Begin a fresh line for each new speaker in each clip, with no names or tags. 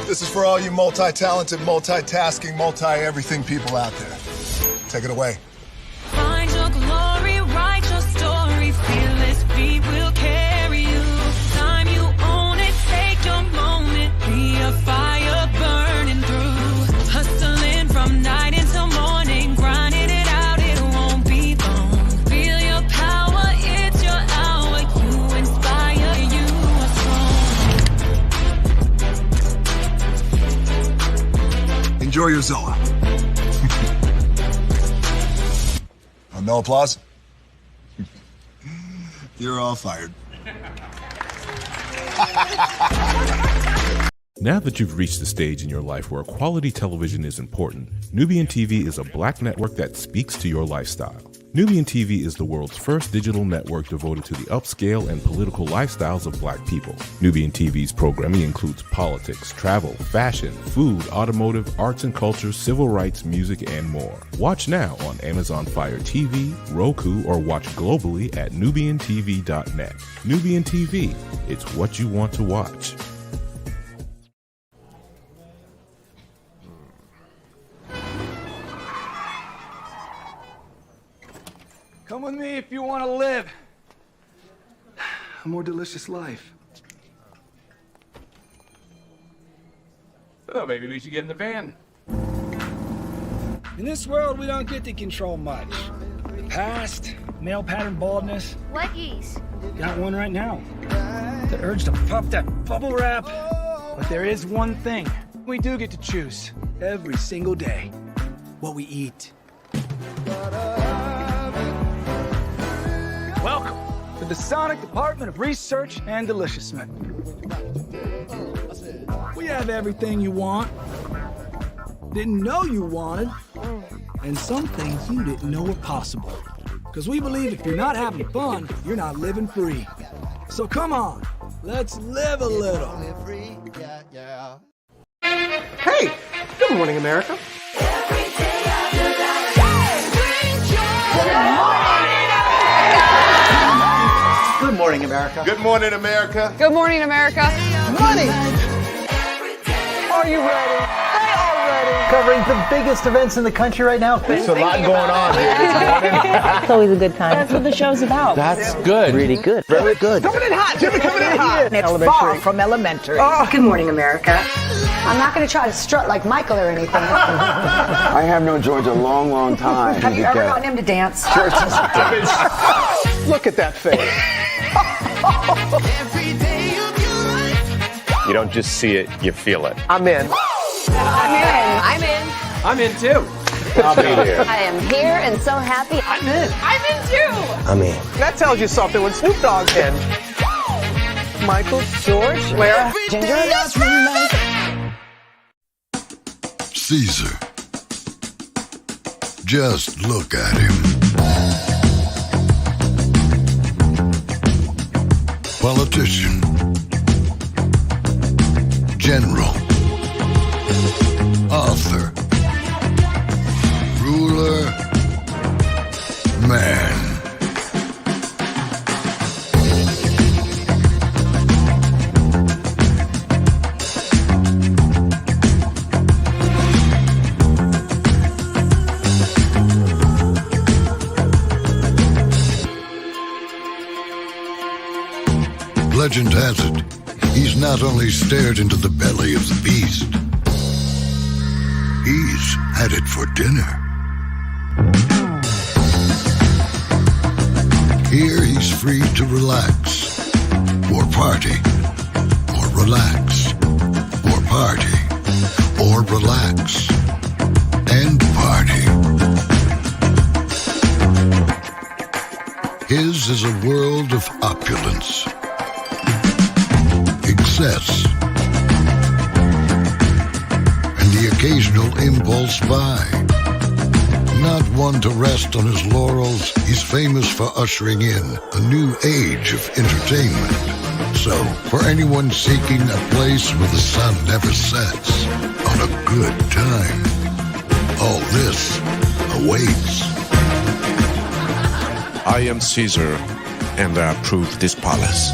This is for all you multi-talented, multitasking, multi-everything people out there. Take it away.
Find your glory, write your story, fearless feet will carry you. Time you own it, take your moment, be a fire burning through. Hustling from night until morning, grinding it out, it won't be long. Feel your power, it's your hour, you inspire, you are strong.
Enjoy your Zoa. No applause? You're all fired.
Now that you've reached the stage in your life where quality television is important, Nubian TV is a black network that speaks to your lifestyle. Nubian TV is the world's first digital network devoted to the upscale and political lifestyles of black people. Nubian TV's programming includes politics, travel, fashion, food, automotive, arts and culture, civil rights, music, and more. Watch now on Amazon Fire TV, Roku, or watch globally at nubiantv.net. Nubian TV, it's what you want to watch.
Come with me if you want to live a more delicious life.
Oh, maybe we should get in the van.
In this world, we don't get to control much. The past, male pattern baldness.
Leggies.
Got one right now. The urge to puff that bubble wrap. But there is one thing we do get to choose every single day. What we eat. Welcome to the Sonic Department of Research and Deliciousment. We have everything you want, didn't know you wanted, and some things you didn't know were possible. Because we believe if you're not having fun, you're not living free. So come on, let's live a little.
Hey, good morning, America. Good morning, America.
Good morning, America.
Good morning, America.
Money! Are you ready? They are ready.
Covering the biggest events in the country right now.
There's a lot going on here this morning.
It's always a good time. That's what the show's about.
That's good.
Really good. Very good.
Coming in hot, Jimmy, coming in hot.
It's far from elementary.
Good morning, America. I'm not going to try to strut like Michael or anything.
I have known George a long, long time.
Have you ever gotten him to dance?
Look at that face.
You don't just see it, you feel it.
I'm in.
I'm in.
I'm in too.
I'll be there.
I am here and so happy.
I'm in.
I'm in too.
I'm in.
That tells you something when Snoop Dogg's in. Michael, George, where?
Ginger.
Caesar. Just look at him. Politician. General. Author. Ruler. Man. Legend has it, he's not only stared into the belly of the beast, he's had it for dinner. Here he's free to relax, or party, or relax, or party, or relax, and party. His is a world of opulence, excess, and the occasional impulse buy. Not one to rest on his laurels, he's famous for ushering in a new age of entertainment. So, for anyone seeking a place where the sun never sets on a good time, all this awaits.
I am Caesar, and I approve this palace.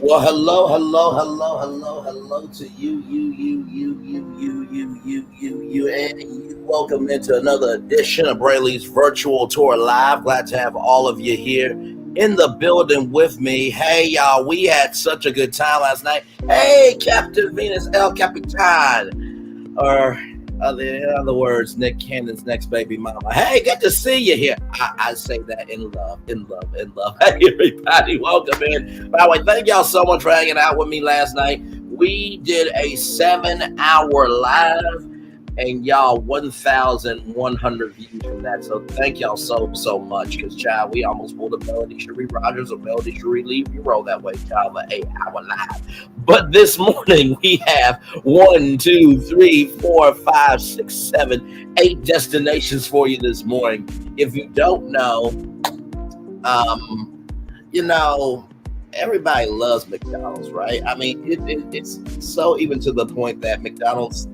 Well, hello to you, and you. Welcome into another edition of Brayley's Virtual Tour Live. Glad to have all of you here in the building with me. Hey, y'all, we had such a good time last night. Hey, Captain Venus El Capitan, or in other words, Nick Cannon's next baby mama. Hey, good to see you here. I say that in love. Hey, everybody, welcome in. By the way, thank y'all so much for hanging out with me last night. We did a 7-hour live, and y'all 1,100 views from that. So thank y'all so much. Because, child, we almost pulled a Melody Cherie Rogers or Melody Cherie Lee. You roll that way, child, an 8-hour live. But this morning we have 1, 2, 3, 4, 5, 6, 7, 8 destinations for you this morning. If you don't know, everybody loves McDonald's, right? I mean, it's so even to the point that McDonald's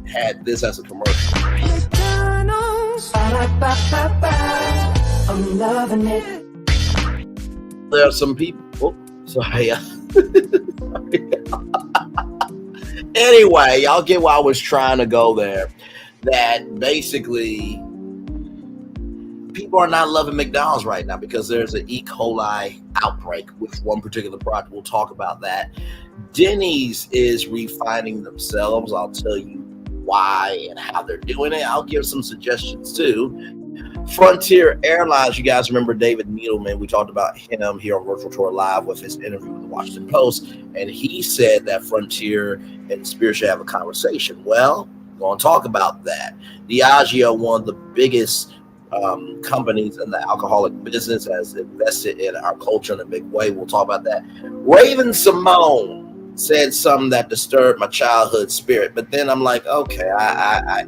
had this as a commercial. McDonald's, I'm loving it. There are some people. Sorry. Anyway, y'all get why I was trying to go there. That basically people are not loving McDonald's right now because there's an E. coli outbreak with one particular product. We'll talk about that. Denny's is refining themselves. I'll tell you why and how they're doing it. I'll give some suggestions too. Frontier Airlines, you guys remember David Needleman. We talked about him here on Virtual Tour Live with his interview with the Washington Post, and he said that Frontier and Spirit should have a conversation. Well, we're going to talk about that. Diageo, one of the biggest companies in the alcoholic business, has invested in our culture in a big way. We'll talk about that. Raven Symone said something that disturbed my childhood spirit, but then I'm like, okay, I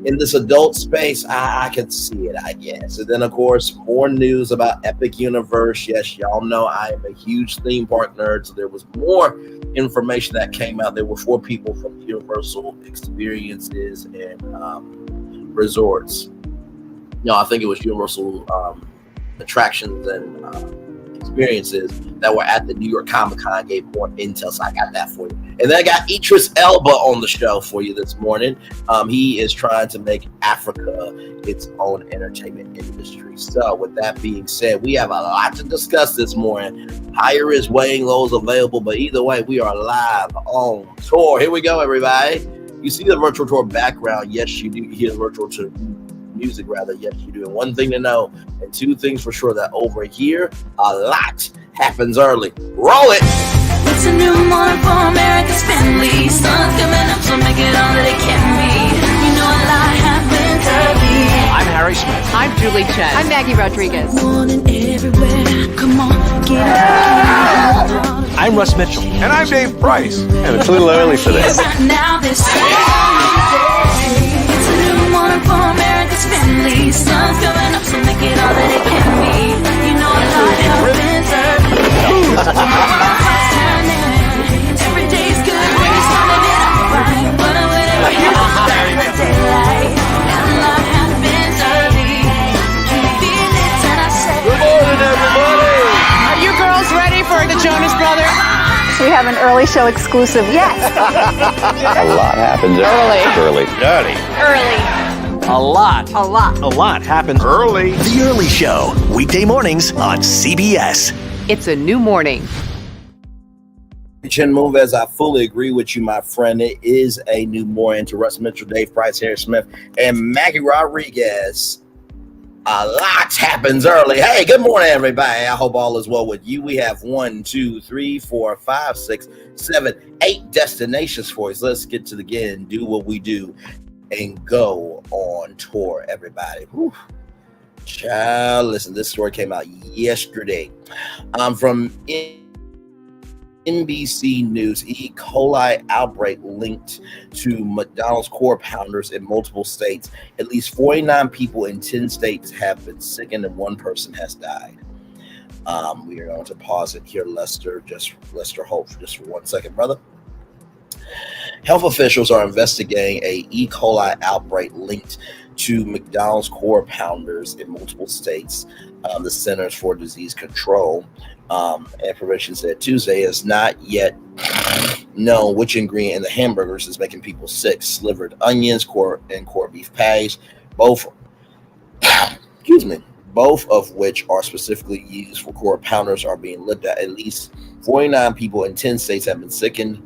in this adult space, I can see it, I guess. And then, of course, more news about Epic Universe. Yes, y'all know I am a huge theme park nerd, so there was more information that came out. There were 4 people from Universal Experiences and Resorts. No, I think it was Universal Attractions and Experiences that were at the New York Comic-Con, gave more intel, so I got that for you. And then I got Idris Elba on the show for you this morning. He is trying to make Africa its own entertainment industry. So with that being said, we have a lot to discuss this morning. Higher is weighing lows available, but either way, we are live on tour. Here we go, everybody. You see the virtual tour background. Yes, you do hear the virtual tour music, rather. Yes, you do. And one thing to know, and 2 things for sure, that over here, a lot happens early. Roll it!
It's a new morning for America's family. Sun's coming up, so make it all that it can be. You know a lot happens early.
I'm Harry Smith. I'm Julie Chen. I'm Maggie Rodriguez.
Morning everywhere. Come on, get up.
I'm Russ Mitchell.
And I'm Dave Price.
And it's a little early for this.
Right now, this it's a new morning for America's family. Sun's coming up, so make it all that it can be. You know a lot happens early. Every day's good when you're starting it off right. But whenever you're starting the daylight, and a lot happens early. Can you feel it? And I say, good morning, everybody.
Are you girls ready for the Jonas Brothers?
We have an early show exclusive. Yes.
A lot happens early.
A lot happens
Early.
The Early Show, weekday mornings on CBS.
It's a new morning.
Chin move, as I fully agree with you, my friend. It is a new morning to Russ Mitchell, Dave Price, Harry Smith, and Maggie Rodriguez. A lot happens early. Hey, good morning, everybody. I hope all is well with you. We have 1, 2, 3, 4, 5, 6, 7, 8 destinations for us. Let's get to the game, do what we do, and go on tour, everybody. Whew. Child, listen, this story came out yesterday. From NBC News. E. coli outbreak linked to McDonald's core pounders in multiple states. At least 49 people in 10 states have been sickened and 1 person has died. We are going to pause it here, Lester. Hold for just 1 second, brother. Health officials are investigating a E. coli outbreak linked to McDonald's core pounders in multiple states. The Centers for Disease Control and Prevention said Tuesday is not yet known which ingredient in the hamburgers is making people sick. Slivered onions, corned beef patties, both both of which are specifically used for core pounders, are being looked at. At least 49 people in 10 states have been sickened.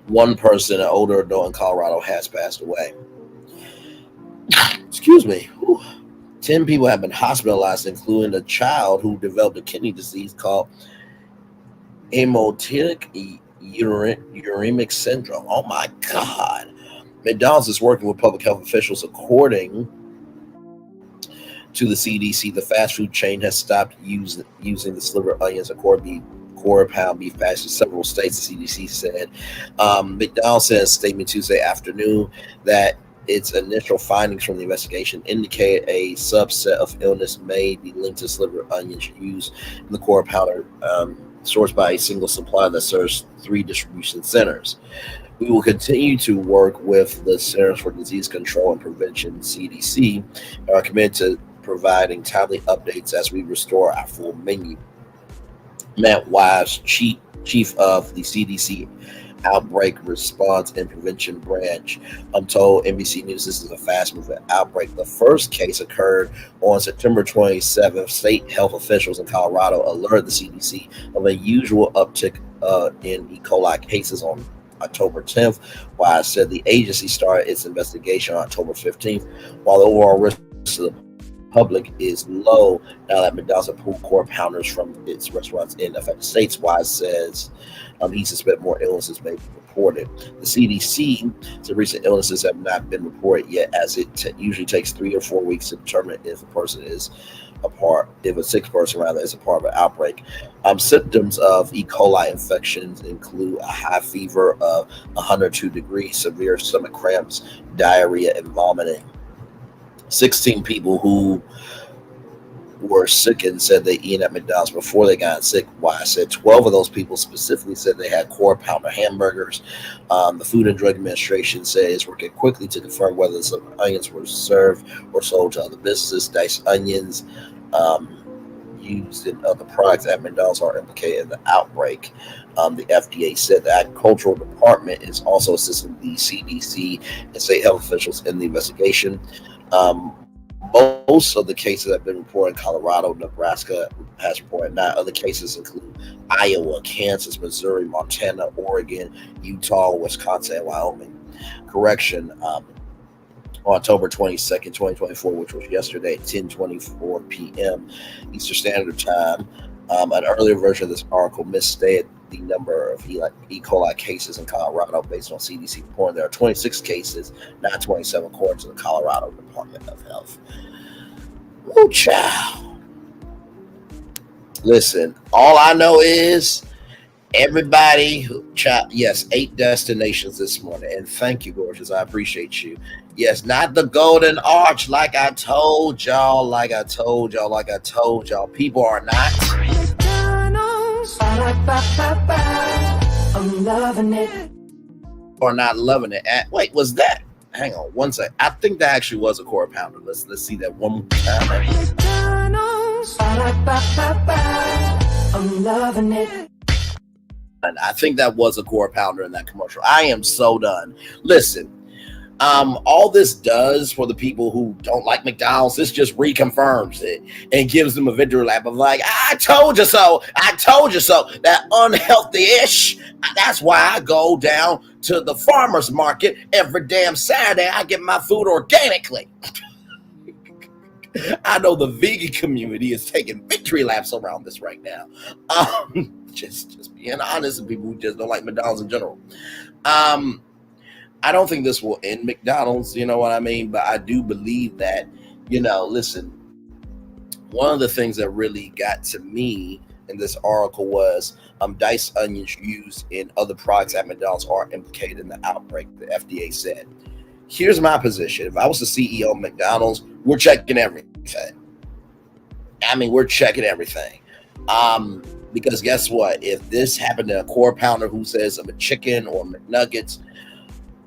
One person, an older adult in Colorado, has passed away. 10 people have been hospitalized, including a child who developed a kidney disease called hemolytic uremic syndrome. Oh my God. McDonald's is working with public health officials. According to the CDC, the fast food chain has stopped using the sliver onions and core pound beef patties in several states, the CDC said. McDonald's said in a statement Tuesday afternoon that its initial findings from the investigation indicate a subset of illness may be linked to sliver onions used in the core powder, sourced by a single supplier that serves 3 distribution centers. We will continue to work with the Centers for Disease Control and Prevention, CDC, and are committed to providing timely updates as we restore our full menu. Matt Wise, chief of the CDC Outbreak Response and Prevention Branch, told NBC News this is a fast-moving outbreak. The first case occurred on September 27th. State health officials in Colorado alerted the CDC of a usual uptick in E. coli cases on October 10th. Wise said the agency started its investigation on October 15th. While the overall risk to the public is low now that McDonald's have pulled core pounders from its restaurants in affected states, Wise says he suspects more illnesses may be reported. The CDC said recent illnesses have not been reported yet, as it usually takes 3 or 4 weeks to determine if a sick person is a part of an outbreak. Symptoms of E. coli infections include a high fever of 102 degrees, severe stomach cramps, diarrhea, and vomiting. 16 people who were sick and said they eat at McDonald's before they got sick. Why I said 12 of those people specifically said they had core pounder hamburgers. The Food and Drug Administration said it's working quickly to confirm whether some onions were served or sold to other businesses. Diced onions used in other products at McDonald's are implicated in the outbreak. The FDA said the Agricultural Department is also assisting the CDC and state health officials in the investigation. Most of the cases have been reported in Colorado. Nebraska has reported 9. Other cases include Iowa, Kansas, Missouri, Montana, Oregon, Utah, Wisconsin, and Wyoming. Correction, on October 22nd, 2024, which was yesterday at 10:24 p.m. Eastern Standard Time, an earlier version of this article misstated the number of E. coli cases in Colorado based on CDC reporting. There are 26 cases, not 27, according to the Colorado Department of Health. Oh, child. Listen, all I know is everybody, yes, 8 destinations this morning. And thank you, gorgeous. I appreciate you. Yes, not the Golden Arch, like I told y'all. People are not.
I'm loving it.
Or not loving it. Wait, was that? Hang on one second. I think that actually was a core pounder. Let's see that one more time.
I'm loving it.
And I think that was a core pounder in that commercial. I am so done. Listen, all this does for the people who don't like McDonald's, this just reconfirms it and gives them a victory lap of like, I told you so. That unhealthy-ish. That's why I go down to the farmer's market every damn Saturday. I get my food organically. I know the vegan community is taking victory laps around this right now. Just being honest, and people who just don't like McDonald's in general. I don't think this will end McDonald's, you know what I mean? But I do believe that, listen, one of the things that really got to me in this article was diced onions used in other products at McDonald's are implicated in the outbreak, the FDA said. Here's my position. If I was the CEO of McDonald's, we're checking everything. We're checking everything. Because guess what? If this happened to a core pounder who says I'm a chicken or McNuggets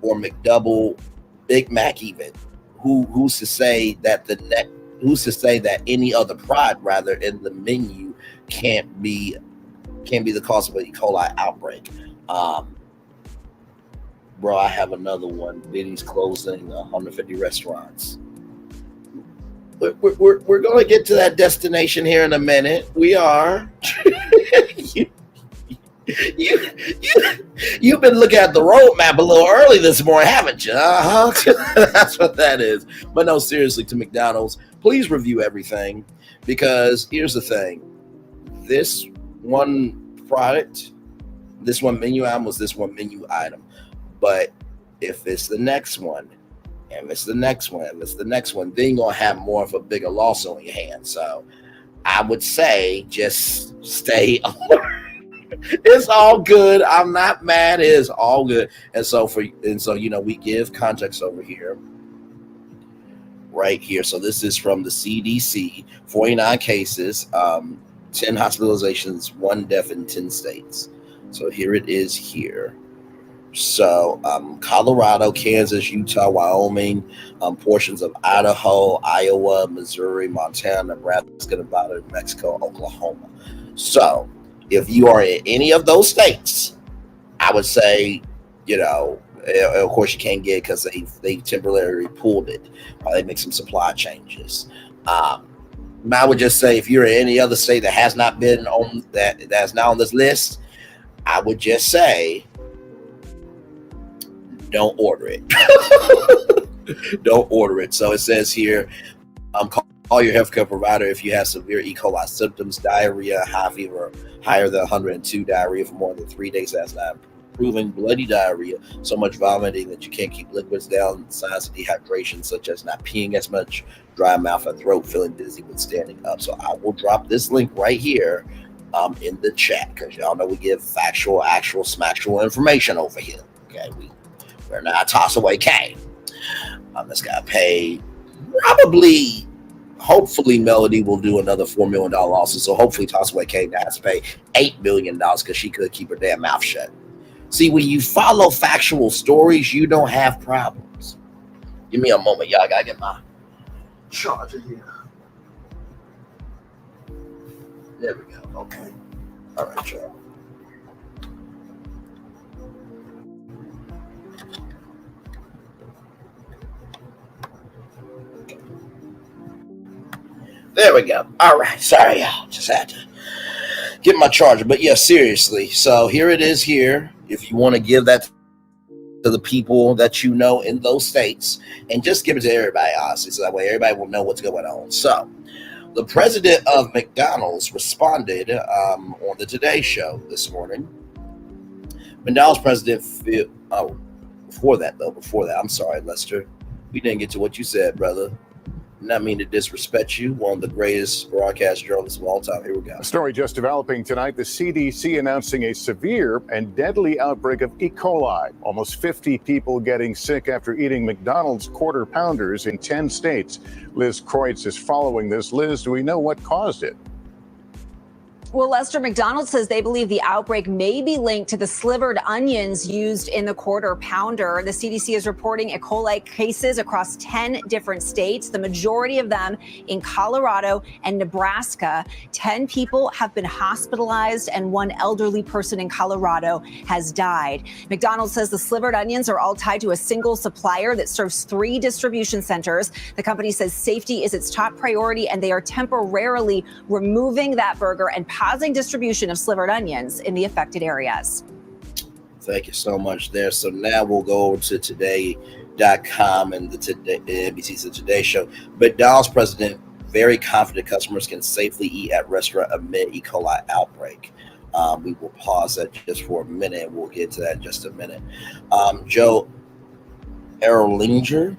or McDouble, Big Mac even, who's to say that any other product rather in the menu can't be the cause of an E. coli outbreak? Bro, I have another one. Denny's closing 150 restaurants. We're going to get to that destination here in a minute. We are. You've been looking at the roadmap a little early this morning, haven't you? That's what that is. But no, seriously, to McDonald's, please review everything, because here's the thing. This one product, this one menu item was this one menu item. But if it's the next one, and if it's the next one, then you're going to have more of a bigger loss on your hands. So I would say just stay alert. It's all good. I'm not mad. It's all good. And so we give context over here, right here. So this is from the CDC, 49 cases, 10 hospitalizations, 1 death in 10 states. So here it is here. So Colorado, Kansas, Utah, Wyoming, portions of Idaho, Iowa, Missouri, Montana, Nebraska, Nevada, Mexico, Oklahoma. So if you are in any of those states, I would say, of course you can't get it because they temporarily pulled it while they make some supply changes. I would just say if you're in any other state that has not been on that's not on this list, I would just say don't order it. Don't order it. So it says here, call your healthcare provider if you have severe E. coli symptoms, diarrhea, high fever, higher than 102, diarrhea for more than 3 days that's not improving, bloody diarrhea, so much vomiting that you can't keep liquids down, signs of dehydration such as not peeing as much, dry mouth and throat, feeling dizzy when standing up. So I will drop this link right here in the chat, because y'all know we give factual, actual, smactual information over here. Okay, we're not toss away K. This guy paid probably. Hopefully, Melody will do another $4 million losses. So hopefully, Tossaway K has to pay $8 million because she could keep her damn mouth shut. See, when you follow factual stories, you don't have problems. Give me a moment, y'all. I gotta get my charger here. There we go. Okay. All right, y'all. There we go. All right. Sorry, y'all. Just had to get my charger. But yeah, seriously. So here it is here. If you want to give that to the people that you know in those states, and just give it to everybody, honestly, so that way everybody will know what's going on. So the president of McDonald's responded on the Today Show this morning. McDonald's president, before that, I'm sorry, Lester. We didn't get to what you said, brother. Not mean to disrespect you, one of the greatest broadcast journalists of all time. Here we go.
A story just developing tonight. The CDC announcing a severe and deadly outbreak of E. coli. Almost 50 people getting sick after eating McDonald's quarter pounders in 10 states. Liz Kreutz is following this. Liz, do we know what caused it?
Well, Lester, McDonald says they believe the outbreak may be linked to the slivered onions used in the quarter pounder. The CDC is reporting E. coli cases across 10 different states, the majority of them in Colorado and Nebraska. 10 people have been hospitalized and 1 elderly person in Colorado has died. McDonald says the slivered onions are all tied to a single supplier that serves 3 distribution centers. The company says safety is its top priority, and they are temporarily removing that burger and pausing distribution of slivered onions in the affected areas.
Thank you so much there. So now we'll go over to today.com and the NBC's The Today Show. McDonald's president very confident customers can safely eat at restaurant amid E. coli outbreak. We will pause that just for a minute. We'll get to that in just a minute. Joe Erlinger,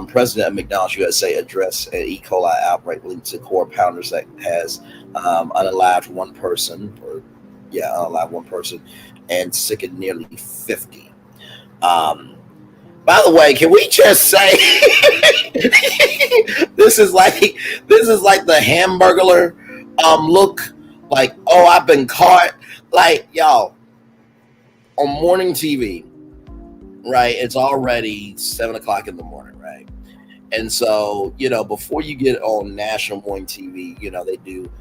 president of McDonald's USA, addressed an E. coli outbreak linked to core pounders that has unalived one person, and sickened nearly 50. By the way, can we just say this is like the Hamburglar look, like, oh, I've been caught. Like, y'all, on morning TV, right? It's already 7 o'clock in the morning, right? And so, before you get on national morning TV, they do,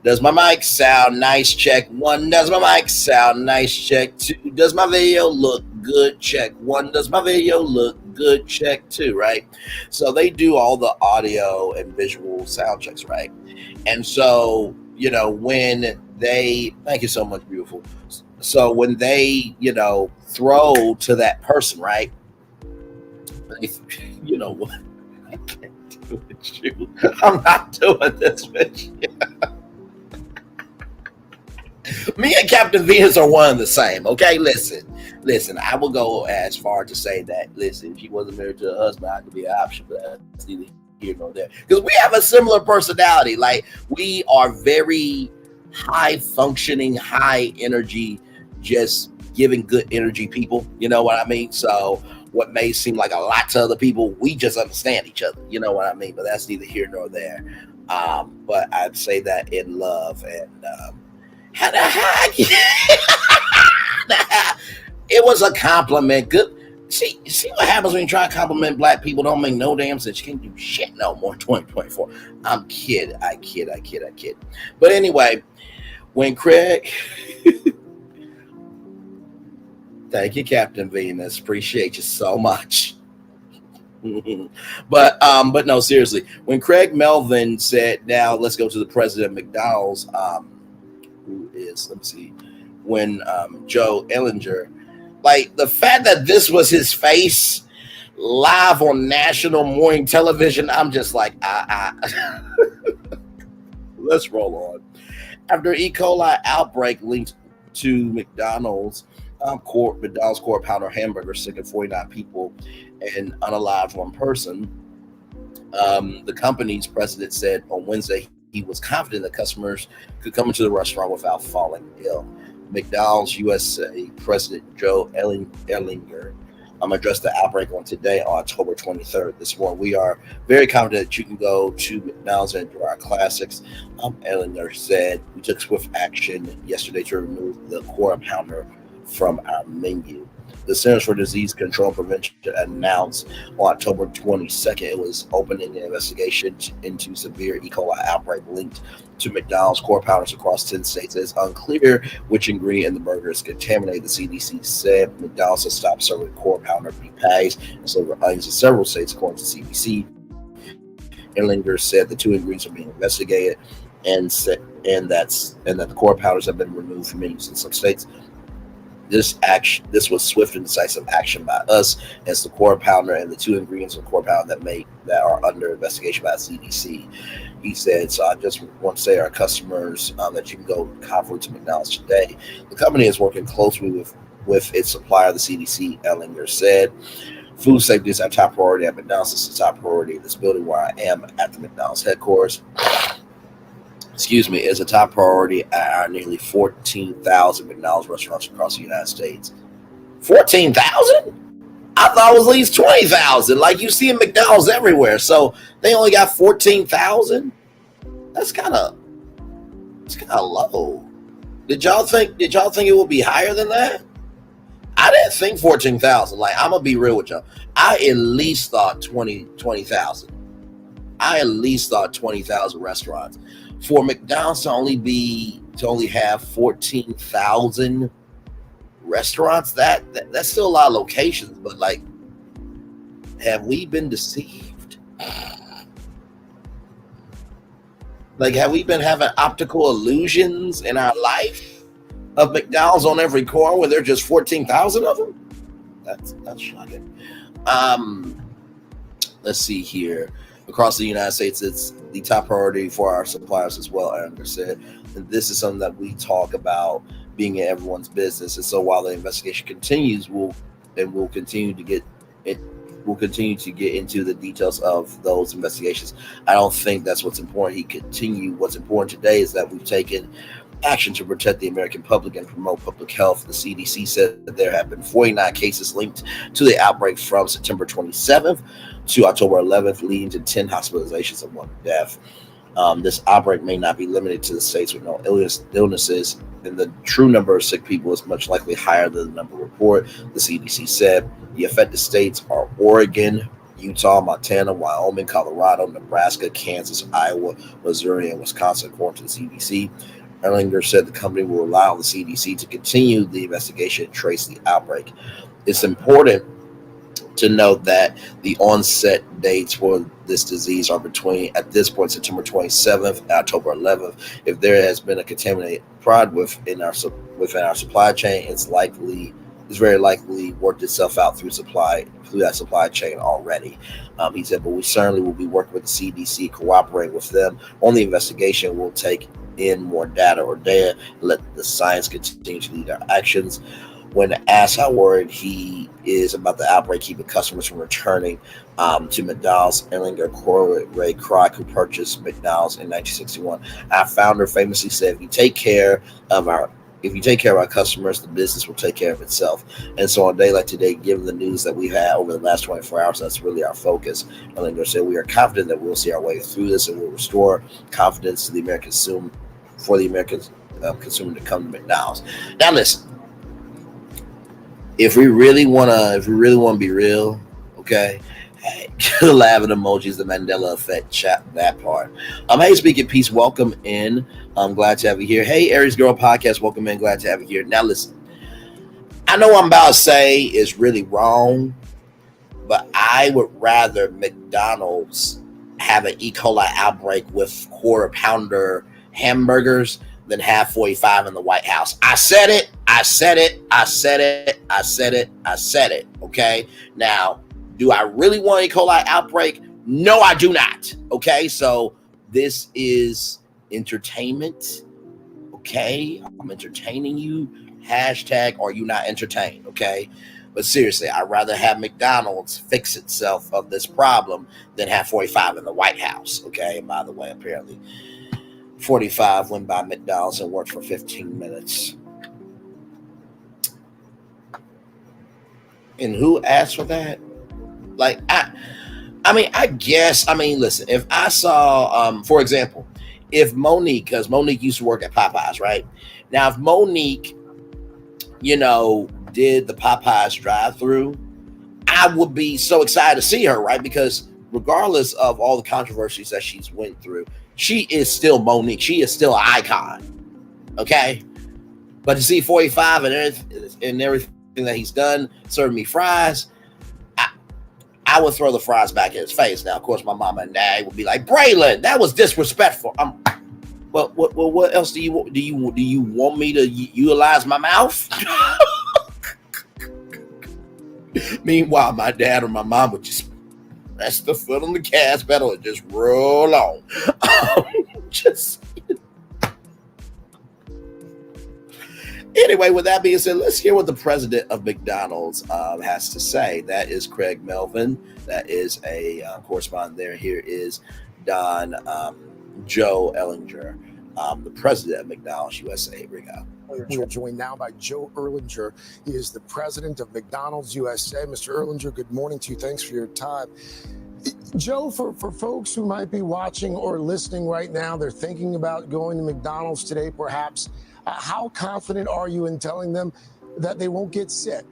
does my mic sound nice? Check 1. Does my mic sound nice? Check 2. Does my video look good? Check 1. Does my video look good? Check 2, right? So they do all the audio and visual sound checks, right? And so, when they, thank you so much, beautiful. So when they, throw to that person, right? You know what? I can't do it with you. I'm not doing this with you. Me and Captain Venus are one and the same, okay? Listen, I will go as far to say that, listen, if she wasn't married to a husband, I could be an option, but that's neither here nor there. Because we have a similar personality. Like, we are very high functioning, high energy, just giving good energy people. You know what I mean? So what may seem like a lot to other people, we just understand each other. You know what I mean? But that's neither here nor there. But I'd say that in love and how the heck? It was a compliment. Good. See what happens when you try to compliment black people? Don't make no damn sense. You can't do shit no more in 2024. I'm kidding. I kid. But anyway, when Craig, thank you, Captain Venus. Appreciate you so much. But no, seriously. When Craig Melvin said, "Now let's go to the president of McDonald's," who is, let me see, when Joe Ellinger, like the fact that this was his face live on national morning television, I'm just like, let's roll on. After E. coli outbreak linked to McDonald's core pounder hamburger, sickened 49 people and unalived 1 person, the company's president said on Wednesday he was confident that customers could come into the restaurant without falling ill. McDonald's USA President Joe Ellinger addressed the outbreak on October 23rd. This morning, we are very confident that you can go to McDonald's and enjoy our classics. Ellinger said, we took swift action yesterday to remove the core pounder from our menu. The Centers for Disease Control and Prevention announced on October 22nd it was opening an investigation into severe E. coli outbreak linked to McDonald's core pounders across 10 states. It's unclear which ingredient in the burger is contaminated. The CDC said McDonald's has stopped serving core pounder beef patties and silver onions in several states, according to CDC. Erlinger said the 2 ingredients are being investigated and that the core pounders have been removed from menus in some states. This was swift and decisive action by us as the core pounder and the 2 ingredients of core pounder that are under investigation by the CDC. He said, so I just want to say to our customers that you can go confidently to McDonald's today. The company is working closely with its supplier, the CDC, Ellinger said. Food safety is our top priority at McDonald's. This is the top priority in this building where I am at the McDonald's headquarters. Is a top priority at our nearly 14,000 McDonald's restaurants across the United States. 14,000? I thought it was at least 20,000. Like you see in McDonald's everywhere. So they only got 14,000? That's kind of low. Did y'all think it would be higher than that? I didn't think 14,000. Like, I'm gonna be real with y'all. I at least thought 20,000. I at least thought 20,000 restaurants. For McDonald's to only have 14,000 restaurants, that's still a lot of locations, but like, have we been deceived? Like, have we been having optical illusions in our life of McDonald's on every corner where there are just 14,000 of them? That's shocking. Let's see here. Across the United States, it's the top priority for our suppliers as well, Aaron said. And this is something that we talk about being in everyone's business. And so while the investigation continues, we'll continue to get into the details of those investigations. I don't think that's what's important. What's important today is that we've taken action to protect the American public and promote public health. The CDC said that there have been 49 cases linked to the outbreak from September 27th to October 11th, leading to 10 hospitalizations and 1 death. This outbreak may not be limited to the states with no illnesses, and the true number of sick people is much likely higher than the number reported, the CDC said. The affected states are Oregon, Utah, Montana, Wyoming, Colorado, Nebraska, Kansas, Iowa, Missouri, and Wisconsin, according to the CDC. Erlinger said the company will rely on the CDC to continue the investigation and trace the outbreak. It's important to note that the onset dates for this disease are between, at this point, September 27th and October 11th. If there has been a contaminated product within our supply chain, it's very likely worked itself out through that supply chain already. He said, but we certainly will be working with the CDC, cooperate with them on the investigation. We'll take in more data or data, let the science continue to lead our actions. When asked how worried he is about the outbreak keeping customers from returning to McDonald's, Erlinger quoted Ray Kroc, who purchased McDonald's in 1961. Our founder famously said, if you take care of our customers, the business will take care of itself. And so on a day like today, given the news that we've had over the last 24 hours, that's really our focus. Erlinger said, we are confident that we'll see our way through this and we'll restore confidence to the American consumer, for the American consumer to come to McDonald's. Now listen, if we really want to be real, okay, hey, laughing emojis, the Mandela effect, chat that part. Hey, speaking peace, welcome in. I'm glad to have you here. Hey, Aries Girl Podcast, welcome in. Glad to have you here. Now listen, I know what I'm about to say is really wrong, but I would rather McDonald's have an E. coli outbreak with quarter pounder hamburgers than have 45 in the White House. I said it. Okay. Now, do I really want E. coli outbreak? No, I do not. Okay. So this is entertainment. Okay. I'm entertaining you. Hashtag, are you not entertained? Okay. But seriously, I'd rather have McDonald's fix itself of this problem than have 45 in the White House. Okay. And by the way, apparently 45 went by McDonald's and worked for 15 minutes. And who asked for that? Like, I guess, listen, if I saw, for example, if Monique, because Monique used to work at Popeyes, right? Now, if Monique, did the Popeyes drive-through, I would be so excited to see her, right? Because regardless of all the controversies that she's went through, she is still Monique. She is still an icon, okay? But to see 45 and everything that he's done, serving me fries, I would throw the fries back in his face. Now, of course, my mama and dad would be like, Braylon, that was disrespectful. Well, what else do you want me to utilize my mouth? Meanwhile, my dad or my mom would just press the foot on the gas pedal and just roll on. Anyway, with that being said, let's hear what the president of McDonald's has to say. That is Craig Melvin. That is a correspondent there. Here is Don Joe Erlinger, the president of McDonald's USA. Here we go.
We are joined now by Joe Erlinger. He is the president of McDonald's USA. Mr. Erlinger, good morning to you. Thanks for your time. Joe, for folks who might be watching or listening right now, they're thinking about going to McDonald's today, perhaps. How confident are you in telling them that they won't get sick?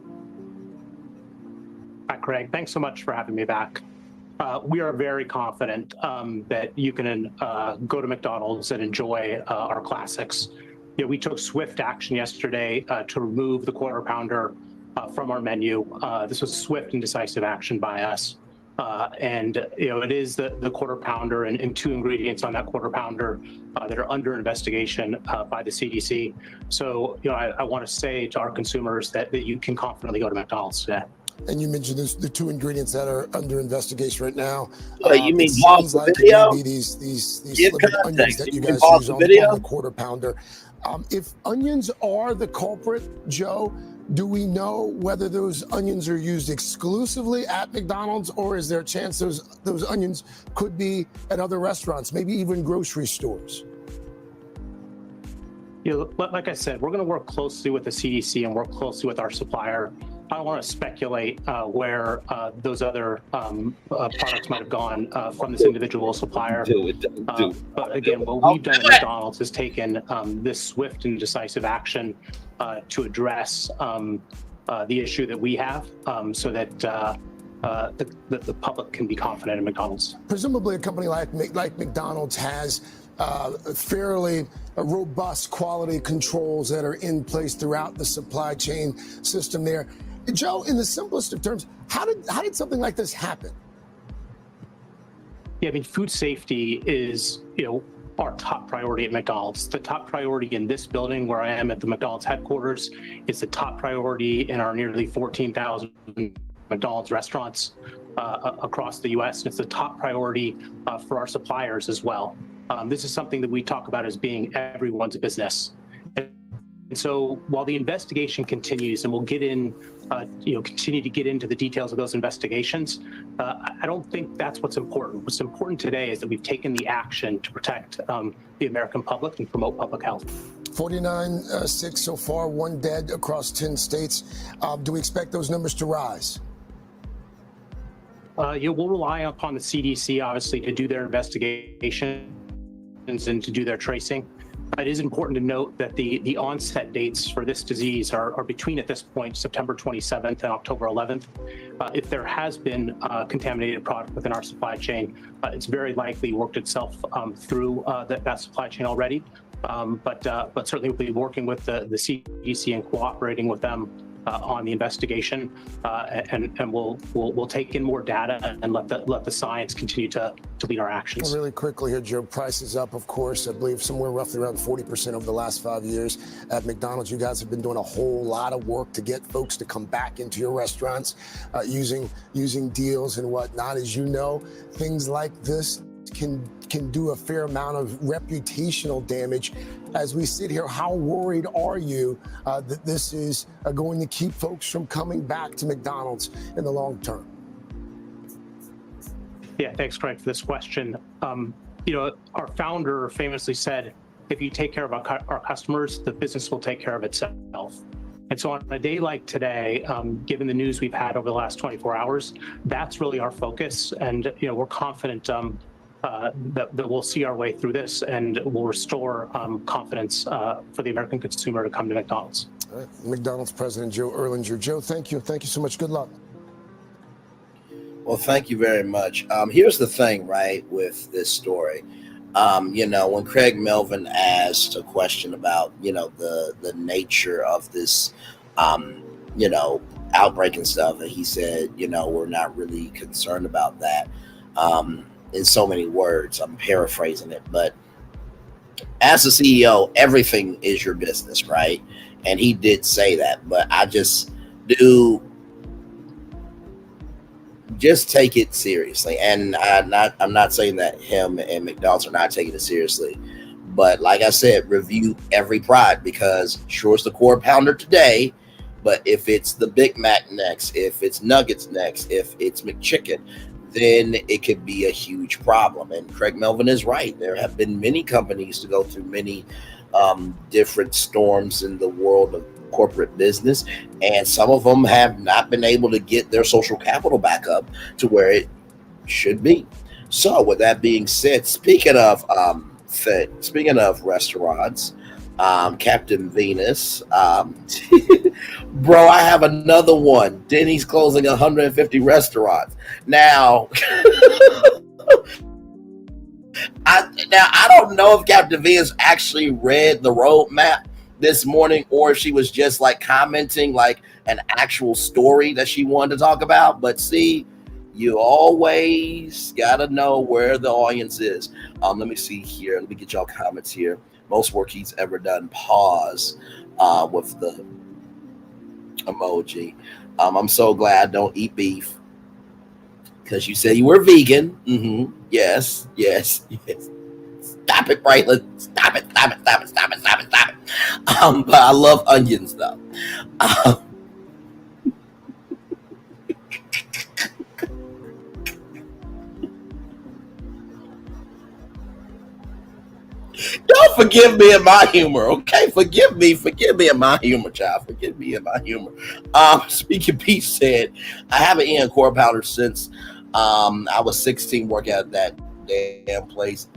Hi, Craig. Thanks so much for having me back. We are very confident that you can go to McDonald's and enjoy our classics. We took swift action yesterday to remove the quarter pounder from our menu. This was swift and decisive action by us. And it is the quarter pounder and two ingredients on that quarter pounder that are under investigation by the CDC. So, I want to say to our consumers that you can confidently go to McDonald's today.
And you mentioned the two ingredients that are under investigation right now.
You mean pause the video?
These onions that you guys use on the quarter pounder. If onions are the culprit, Joe, do we know whether those onions are used exclusively at McDonald's, or is there a chance those onions could be at other restaurants, maybe even grocery stores?
Like I said, we're going to work closely with the CDC and work closely with our supplier I don't want to speculate where those other products might have gone from this individual supplier. But again, what we've done at McDonald's is taken this swift and decisive action to address the issue that we have, so that the public can be confident in McDonald's.
Presumably, a company like McDonald's has fairly robust quality controls that are in place throughout the supply chain system there. Joe, in the simplest of terms, how did something like this happen?
Yeah, I mean, food safety is, our top priority at McDonald's. The top priority in this building where I am at the McDonald's headquarters. It's the top priority in our nearly 14,000 McDonald's restaurants across the U.S. And it's the top priority for our suppliers as well. This is something that we talk about as being everyone's business. And so while the investigation continues, and we'll get in, continue to get into the details of those investigations, I don't think that's what's important. What's important today is that we've taken the action to protect the American public and promote public health.
49 sick so far, 1 dead across 10 states. Do we expect those numbers to rise?
We'll rely upon the CDC, obviously, to do their investigations and to do their tracing. It is important to note that the onset dates for this disease are between, at this point, September 27th and October 11th. If there has been contaminated product within our supply chain, it's very likely worked itself through that supply chain already. But certainly we'll be working with the CDC and cooperating with them on the investigation, and we'll take in more data and let the science continue to lead our actions.
Well, really quickly here, Joe, prices up, of course. I believe somewhere roughly around 40% over the last 5 years. At McDonald's, you guys have been doing a whole lot of work to get folks to come back into your restaurants using deals and whatnot. As you know, things like this can do a fair amount of reputational damage. As we sit here, how worried are you that this is going to keep folks from coming back to McDonald's in the long term?
Yeah, thanks, Craig, for this question. Our founder famously said, if you take care of our customers, the business will take care of itself. And so on a day like today, given the news we've had over the last 24 hours, that's really our focus. And, we're confident that we'll see our way through this and we'll restore confidence for the American consumer to come to McDonald's.
All right. McDonald's President Joe Erlinger. Joe, thank you. Thank you so much. Good luck.
Well, thank you very much. Here's the thing, right, with this story. When Craig Melvin asked a question about, the nature of this, outbreak and stuff, and he said, we're not really concerned about that. In so many words, I'm paraphrasing it, but as a CEO, everything is your business, right? And he did say that, but I just take it seriously. And I'm not saying that him and McDonald's are not taking it seriously, but like I said, review every product, because sure, it's the quarter pounder today, but if it's the Big Mac next, if it's nuggets next, if it's McChicken, then it could be a huge problem. And Craig Melvin is right. There have been many companies to go through many different storms in the world of corporate business, and some of them have not been able to get their social capital back up to where it should be. So with that being said, speaking of restaurants, Captain Venus, bro, I have another one. Denny's closing 150 restaurants. Now, I don't know if Captain Venus actually read the roadmap this morning, or if she was just like commenting like an actual story that she wanted to talk about. But see, you always gotta know where the audience is. Let me see here. Let me get y'all comments here. Most work he's ever done. Pause with the emoji. I'm so glad I don't eat beef, because you said you were vegan. Mm-hmm. Yes. Stop it, Braylon. Stop it. But I love onions, though. Don't Forgive me in my humor, okay? Forgive me in my humor, child. Forgive me in my humor. Speaking Pete said, I haven't eaten a quarter pounder since I was 16 working at that damn place.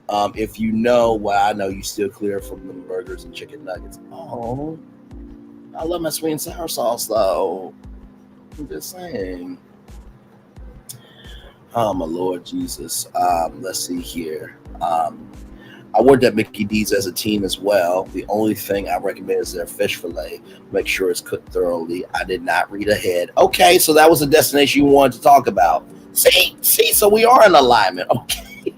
If you know what I know, you still clear from the burgers and chicken nuggets. Oh, I love my sweet and sour sauce though. I'm just saying. Oh my Lord Jesus. Let's see here. I worked at Mickey D's as a team as well. The only thing I recommend is their fish fillet. Make sure it's cooked thoroughly. I did not read ahead. Okay, so that was a destination you wanted to talk about. See, so we are in alignment. Okay.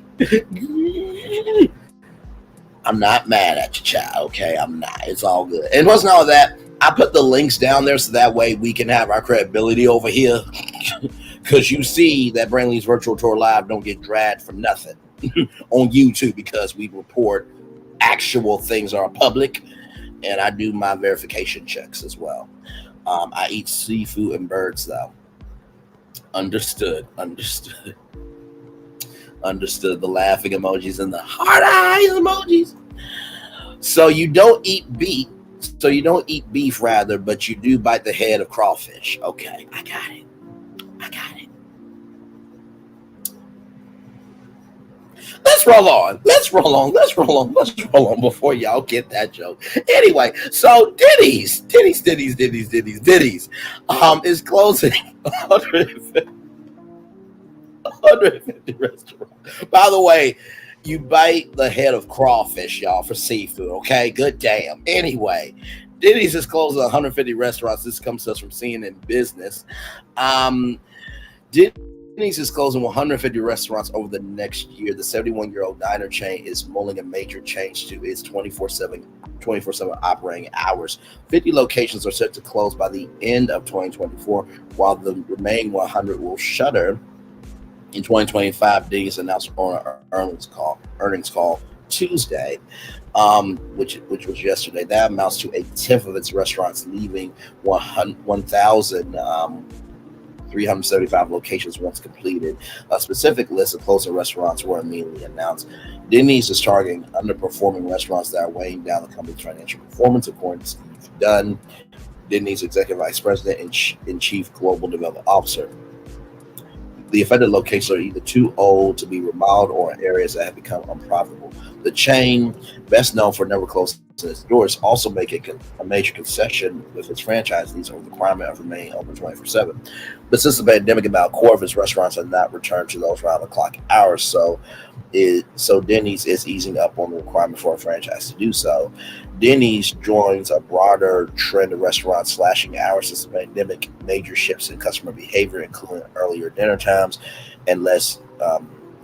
I'm not mad at you, child. Okay, I'm not. It's all good. And wasn't all that. I put the links down there so that way we can have our credibility over here. Because you see that Brainley's Virtual Tour Live don't get dragged for nothing on YouTube because we report actual things are public, and I do my verification checks as well. I eat seafood and birds though. Understood. The laughing emojis and the heart eyes emojis. So you don't eat beef. So you don't eat beef, rather, but you do bite the head of crawfish. Okay, I got it. Let's roll on before y'all get that joke. Anyway, so Denny's is closing 150 restaurants. By the way, you bite the head of crawfish, y'all, for seafood, okay? Good damn. Anyway, Denny's is closing 150 restaurants. This comes to us from CNN Business. Denny's is closing 150 restaurants over the next year. The 71-year-old diner chain is mulling a major change to its 24/7 operating hours. 50 locations are set to close by the end of 2024, while the remaining 100 will shutter in 2025. Denny's announced on an earnings call Tuesday, which was yesterday. That amounts to a tenth of its restaurants, leaving 1,375 locations once completed. A specific list of closing restaurants were immediately announced. Denny's is targeting underperforming restaurants that are weighing down the company's financial performance, according to Steve Dunn, Denny's Executive Vice President and Chief Global Development Officer. The affected locations are either too old to be remodeled or in areas that have become unprofitable. The chain, best known for never closing its doors, also making a major concession with its franchisees over the requirement of remaining open 24/7. But since the pandemic, about a quarter of its restaurants have not returned to those round-the-clock hours, so Denny's is easing up on the requirement for a franchise to do so. Denny's joins a broader trend of restaurants slashing hours since the pandemic. Major shifts in customer behavior, including earlier dinner times and less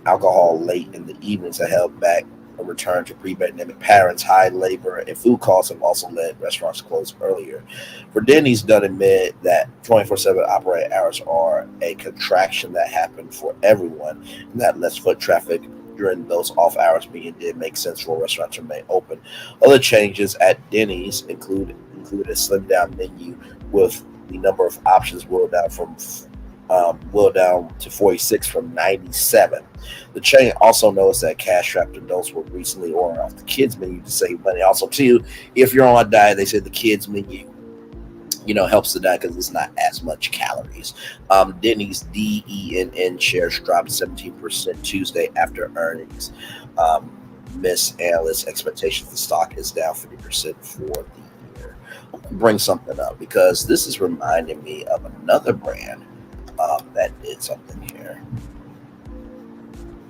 alcohol late in the evenings, have held back a return to pre-pandemic patterns. High labor and food costs have also led restaurants to close earlier. For Denny's, Dunn admit that 24/7 operating hours are a contraction that happened for everyone, and that less foot traffic during those off hours meaning it makes sense for restaurants to remain open. Other changes at Denny's include a slimmed down menu with the number of options whittled down to 46 from 97. The chain also noticed that cash-strapped adults were recently ordering off the kids menu to save money. Also, too, if you're on a diet, they said the kids menu, helps the diet because it's not as much calories. Denny's DENN shares dropped 17% Tuesday after earnings. Miss analyst expectations the stock is down 50% for the year. I'm going to bring something up because this is reminding me of another brand that did something here.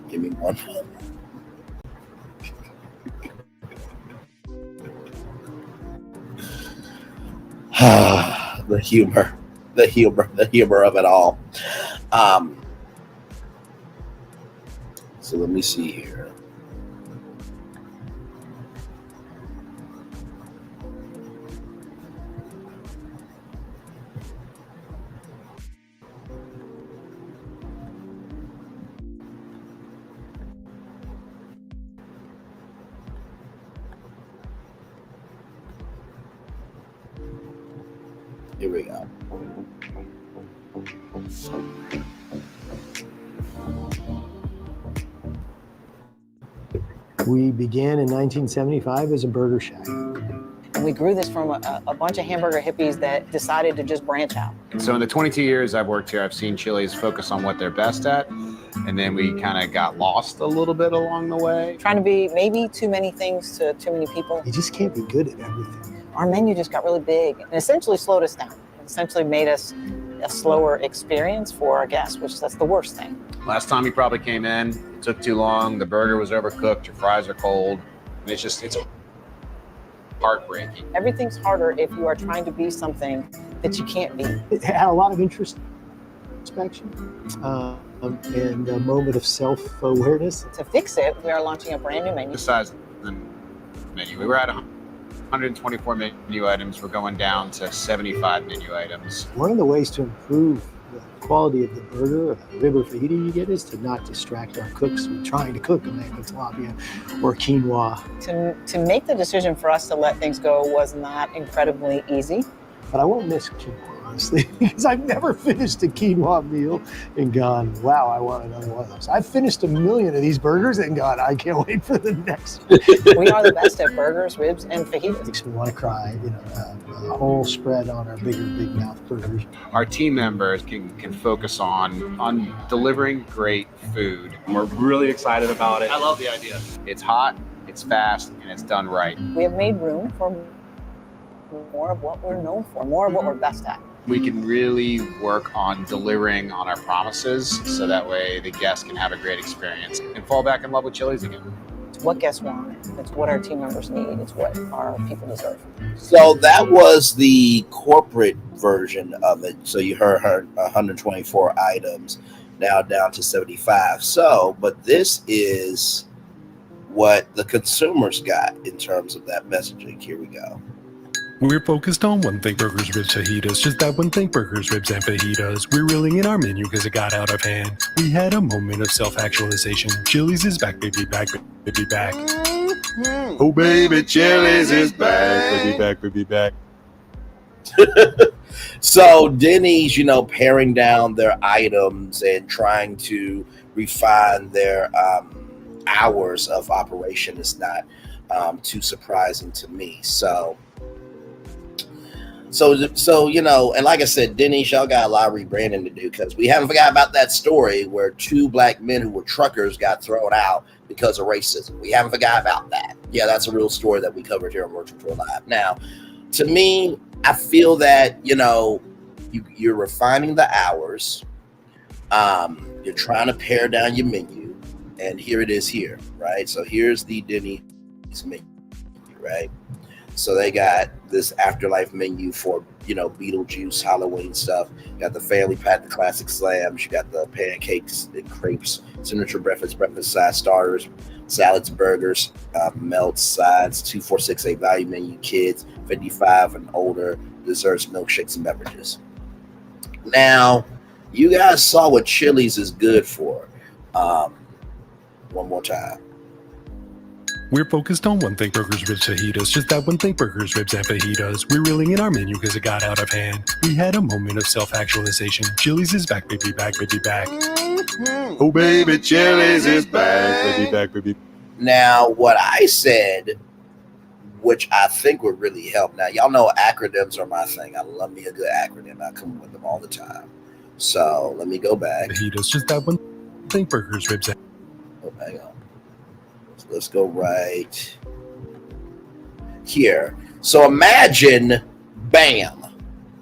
Give me one moment. The humor of it all. So let me see here. Here we go.
We began in 1975 as a burger shack.
And we grew this from a bunch of hamburger hippies that decided to just branch out.
So in the 22 years I've worked here, I've seen Chili's focus on what they're best at. And then we kind of got lost a little bit along the way.
Trying to be maybe too many things to too many people.
You just can't be good at everything.
Our menu just got really big and essentially slowed us down. It essentially made us a slower experience for our guests, which that's the worst thing.
Last time you probably came in, it took too long, the burger was overcooked, your fries are cold, and it's heartbreaking.
Everything's harder if you are trying to be something that you can't be.
It had a lot of introspection and a moment of self-awareness.
To fix it, we are launching a brand new menu.
The size of the menu, we were at 124 menu items, we're going down to 75 menu items.
One of the ways to improve the quality of the burger, the rib or fajita you get, is to not distract our cooks with trying to cook a mango tilapia or quinoa.
To make the decision for us to let things go was not incredibly easy.
But I won't miss quinoa, honestly, because I've never finished a quinoa meal and gone, wow, I want another one of those. I've finished 1 million of these burgers and gone, I can't wait for the next one.
We are the best at burgers, ribs, and fajitas.
Makes me want to cry, a whole spread on our big mouth burgers.
Our team members can focus on delivering great food.
We're really excited about it.
I love the idea.
It's hot, it's fast, and it's done right.
We have made room for more of what we're known for, more of what we're best at.
We can really work on delivering on our promises so that way the guests can have a great experience and fall back in love with Chili's again.
It's what guests want. It's what our team members need. It's what our people deserve.
So that was the corporate version of it. So you heard 124 items, now down to 75. So, but this is what the consumers got in terms of that messaging. Here we go.
We're focused on one thing, burgers, ribs, fajitas. Just that one thing, burgers, ribs, and fajitas. We're reeling in our menu because it got out of hand. We had a moment of self-actualization. Chili's is back, baby, back, baby, back.
Oh, baby, Chili's is back, baby, back, baby, back.
So Denny's, paring down their items and trying to refine their hours of operation is not too surprising to me. So, and like I said, Denny's, y'all got a lot of rebranding to do because we haven't forgot about that story where 2 black men who were truckers got thrown out because of racism. We haven't forgot about that. Yeah, that's a real story that we covered here on Virtual Tour Live. Now, to me, I feel that, you're refining the hours. You're trying to pare down your menu. And here it is here, right? So here's the Denny's menu, right? So they got this afterlife menu for, Beetlejuice, Halloween stuff. You got the family pack, the classic slams. You got the pancakes and crepes, signature breakfast size starters, salads, burgers, melts, sides, 2, 4, 6, 8 value menu, kids, 55 and older, desserts, milkshakes, and beverages. Now, you guys saw what Chili's is good for. One more time.
We're focused on one thing, burgers, ribs, fajitas. Just that one thing, burgers, ribs, and fajitas. We're reeling in our menu because it got out of hand. We had a moment of self-actualization. Chili's is back, baby, back, baby, back.
Oh, baby, Chili's is back, baby, back, baby.
Now, what I said, which I think would really help. Now, y'all know acronyms are my thing. I love me a good acronym. I come up with them all the time. So let me go back.
Fajitas, just that one thing, burgers, ribs, and...
Oh, hang on. Let's go right here. So imagine BAM.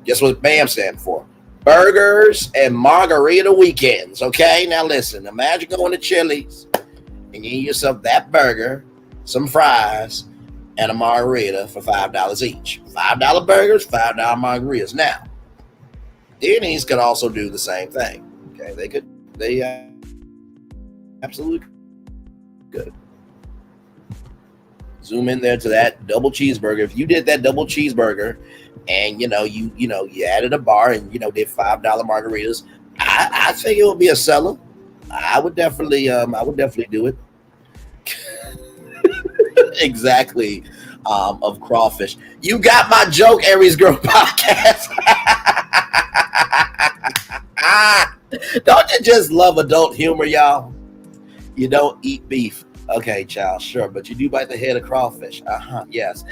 Guess what BAM stands for? Burgers and Margarita Weekends. Okay, now listen. Imagine going to Chili's and you get yourself that burger, some fries, and a margarita for $5 each. $5 burgers, $5 margaritas. Now, Denny's could also do the same thing. Okay, they absolutely could. Zoom in there to that double cheeseburger. If you did that double cheeseburger and you added a bar and did $5 margaritas, I think it would be a seller. I would definitely do it. Exactly. Of crawfish. You got my joke, Aries Girl Podcast. Don't you just love adult humor, y'all? You don't eat beef. Okay, child, sure, but you do bite the head of crawfish. Yes.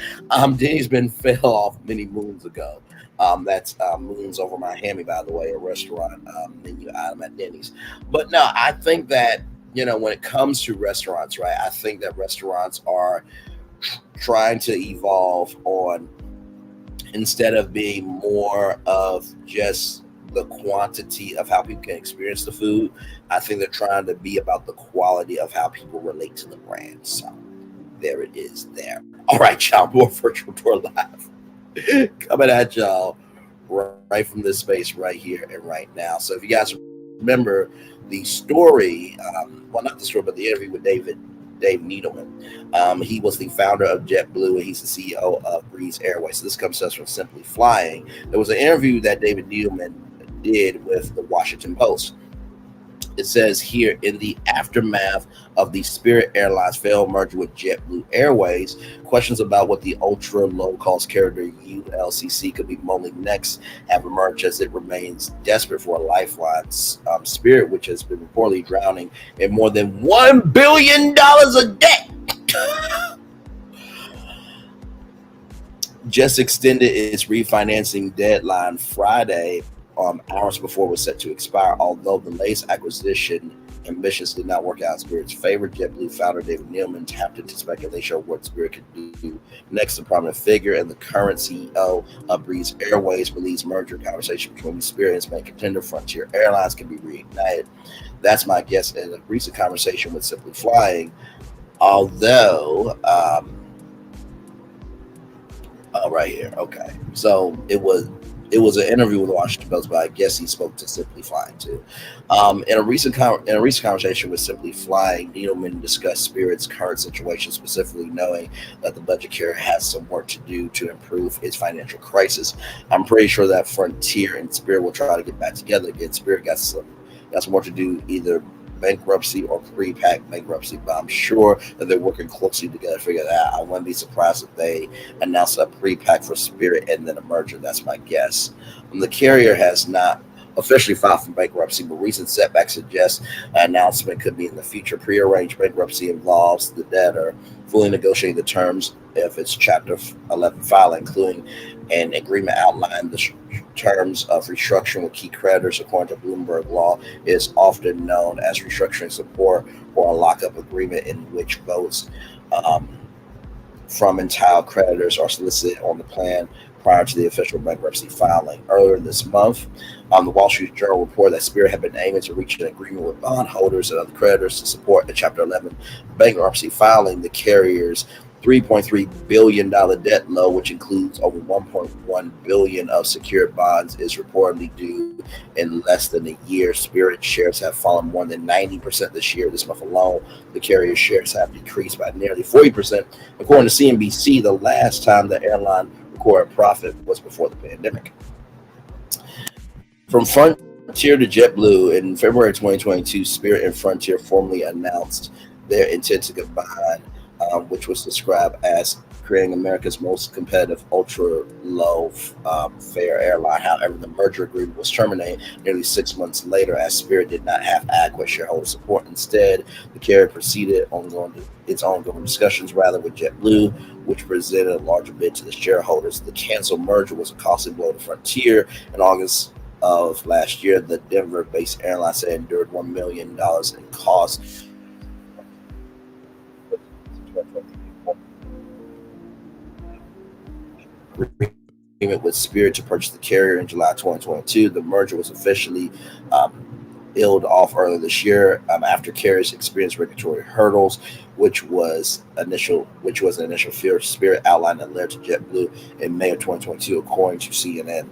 Denny's been fell off many moons ago. That's Moons Over Miami, by the way, a restaurant menu item at Denny's. But no, I think that, when it comes to restaurants, right, I think that restaurants are trying to evolve on, instead of being more of just the quantity of how people can experience the food, I think they're trying to be about the quality of how people relate to the brand. So there it is there. All right, y'all, more Virtual Tour Live coming at y'all right from this space right here and right now. So if you guys remember the story, well, not the story, but the interview with Dave Needleman. He was the founder of JetBlue, and he's the CEO of Breeze Airways. So this comes to us from Simply Flying. There was an interview that David Needleman did with the Washington Post. It says here, in the aftermath of the Spirit Airlines failed merger with JetBlue Airways, questions about what the ultra low cost carrier ULCC could be mulling next have emerged as it remains desperate for a lifeline. Spirit, which has been reportedly drowning in more than $1 billion of debt, just extended its refinancing deadline Friday, hours before it was set to expire. Although the latest acquisition ambitions did not work out in Spirit's favor, JetBlue founder David Needleman tapped into speculation of what Spirit could do next. The prominent figure and the current CEO of Breeze Airways believes merger conversation between Spirit and its main contender Frontier Airlines can be reignited. That's my guess in a recent conversation with Simply Flying. Although, right here, okay. So it was an interview with the Washington Post, but I guess he spoke to Simply Flying too. In a recent conversation with Simply Flying, Needleman discussed Spirit's current situation, specifically knowing that the budget carrier has some work to do to improve its financial crisis. I'm pretty sure that Frontier and Spirit will try to get back together again. Spirit got some work to do, either bankruptcy or pre-pack bankruptcy, but I'm sure that they're working closely together to figure that out. I wouldn't be surprised if they announce a pre-pack for Spirit and then a merger. That's my guess. The carrier has not officially filed for bankruptcy, but recent setbacks suggest an announcement could be in the future. Prearranged bankruptcy involves the debtor fully negotiating the terms of its Chapter 11 filing, including an agreement outlining the terms of restructuring with key creditors. According to Bloomberg law, is often known as restructuring support or a lockup agreement, in which votes from entitled creditors are solicited on the plan prior to the official bankruptcy filing. Earlier this month, the Wall Street Journal reported that Spirit had been aiming to reach an agreement with bondholders and other creditors to support the Chapter 11 bankruptcy filing. The carrier's $3.3 billion debt load, which includes over $1.1 billion of secured bonds, is reportedly due in less than a year. Spirit shares have fallen more than 90% this year. This month alone, the carrier shares have decreased by nearly 40%. According to CNBC, the last time the airline recorded profit was before the pandemic. From Frontier to JetBlue, in February 2022, Spirit and Frontier formally announced their intent to combine, which was described as creating America's most competitive ultra-low fare airline. However, the merger agreement was terminated nearly 6 months later, as Spirit did not have adequate shareholder support. Instead, the carrier proceeded its ongoing discussions with JetBlue, which presented a larger bid to the shareholders. The canceled merger was a costly blow to Frontier. In August of last year, the Denver-based airline said it endured $1 million in costs. Agreement with Spirit to purchase the carrier in July 2022. The merger was officially sealed off earlier this year after carriers experienced regulatory hurdles, which was an initial fear Spirit outlined that led to JetBlue in May of 2022, according to CNN.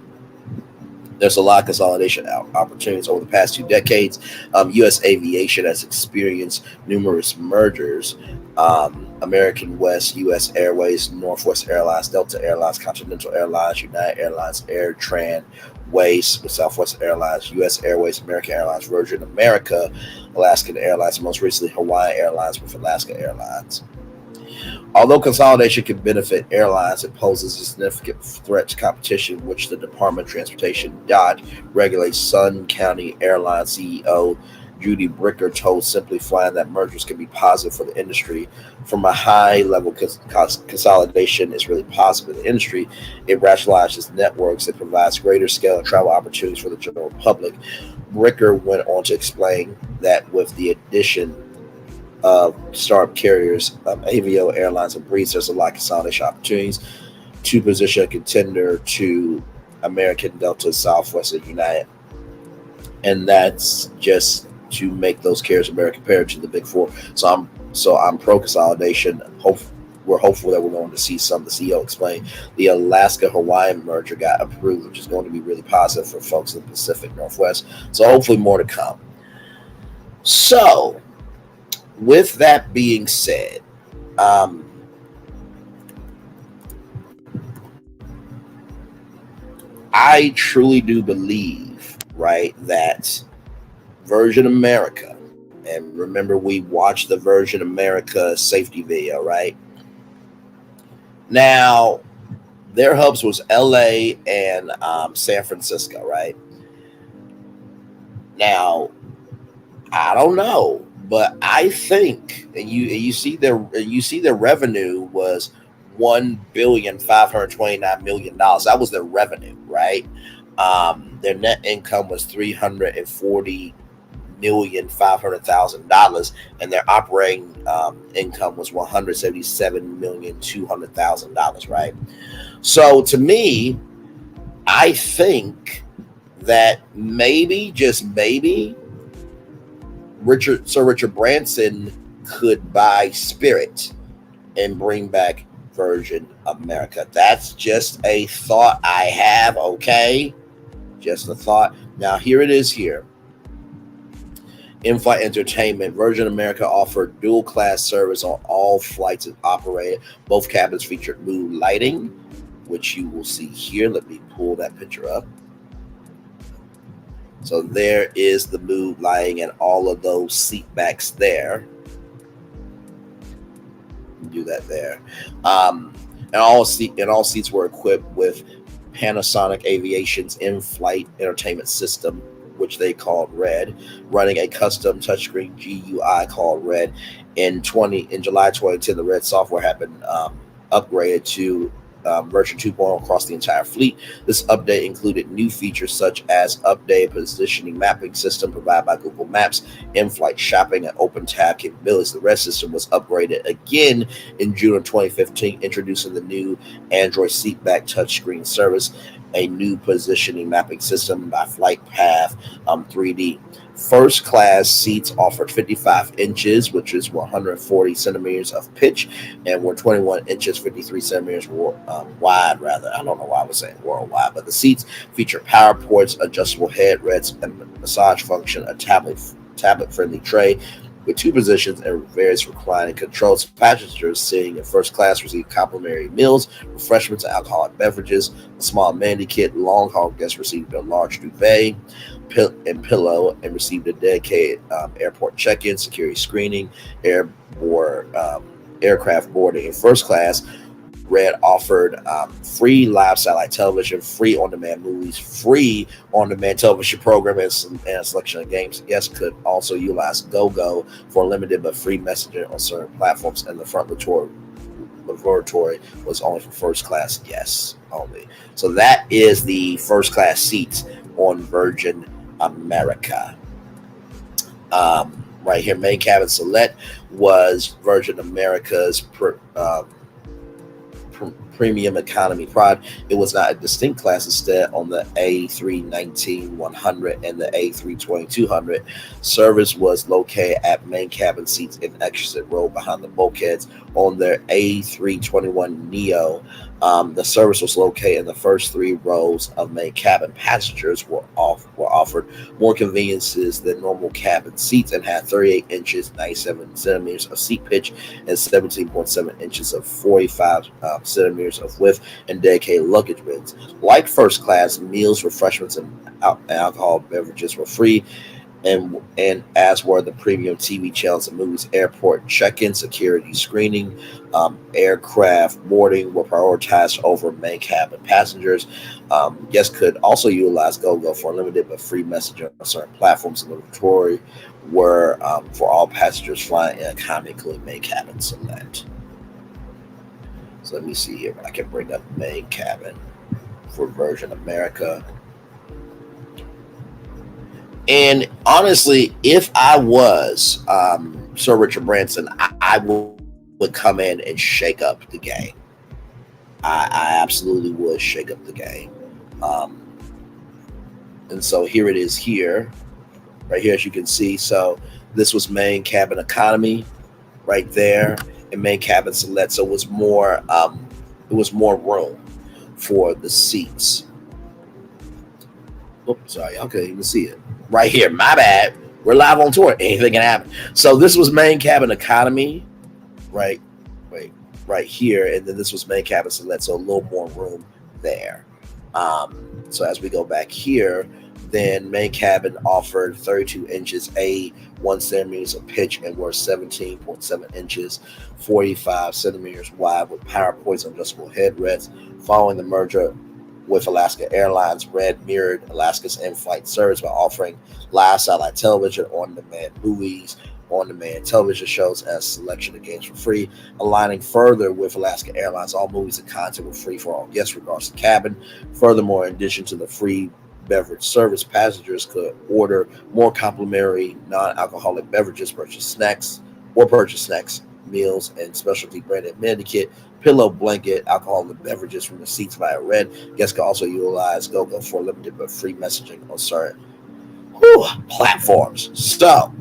There's a lot of consolidation opportunities over the past 2 decades. U.S. aviation has experienced numerous mergers. American West, U.S. Airways, Northwest Airlines, Delta Airlines, Continental Airlines, United Airlines, AirTran, Waste with Southwest Airlines, U.S. Airways, American Airlines, Virgin America, Alaskan Airlines, and most recently Hawaiian Airlines with Alaska Airlines. Although consolidation can benefit airlines, it poses a significant threat to competition, which the Department of Transportation, DOT, regulates. Sun County Airline CEO Judy Bricker told Simply Flying that mergers can be positive for the industry. From a high-level consolidation is really positive in the industry. It rationalizes networks. It provides greater scale and travel opportunities for the general public. Bricker went on to explain that with the addition of startup carriers, Avio, Airlines, and Breeze, there's a lot of consolidation opportunities to position a contender to American, Delta, Southwest, and United. And that's just to make those carriers American compared to the big four. So I'm pro consolidation. We're hopeful that we're going to see some. The CEO explained the Alaska-Hawaiian merger got approved, which is going to be really positive for folks in the Pacific Northwest. So hopefully more to come. So with that being said, I truly do believe, right, that Virgin America, and remember we watched the Virgin America safety video, right? Now, their hubs was LA and San Francisco, right? Now, I don't know, but I think, and you see their revenue was $1,529,000,000. That was their revenue, right? Their net income was $340,500,000, and their operating income was $177,200,000, right? So to me, I think that maybe, just maybe, Sir Richard Branson could buy Spirit and bring back Virgin America. That's just a thought I have, okay? Just a thought. Now, here it is here. In-flight entertainment. Virgin America offered dual-class service on all flights it operated. Both cabins featured mood lighting, which you will see here. Let me pull that picture up. So there is the mood lighting and all of those seat backs there. Do that there. And all seats were equipped with Panasonic Aviation's in-flight entertainment system, which they called Red, running a custom touchscreen GUI called Red. In July 2010, the Red software had been upgraded to version 2.0 across the entire fleet. This update included new features such as updated positioning mapping system provided by Google Maps, in-flight shopping, and open tab capabilities. The Red system was upgraded again in June of 2015, introducing the new Android seatback touchscreen service, a new positioning mapping system by Flight Path 3D. First class seats offered 55 inches, which is 140 centimeters of pitch, and were 21 inches, 53 centimeters wide, rather. I don't know why I was saying worldwide, but the seats feature power ports, adjustable headrests, and massage function, a tablet-friendly tray with two positions and various reclining controls. Passengers sitting in first class receive complimentary meals, refreshments, and alcoholic beverages. A small amenity kit. Long-haul guests received a large duvet and pillow and received a dedicated airport check-in, security screening, aircraft boarding. In first class, Red offered free live satellite television, free on-demand movies, free on-demand television program, and a selection of games. Guests could also utilize GoGo for limited but free messaging on certain platforms, and the front lavatory was only for first class guests only. So that is the first class seats on Virgin America. Right here, main cabin select was Virgin America's premium economy product. It was not a distinct class. Instead, on the A319-100 and the A320-200, service was located at main cabin seats in exit row behind the bulkheads. On their A321neo, the service was located in the first three rows of main cabin. Passengers were offered more conveniences than normal cabin seats and had 38 inches, 97 centimeters of seat pitch and 17.7 inches of 45 centimeters of width and dedicated luggage bins. Like first class, meals, refreshments, and alcohol beverages were free, and as were the premium TV channels and movies. Airport check-in, security screening, aircraft boarding were prioritized over main cabin passengers. Guests could also utilize GoGo for limited but free messaging on certain platforms. And the inventory were for all passengers flying in economy, including main cabin select. So let me see here. I can bring up main cabin for Virgin America. And honestly, if I was Sir Richard Branson, I would come in and shake up the game. I absolutely would shake up the game. And so here it is here, right here, as you can see. So this was main cabin economy right there, and main cabin select. So it was more room for the seats. Oops, sorry, y'all can't even see it. Right here, my bad. We're live on tour. Anything can happen. So this was main cabin economy, right here, and then this was main cabin select. So a little more room there. So as we go back here, then main cabin offered 32 inches, 1 centimeters of pitch, and were 17.7 inches, 45 centimeters wide, with PowerPoints adjustable headrests. Following the merger with Alaska Airlines, Red mirrored Alaska's in-flight service by offering live satellite television, on-demand movies, on-demand television shows, and a selection of games for free. Aligning further with Alaska Airlines, all movies and content were free for all guests, regardless of cabin. Furthermore, in addition to the free beverage service, passengers could order more complimentary non-alcoholic beverages, purchase snacks, meals, and specialty branded amenity kit, pillow, blanket, alcoholic beverages from the seats via Red. Guests can also utilize GoGo for limited but free messaging on certain platforms. So,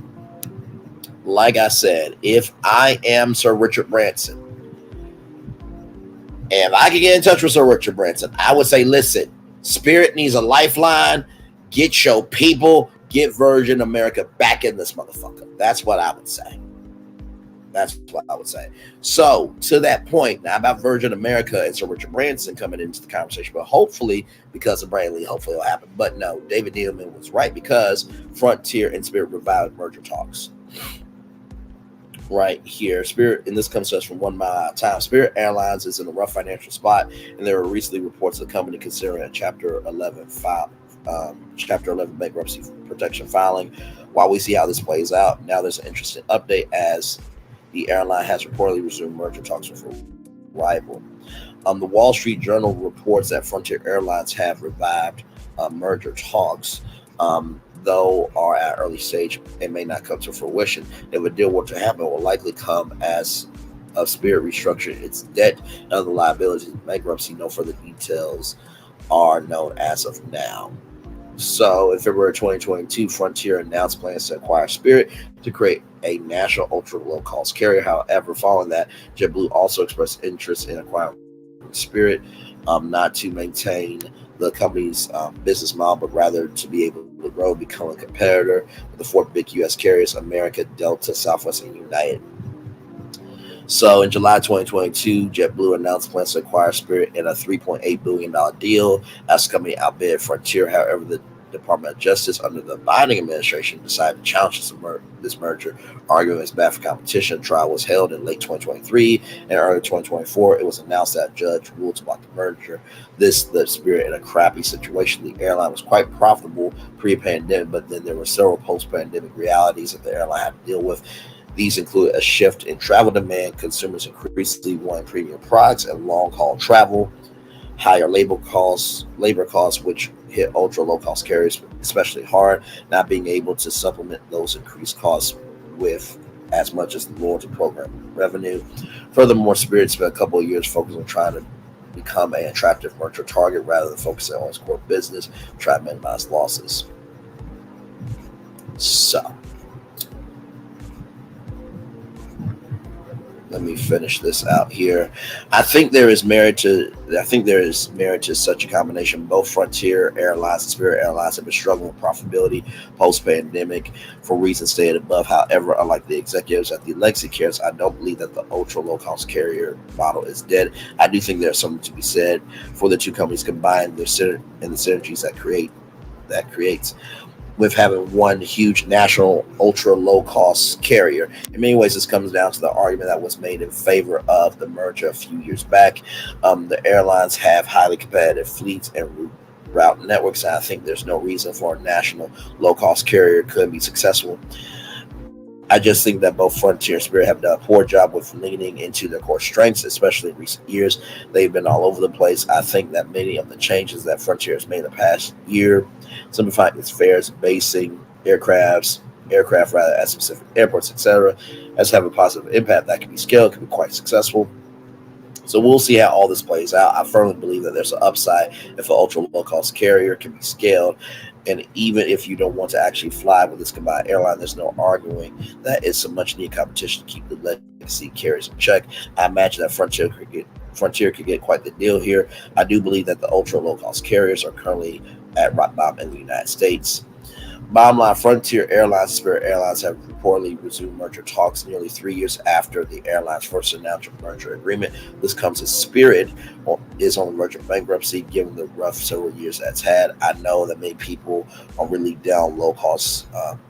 like I said, if I am Sir Richard Branson, and I can get in touch with Sir Richard Branson, I would say, listen, Spirit needs a lifeline. Get your people, get Virgin America back in this motherfucker. That's what I would say. So, to that point, now about Virgin America and Sir Richard Branson coming into the conversation, but hopefully, because of Brandon Lee, hopefully it'll happen. But no, David Needleman was right, because Frontier and Spirit revived merger talks. Right here, Spirit, and this comes to us from 1 Mile at a Time. Spirit Airlines is in a rough financial spot, and there were recently reports of the company considering a Chapter 11 bankruptcy protection filing. While we see how this plays out, now there's an interesting update as the airline has reportedly resumed merger talks with a rival. The Wall Street Journal reports that Frontier Airlines have revived merger talks, though are at early stage and may not come to fruition. If a deal were to happen, it will likely come as of Spirit restructuring its debt and other liabilities in bankruptcy. No further details are known as of now. So in February 2022, Frontier announced plans to acquire Spirit to create a national ultra low-cost carrier. However, following that, JetBlue also expressed interest in acquiring Spirit, not to maintain the company's business model, but rather to be able to grow, become a competitor with the 4 big U.S. carriers, American, Delta, Southwest, and United. So in July 2022, JetBlue announced plans to acquire Spirit in a $3.8 billion deal as the company outbid Frontier. However, the Department of Justice under the Biden administration decided to challenge this merger, arguing it's bad for competition. The trial was held in late 2023, and early 2024, it was announced that a judge ruled to block the merger. This left Spirit in a crappy situation. The airline was quite profitable pre-pandemic, but then there were several post-pandemic realities that the airline had to deal with. These include a shift in travel demand, consumers increasingly wanting premium products and long-haul travel, higher labor costs, which hit ultra low-cost carriers especially hard, not being able to supplement those increased costs with as much as the loyalty program revenue. Furthermore, Spirit spent a couple of years focused on trying to become an attractive merger target rather than focusing on its core business, try to minimize losses. So, let me finish this out here. I think there is merit to such a combination. Both Frontier Airlines and Spirit Airlines have been struggling with profitability post-pandemic for reasons stated above. However, unlike the executives at the legacy carriers, I don't believe that the ultra low-cost carrier model is dead. I do think there's something to be said for the two companies combined, and the synergies that creates. with having one huge national ultra low cost carrier. In many ways, this comes down to the argument that was made in favor of the merger a few years back. The airlines have highly competitive fleets and route networks, and I think there's no reason for a national low cost carrier couldn't be successful. I just think that both Frontier and Spirit have done a poor job with leaning into their core strengths, especially in recent years. They've been all over the place. I think that many of the changes that Frontier has made in the past year, simplifying its fares, basing aircraft at specific airports, etc., has have a positive impact that can be scaled, can be quite successful. So we'll see how all this plays out. I firmly believe that there's an upside if an ultra low-cost carrier can be scaled. And even if you don't want to actually fly with this combined airline, there's no arguing that it's a much-needed competition to keep the legacy carriers in check. I imagine that Frontier could get quite the deal here. I do believe that the ultra low-cost carriers are currently at rock bottom in the United States. Bottom line, Frontier Airlines and Spirit Airlines have reportedly resumed merger talks nearly 3 years after the airlines first announced a merger agreement. This comes as Spirit is on the verge of bankruptcy, given the rough several years that's had. I know that many people are really down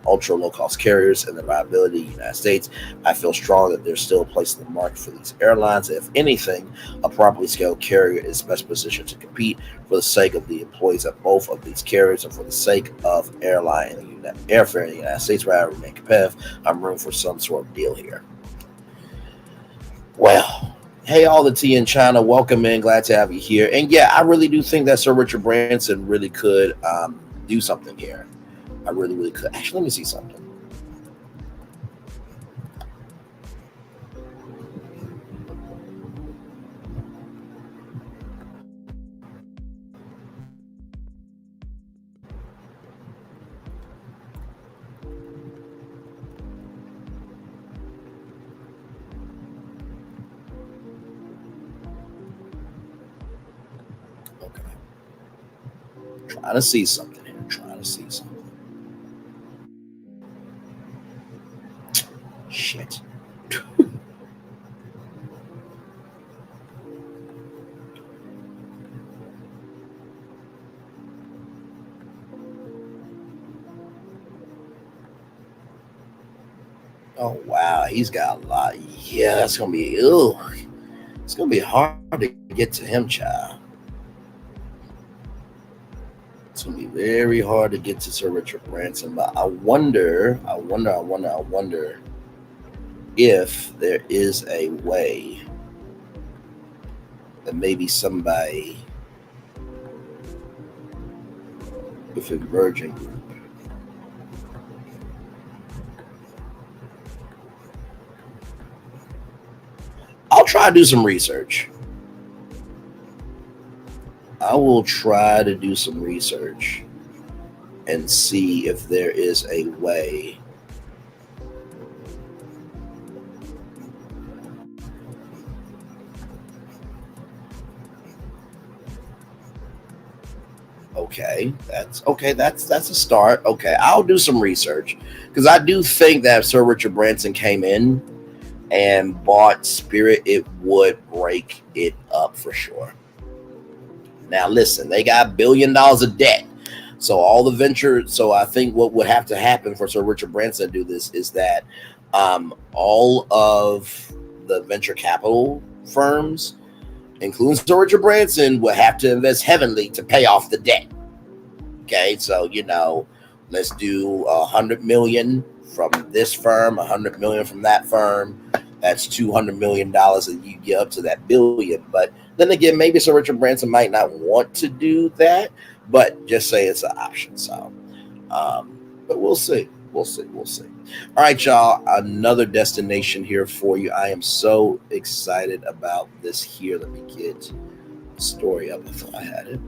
ultra low-cost carriers and the viability of the United States. I feel strong that there's still a place in the market for these airlines. If anything, a properly scaled carrier is best positioned to compete for the sake of the employees at both of these carriers and for the sake of airfare in the United States, where I remain competitive. I'm room for some sort of deal here. Well, hey, all the tea in China, welcome in. Glad to have you here. And yeah, I really do think that Sir Richard Branson really could do something here. I really could. Actually, let me see something. Trying to see something here. Shit. Oh wow, he's got a lot. Yeah, that's gonna be it's gonna be hard to get to him, child. It's gonna be very hard to get to Sir Richard Branson, but I wonder if there is a way that maybe somebody within Virgin Group I'll try to do some research. I will try to do some research and see if there is a way that's a start. Okay, I'll do some research because I do think that if Sir Richard Branson came in and bought Spirit, it would break it up for sure. Now, listen, they got $1 billion of debt. So all the venture. So I think what would have to happen for Sir Richard Branson to do this is that all of the venture capital firms, including Sir Richard Branson, will have to invest heavily to pay off the debt. Okay, so let's do $100 million from this firm, $100 million from that firm. That's $200 million, and you get up to that $1 billion. But then again, maybe Sir Richard Branson might not want to do that, but just say it's an option. So, but we'll see. We'll see. All right, y'all. Another destination here for you. I am so excited about this here. Let me get the story up. I thought I had it.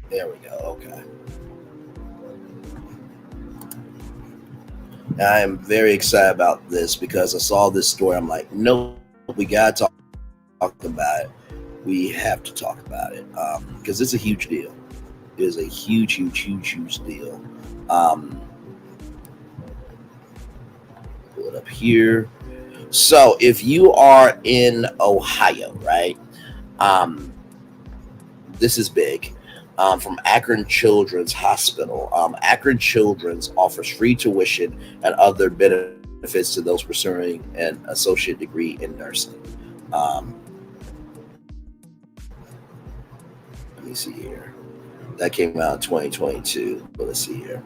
There we go. Okay. I am very excited about this because I saw this story. I'm like, no, we got to talk about it. We have to talk about it because it's a huge deal. is a huge deal. Pull it up here. So if you are in Ohio, right? This is big. From Akron Children's Hospital. Akron Children's offers free tuition and other benefits to those pursuing an associate degree in nursing. Let me see here. That came out in 2022. But let's see here.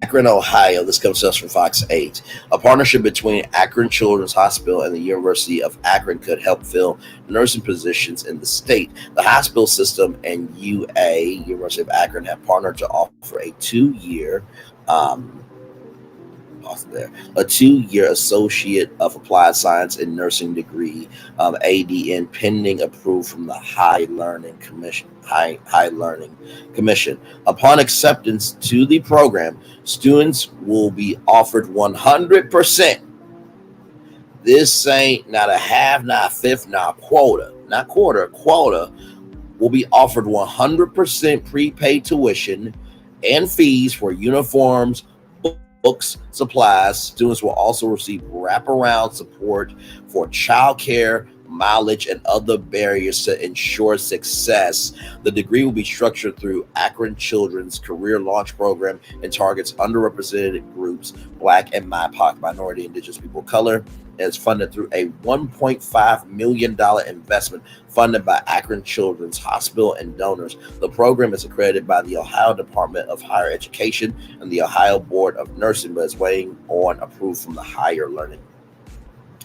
Akron, Ohio. This comes to us from Fox 8. A partnership between Akron Children's Hospital and the University of Akron could help fill nursing positions in the state. The hospital system and University of Akron, have partnered to offer a 2-year Associate of Applied Science in Nursing degree, ADN, pending approved from the High Learning Commission. Upon acceptance to the program, students will be offered 100%. This ain't not a half, not a fifth, not quarter, quota will be offered 100% prepaid tuition and fees for uniforms, books, supplies. Students will also receive wraparound support for childcare, mileage, and other barriers to ensure success. The degree will be structured through Akron Children's Career Launch Program and targets underrepresented groups, Black and BIPOC, minority, Indigenous people of color. And it's funded through a $1.5 million investment funded by Akron Children's Hospital and donors. The program is accredited by the Ohio Department of Higher Education and the Ohio Board of Nursing, but is waiting on approval from the Higher Learning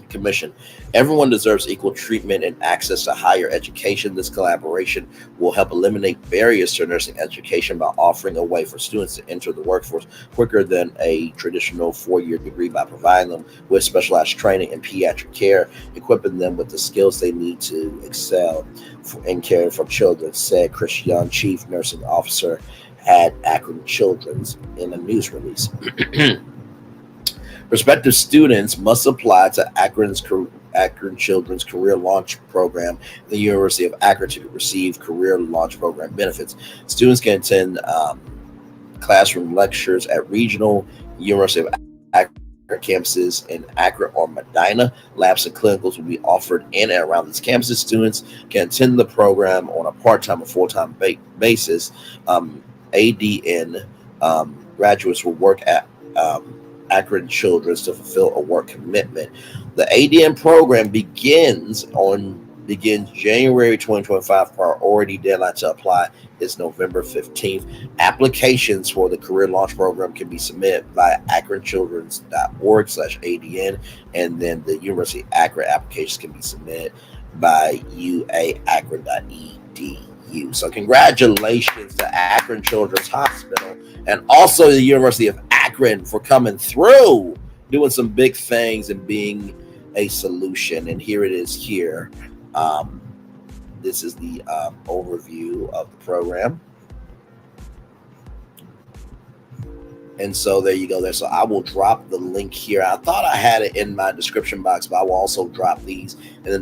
Commission. Everyone deserves equal treatment and access to higher education. This collaboration will help eliminate barriers to nursing education by offering a way for students to enter the workforce quicker than a traditional 4-year degree by providing them with specialized training in pediatric care, equipping them with the skills they need to excel in caring for children, said Chris Young, Chief Nursing Officer at Akron Children's, in a news release. Prospective students must apply to Akron Children's Career Launch Program, the University of Akron, to receive Career Launch Program benefits. Students can attend classroom lectures at regional University of Akron campuses in Akron or Medina. Labs and clinicals will be offered in and around these campuses. Students can attend the program on a part-time or full-time basis. ADN graduates will work at Akron Children's to fulfill a work commitment. The ADN program begins January 2025. Priority deadline to apply is November 15th. Applications for the Career Launch Program can be submitted via akronchildrens.org/ADN, and then the University of Akron applications can be submitted by uaakron.edu. So congratulations to Akron Children's Hospital and also the University of Akron for coming through, doing some big things and being a solution. And here it is here. This is the overview of the program. And so there you go there. So I will drop the link here. I thought I had it in my description box, but I will also drop these in the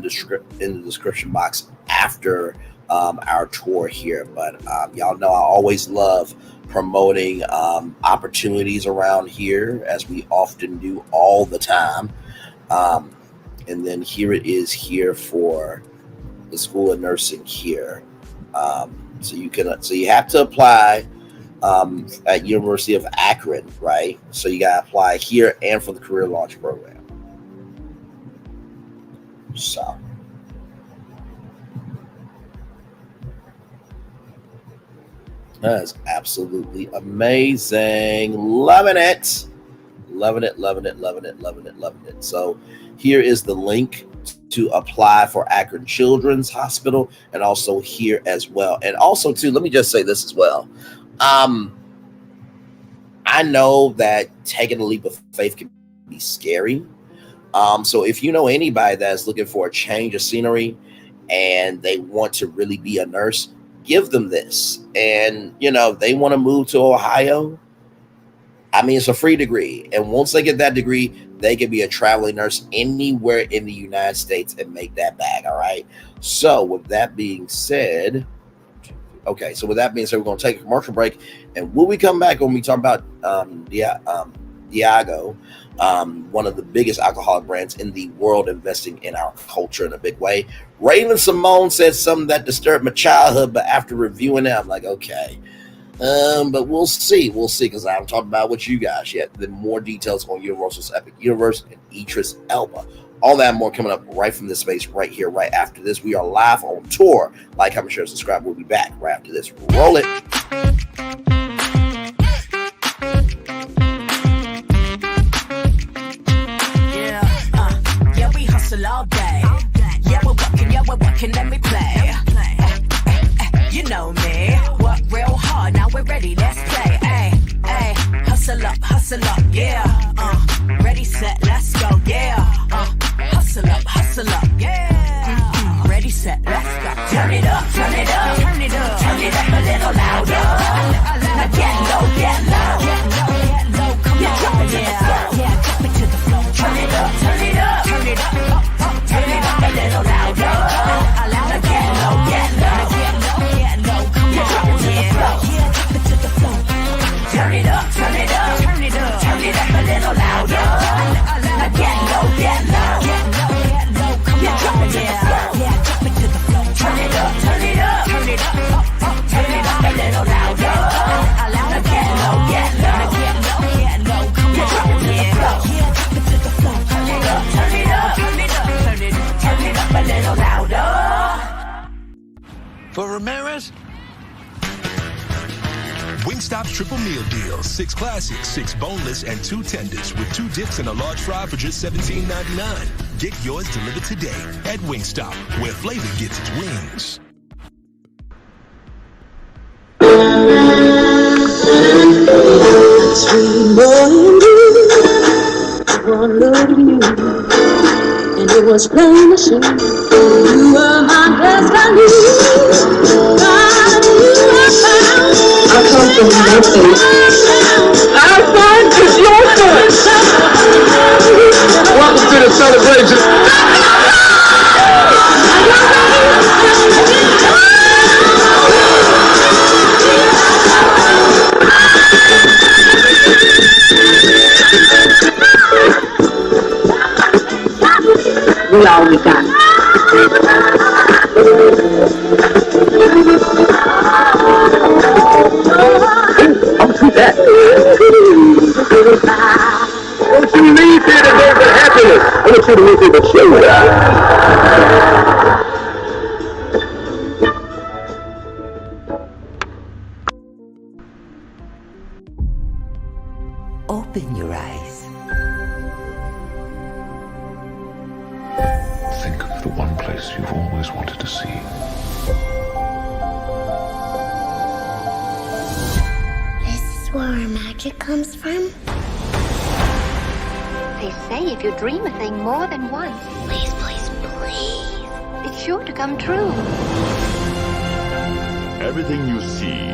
description box after our tour here. But y'all know I always love promoting opportunities around here, as we often do all the time. And then here it is here for the School of Nursing here. So you have to apply at University of Akron, right? So you got to apply here and for the Career Launch Program. So that is absolutely amazing. Loving it. So here is the link to apply for Akron Children's Hospital, and also here as well. And also too, let me just say this as well. I know that taking a leap of faith can be scary. So if you know anybody that's looking for a change of scenery and they want to really be a nurse, give them this. And, they want to move to Ohio. I mean, it's a free degree. And once they get that degree, they can be a traveling nurse anywhere in the United States and make that bag. All right. So with that being said, Okay, so with that being said, we're going to take a commercial break, and when we come back, when we talk about Diageo, one of the biggest alcoholic brands in the world, investing in our culture in a big way. Raven Symone said something that disturbed my childhood, but after reviewing it, I'm like, okay. But we'll see, because I haven't talked about with you guys yet. The more details on Universal's Epic Universe and Idris Elba. All that and more coming up right from this space right here, right after this. We are live on tour. Like, comment, share, subscribe. We'll be back right after this. Roll it.
Yeah, we hustle all day. Yeah, we're working, let me play. You know me, work real hard, now we're ready, let's play. Ay, hustle up, yeah. Ready, set, let's go, yeah. Hustle up, yeah. Ready, set, let's go. Turn it up, turn it up, turn it up, turn it up a little louder. Now get low, come on, yeah, drop it to the floor. Turn it up, turn it up, turn it up, turn it up a little louder. Now get low, come on, yeah, drop it to the floor. Turn it up, turn it up, turn it up, turn it up a little louder. Now get low, come on, yeah, drop it to the floor. Turn it up, turn it up, turn it up, turn it up a little louder. Now get low, come on, yeah, drop it to the floor. Turn it up, turn it up, turn it up, turn it up a little louder.
For Ramirez?
Wingstop's triple meal deal. 6 classics, 6 boneless, and 2 tenders with 2 dips and a large fry for just $17.99. Get yours delivered today at Wingstop, where flavor gets its wings.
Sweet boy, one look at you, and it was plain to see you were my destiny. God, you were found. I come from nothing. Our son is your son.
Welcome to the celebration.
We all we got.
I'll see that. Don't you leave here today with happiness. I want you to leave here with show.
Open your eyes.
Think of the one place you've always wanted to see.
This is where our magic comes from.
They say if you dream a thing more than once,
Please, please, please.
it's sure to come true.
Everything you see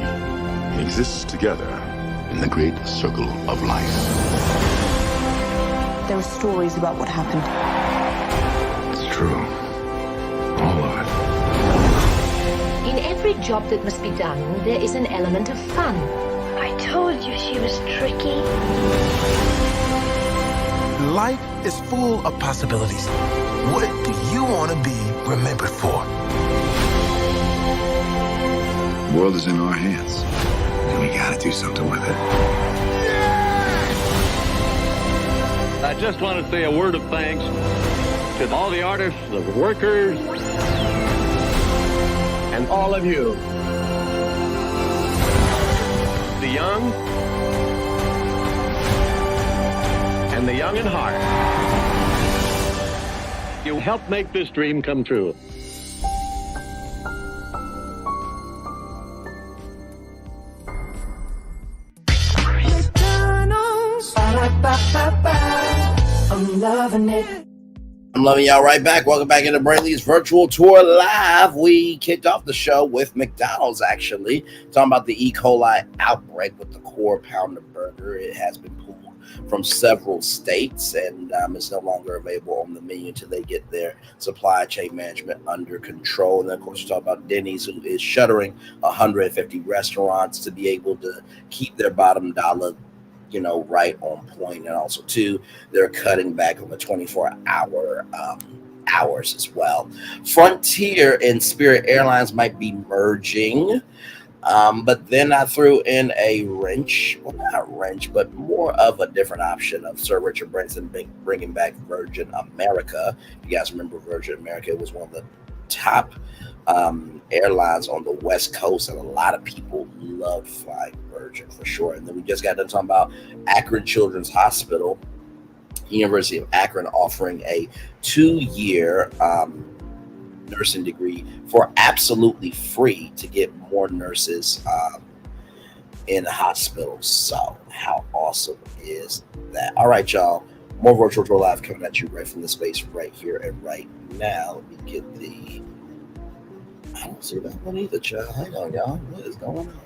exists together in the great circle of life.
There are stories about what happened.
It's true. All of it.
In every job that must be done, there is an element of fun.
I told you she was tricky.
Life is full of possibilities. What do you want to be remembered for?
The world is in our hands, and we gotta do something with it.
I just want to say a word of thanks to all the artists, the workers, and all of you. The young and the young in heart. You helped make this dream come true.
McDonald's. I'm loving it.
I'm loving y'all right back. Welcome back into Brainley's virtual tour live. We kicked off the show with McDonald's, actually, talking about the E. coli outbreak with the core pounder burger. It has been pulled from several states, and it's no longer available on the menu until they get their supply chain management under control. And then, of course, we talk about Denny's, who is shuttering 150 restaurants to be able to keep their bottom dollar, right on point. And also, too, they're cutting back on the 24-hour hours as well. Frontier and Spirit Airlines might be merging. But then I threw in a wrench, well, not wrench, but more of a different option of Sir Richard Branson bringing back Virgin America. If you guys remember Virgin America, it was one of the top airlines on the West Coast, and a lot of people loved flying Virgin for sure. And then we just got done talking about Akron Children's Hospital, University of Akron, offering a 2-year nursing degree for absolutely free to get more nurses in hospitals. So how awesome is that? All right, y'all. More Virtual Tour Live coming at you right from the space right here and right now. Let me get the... I don't see that one either, child. Hang on, y'all. What is going on?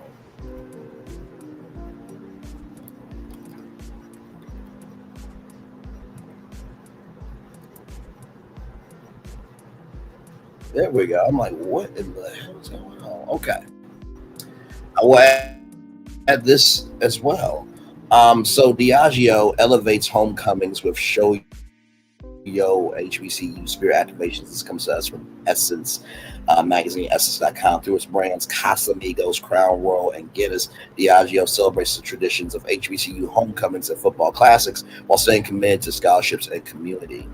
There we go. I'm like, what in the hell is going on? Okay. I will add this as well. So Diageo elevates homecomings with show yo HBCU spirit activations. This comes to us from Essence magazine, essence.com. Through its brands Casamigos, Crown Royal, and Guinness, Diageo celebrates the traditions of HBCU homecomings and football classics while staying committed to scholarships and community.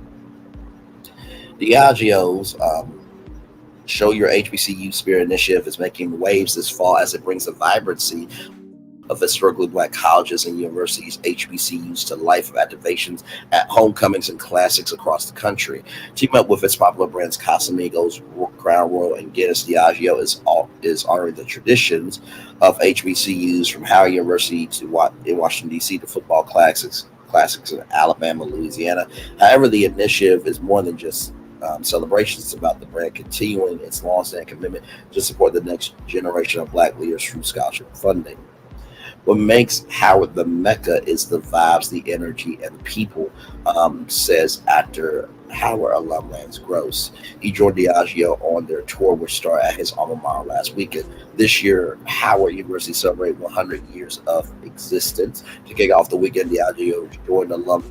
Diageo's Show Your HBCU Spirit initiative is making waves this fall as it brings the vibrancy of historically Black colleges and universities, HBCUs, to life of activations at homecomings and classics across the country. Teaming up with its popular brands Casamigos, Crown Royal, and Guinness, Diageo is honoring the traditions of HBCUs from Howard University in Washington, D.C. to football classics in Alabama, Louisiana. However, the initiative is more than just celebrations. It's about the brand continuing its long-standing commitment to support the next generation of Black leaders through scholarship funding. What makes Howard the Mecca is the vibes, the energy, and the people, says actor Howard alum Lance Gross. He joined Diageo on their tour, which started at his alma mater last weekend. This year, Howard University celebrated 100 years of existence. To kick off the weekend, Diageo joined alumni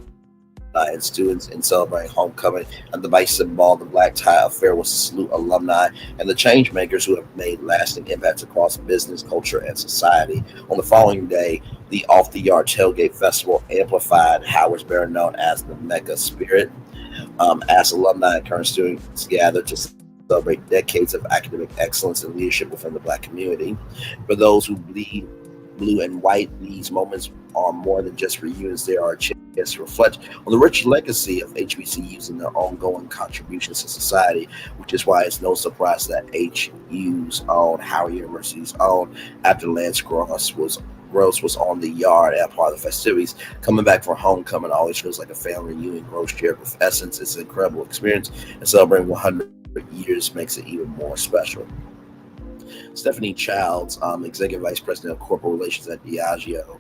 and students in celebrating homecoming and the Bison Ball. The Black Tie Affair was to salute alumni and the change makers who have made lasting impacts across business, culture, and society. On the following day, the Off the Yard Tailgate Festival amplified Howard's better known as the Mecca spirit, as alumni and current students gathered to celebrate decades of academic excellence and leadership within the Black community. For those who bleed blue and white, these moments are more than just reunions. They are a chance to reflect on the rich legacy of HBCUs and their ongoing contributions to society, which is why it's no surprise that HU's own, Howard University's own, after Lance Gross was on the yard at part of the festivities. Coming back for homecoming always feels like a family reunion. Gross shared with Essence. It's an incredible experience, and celebrating 100 years makes it even more special. Stephanie Childs, Executive Vice President of Corporate Relations at Diageo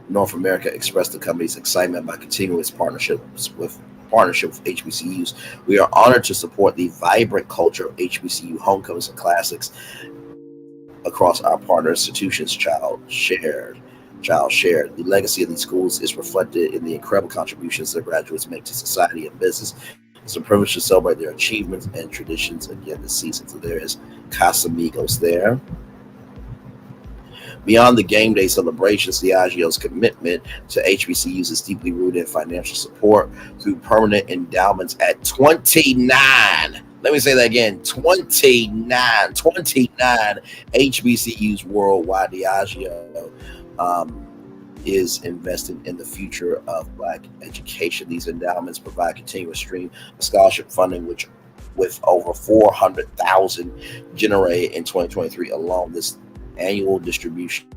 North America, expressed the company's excitement by continuing its partnership with HBCUs. We are honored to support the vibrant culture of HBCU homecomings and classics across our partner institutions, Child shared. The legacy of these schools is reflected in the incredible contributions their graduates make to society and business. It's a privilege to celebrate their achievements and traditions again this season. So there is Casamigos there. Beyond the game day celebrations, Diageo's commitment to HBCUs is deeply rooted in financial support through permanent endowments at 29. Let me say that again, 29 HBCUs worldwide. Diageo is investing in the future of Black education. These endowments provide continuous stream of scholarship funding, which with over 400,000 generated in 2023 alone. This annual distribution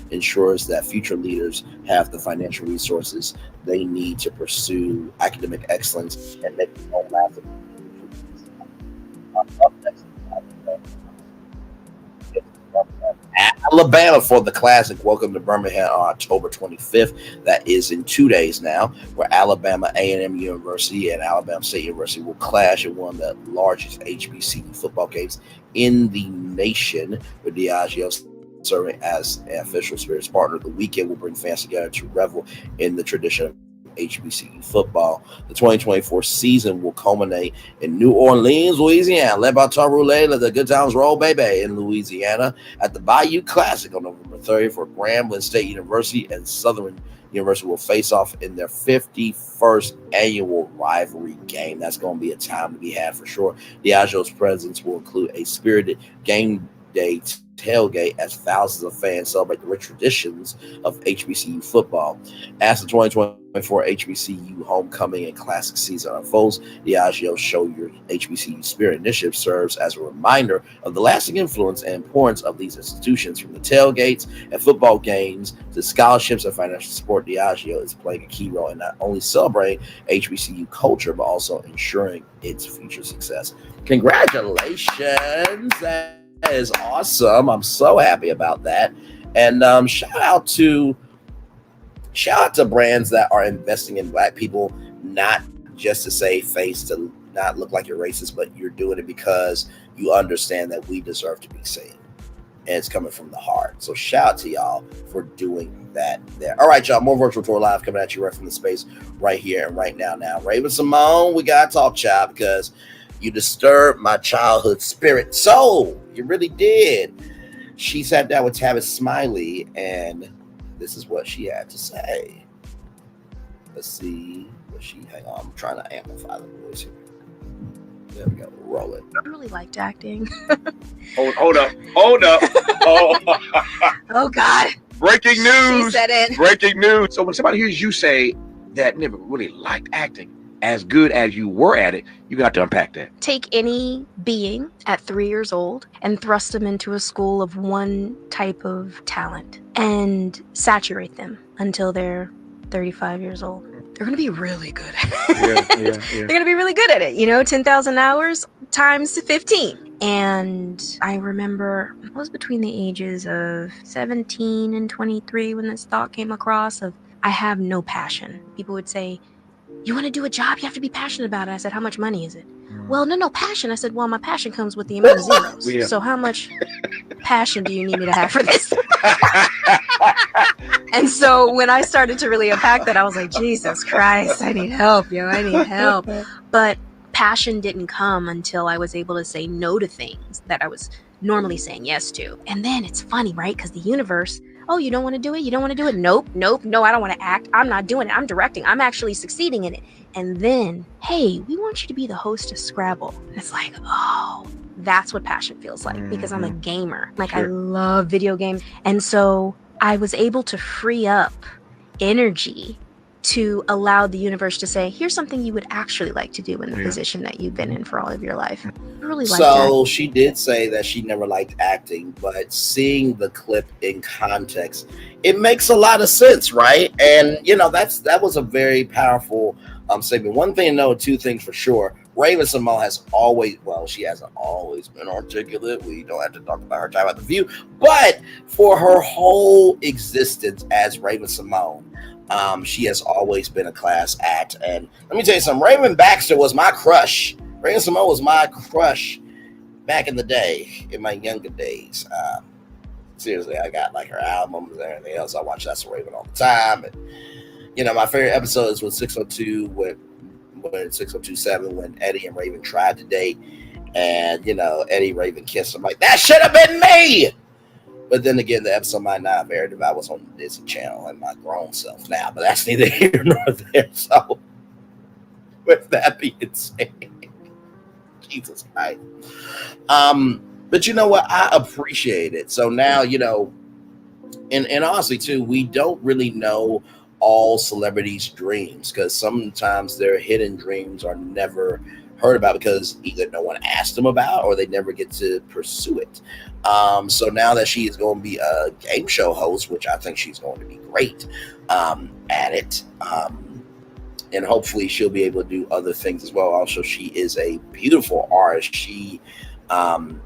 ensures that future leaders have the financial resources they need to pursue academic excellence and make their own lasting. Up next, Alabama for the Classic. Welcome to Birmingham on October 25th. That is in 2 days now, where Alabama A&M University and Alabama State University will clash in one of the largest HBCU football games in the nation, with Diageo serving as an official spirits partner. The weekend will bring fans together to revel in the tradition of HBCU football. The 2024 season will culminate in New Orleans, Louisiana, led by Tom Roulette. Let the good times roll, baby, in Louisiana at the Bayou Classic on November 30th, for Grambling State University and Southern University will face off in their 51st annual rivalry game. That's going to be a time to be had for sure. Diageo's presence will include a spirited game day tailgate as thousands of fans celebrate the rich traditions of HBCU football. As the 2024 HBCU homecoming and classic season unfolds, Diageo Show Your HBCU Spirit initiative serves as a reminder of the lasting influence and importance of these institutions. From the tailgates and football games to scholarships and financial support, Diageo is playing a key role in not only celebrating HBCU culture, but also ensuring its future success. Congratulations. That is awesome. I'm so happy about that. And shout out to brands that are investing in Black people, not just to save face, to not look like you're racist, but you're doing it because you understand that we deserve to be seen. And it's coming from the heart. So shout out to y'all for doing that there. All right, y'all, more Virtual Tour Live coming at you right from the space right here and right now. Now, Raven Symone, we got to talk, child, because you disturbed my childhood spirit. So you really did. She sat down with Tavis Smiley, and this is what she had to say. Let's see what she. Hang on, I'm trying to amplify the voice here. There we go. Roll it.
I really liked acting.
Hold up.
Oh God.
Breaking news.
She said it.
Breaking news. So when somebody hears you say that never really liked acting as good as you were at it, you got to unpack that.
Take any being at 3 years old and thrust them into a school of one type of talent and saturate them until they're 35 years old. They're going to be really good at it. They're going to be really good at it. 10,000 hours times 15. And I remember I was between the ages of 17 and 23 when this thought came across of, I have no passion. People would say, you want to do a job, you have to be passionate about it. I said, how much money is it? Well, no passion. I said, well, my passion comes with the amount of zeros.
Yeah.
So how much passion do you need me to have for this? And so when I started to really unpack that, I was like, Jesus Christ, I need help, I need help. But passion didn't come until I was able to say no to things that I was normally saying yes to. And then it's funny, right? Because the universe, oh, you don't want to do it? You don't want to do it? Nope, no, I don't want to act. I'm not doing it. I'm directing. I'm actually succeeding in it. And then, hey, we want you to be the host of Scrabble. And it's like, oh, that's what passion feels like, because I'm a gamer. Like, I love video games. And so I was able to free up energy to allow the universe to say, here's something you would actually like to do in the position that you've been in for all of your life. I really like that.
So she did say that she never liked acting, but seeing the clip in context, it makes a lot of sense, right? And that was a very powerful statement. One thing to know, two things for sure. Raven Symone has always, she hasn't always been articulate. We don't have to talk about her time at the View, but for her whole existence as Raven Symone, she has always been a class act. And let me tell you something, Raven Baxter was my crush. Raven Symone was my crush back in the day, in my younger days. Seriously, I got like her albums and everything else. I watch That's Raven all the time. And my favorite episode is with 602, when 6027, when Eddie and Raven tried to date, and Eddie Raven kissed him, like, that should have been me. But then again, the episode might not have aired if I was on the Disney Channel and my grown self now, but that's neither here nor there. So with that being said, Jesus Christ. But you know what? I appreciate it. So now, and honestly too, we don't really know all celebrities' dreams, because sometimes their hidden dreams are never heard about because either no one asked them about or they never get to pursue it. So now that she is going to be a game show host, which I think she's going to be great at it, and hopefully she'll be able to do other things as well. Also, she is a beautiful artist. She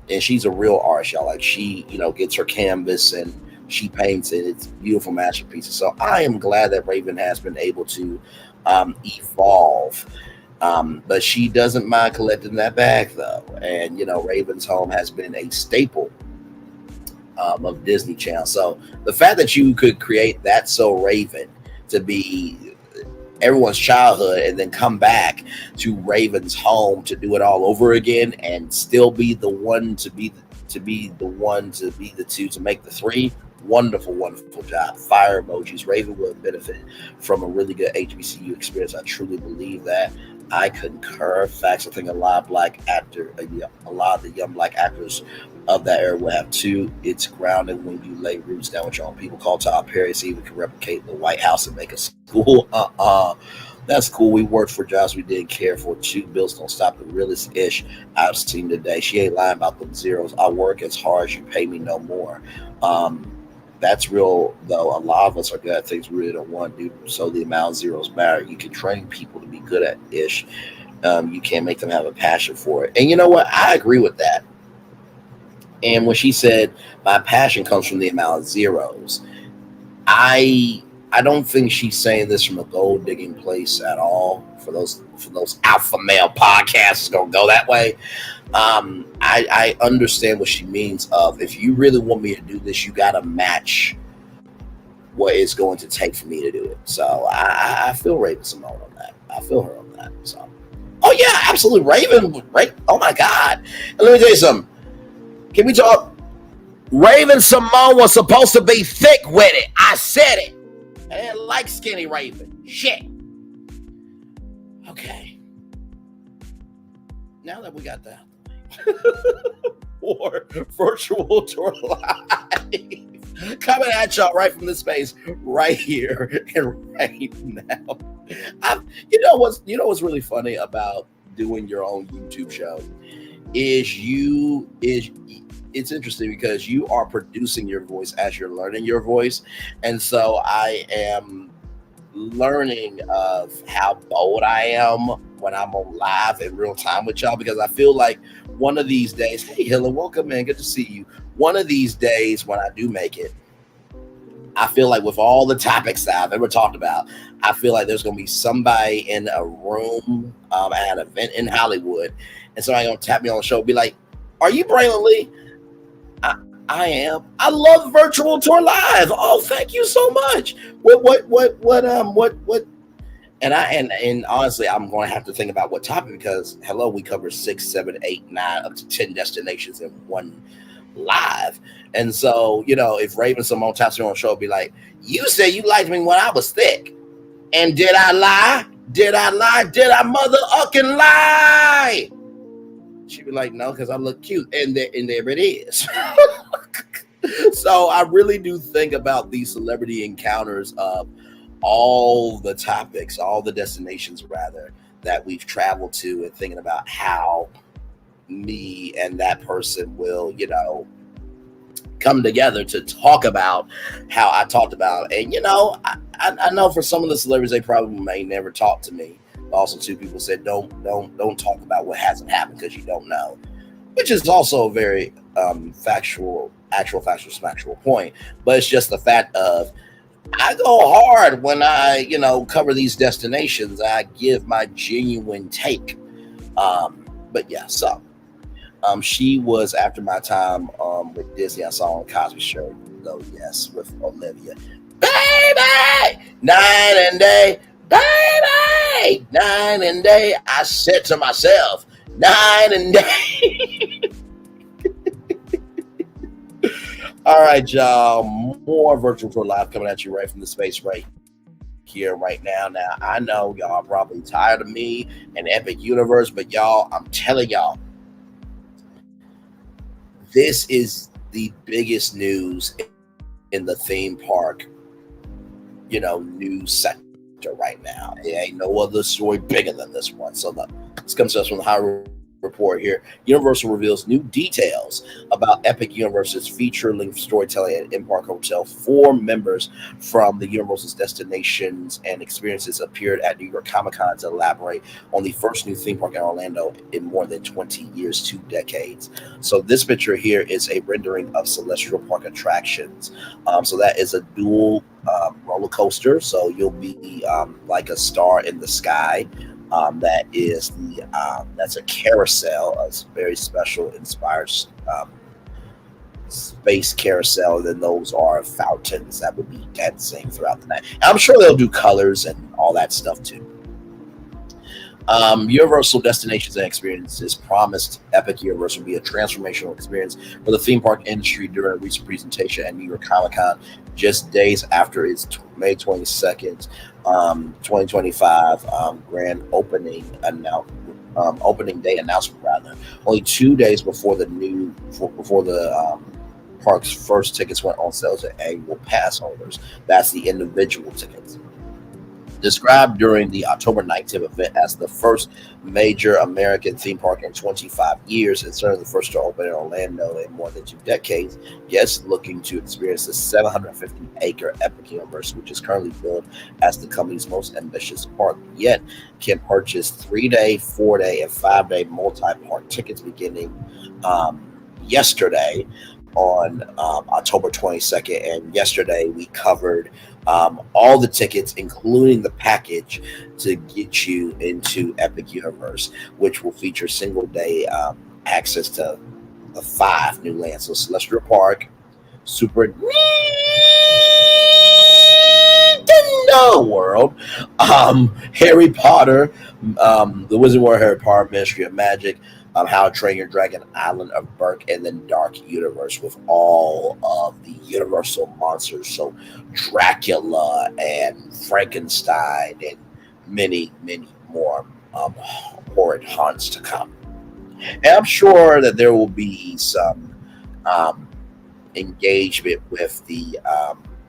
And she's a real artist, y'all. Like she, gets her canvas and she paints it. It's beautiful masterpieces. So I am glad that Raven has been able to evolve. But she doesn't mind collecting that bag though. And Raven's home has been a staple of Disney Channel. So the fact that you could create That's So Raven to be everyone's childhood and then come back to Raven's home to do it all over again and still be the one to be the two to make the three. Wonderful job. Fire emojis. Raven will benefit from a really good HBCU experience. I truly believe that. I concur. Facts. I think a lot of the young black actors of that era will have too. It's grounded when you lay roots down with your own people. Call Tyler Perry, see if we can replicate the White House and make a school. That's cool. We worked for jobs we didn't care for. 2 bills don't stop the realest ish I've seen today. She ain't lying about them zeros. I work as hard as you pay me no more. That's real, though. A lot of us are good at things we really don't want to do, so the amount of zeros matter. You can train people to be good at ish. You can't make them have a passion for it. And you know what? I agree with that. And when she said, my passion comes from the amount of zeros, I don't think she's saying this from a gold digging place at all. For those alpha male podcasts gonna go that way. I understand what she means of, if you really want me to do this, you got to match what it's going to take for me to do it. So I feel Raven Symone on that. I feel her on that. So, oh yeah, absolutely. Raven, right? Oh my God. And let me tell you something. Can we talk? Raven Symone was supposed to be thick with it. I said it. I didn't like skinny Raven. Shit. Okay. Now that we got that for Virtual Tour Live, coming at y'all right from this space, right here and right now. You know what's really funny about doing your own YouTube show is it's interesting because you are producing your voice as you're learning your voice, and so I am learning of how bold I am when I'm on live in real time with y'all, because I feel like one of these days, hey Hilla, welcome in, good to see you. One of these days when I do make it, I feel like with all the topics that I've ever talked about, I feel like there's gonna be somebody in a room at an event in Hollywood, and somebody gonna tap me on the shoulder, be like, "Are you Braylon Lee?" I am. I love Virtual Tour Live. Oh, thank you so much. What? And honestly, I'm going to have to think about what topic, because hello, we cover 6, 7, 8, 9, up to 10 destinations in one live. And so, if Raven Symone taps me on the show, be like, "You said you liked me when I was thick, and did I lie? Did I lie? Did I mother-ucking lie?" She'd be like, "No, because I look cute," and there it is. So I really do think about these celebrity encounters of all the topics, all the destinations rather, that we've traveled to, and thinking about how me and that person will, come together to talk about how I talked about. And I know for some of the celebrities, they probably may never talk to me. Also, 2 people said don't talk about what hasn't happened because you don't know, which is also a very factual point. But it's just the fact of, I go hard when I cover these destinations. I give my genuine take. But yeah, so she was after my time with Disney. I saw on Cosby Show, though. Yes, with Olivia, baby, night and day. Baby, night and day, I said to myself, night and day. All right, y'all, more Virtual Tour Live coming at you right from the space right here, right now. Now, I know y'all are probably tired of me and Epic Universe, but y'all, I'm telling y'all, this is the biggest news in the theme park, news sector right now. There ain't no other story bigger than this one. So this comes to us from the Hollywood report here. Universal reveals new details about Epic Universe's feature-length storytelling at in-park hotel. 4 members from the Universal's destinations and experiences appeared at New York Comic-Con to elaborate on the first new theme park in Orlando in more than 20 years, 2 decades. So this picture here is a rendering of Celestial Park attractions. So that is a dual roller coaster. So you'll be like a star in the sky. That is that's a carousel, a very special inspired space carousel. And then those are fountains that would be dancing throughout the night. And I'm sure they'll do colors and all that stuff too. Universal Destinations and Experiences promised Epic Universe would be a transformational experience for the theme park industry during a recent presentation at New York Comic-Con, just days after its May 22nd, 2025 grand opening day announcement. Rather, only 2 days before the park's first tickets went on sale to annual pass holders. That's the individual tickets. Described during the October 19th event as the first major American theme park in 25 years and certainly the first to open in Orlando in more than 2 decades, guests looking to experience the 750-acre Epic Universe, which is currently billed as the company's most ambitious park yet, can purchase 3-day, 4-day, and 5-day multi-park tickets beginning yesterday on October 22nd. And yesterday we covered all the tickets, including the package to get you into Epic Universe, which will feature single-day access to the 5 new lands. So Celestial Park, Super Nintendo World, Harry Potter, the Wizard World, Harry Potter, Ministry of Magic, How to Train Your Dragon, Island of Berk, and then Dark Universe with all of the Universal monsters. So Dracula and Frankenstein and many, many more horrid haunts to come. And I'm sure that there will be some engagement with the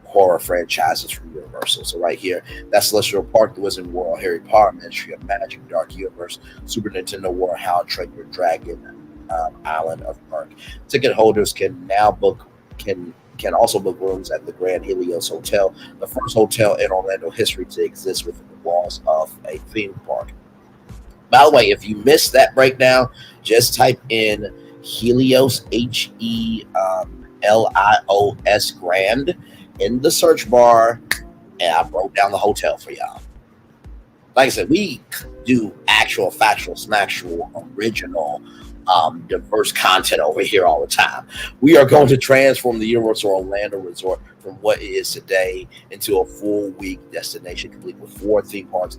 horror franchises from Universal. So right here, that's Celestial Park, the Wizard World, Harry Potter, Ministry of Magic, Dark Universe, Super Nintendo World, How to Train Your Dragon, Island of Berk. Ticket holders can now can also book rooms at the Grand Helios Hotel, the first hotel in Orlando history to exist within the walls of a theme park. By the way, if you missed that breakdown, just type in Helios, Helios Grand, in the search bar, and I broke down the hotel for y'all. Like I said, we do actual, factual, smactual, original, diverse content over here all the time. We are going to transform the Universal Orlando Resort from what it is today into a full week destination complete with 4 theme parks,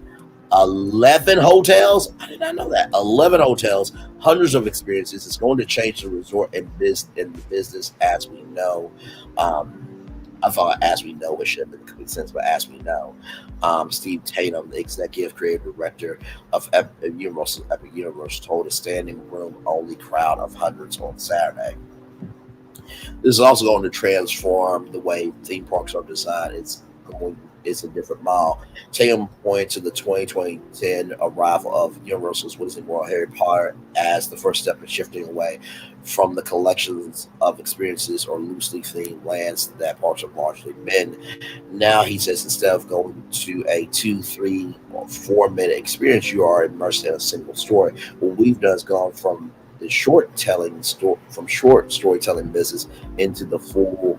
11 hotels. I did not know that. 11 hotels, hundreds of experiences. It's going to change the resort and the business as we know. I thought as we know, it should have been complete sense, but as we know, Steve Tatum, the executive creative director of Epic Universe, told a standing room only crowd of hundreds on Saturday. This is also going to transform the way theme parks are designed. It's a different model. Tatum pointed to the 2010 arrival of Universal's Wizard World Harry Potter as the first step in shifting away from the collections of experiences or loosely themed lands that parks have largely been. Now, he says, instead of going to a 2, 3, or 4 minute experience, you are immersed in a single story. What we've done is gone from the short storytelling business into the full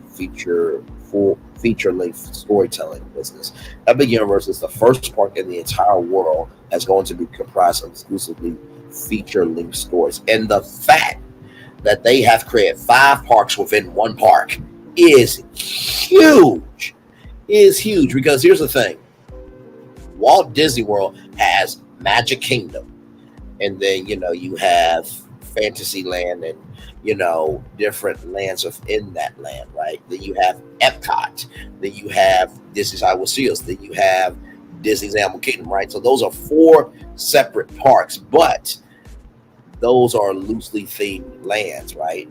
feature-length storytelling business. Epic Universe is the first park in the entire world that's going to be comprised of exclusively feature-length stories. And the fact that they have created 5 parks within one park is huge. Because here's the thing. Walt Disney World has Magic Kingdom. And then, you have Fantasyland and, different lands within that land, right? Then you have Epcot. Then you have Disney's Hollywood Studios. Then you have Disney's Animal Kingdom, right? So those are 4 separate parks, but those are loosely themed lands, right?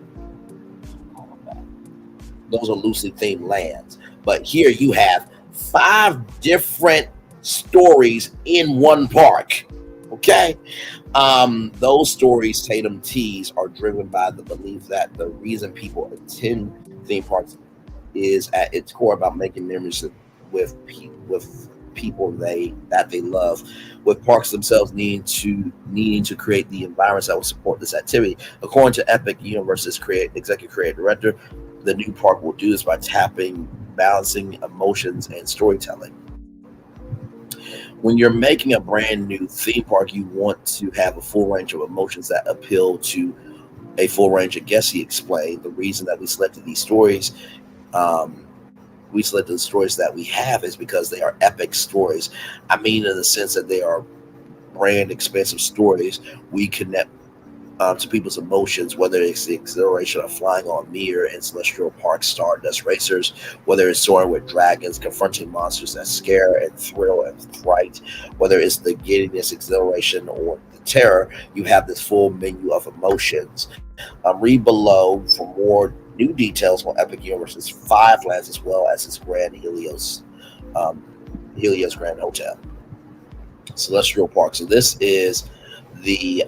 Those are loosely themed lands. But here you have 5 different stories in one park. Okay. Those stories Tatum tease are driven by the belief that the reason people attend theme parks is at its core about making memories with people that they love, with parks themselves needing to create the environments that will support this activity. According to Epic Universe's executive creative director, the new park will do this by balancing emotions and storytelling. When you're making a brand new theme park, you want to have a full range of emotions that appeal to a full range of guests. He explained the reason that we selected these stories. We selected the stories that we have is because they are epic stories. I mean, in the sense that they are brand expensive stories. We connect to people's emotions, whether it's the exhilaration of flying on Mir and Celestial Park Stardust Racers, whether it's soaring with dragons, confronting monsters that scare and thrill and fright, whether it's the giddiness, exhilaration, or the terror. You have this full menu of emotions. Read below for more new details on Epic Universe's 5 lands as well as its Grand Helios Grand Hotel, Celestial Park. So this is the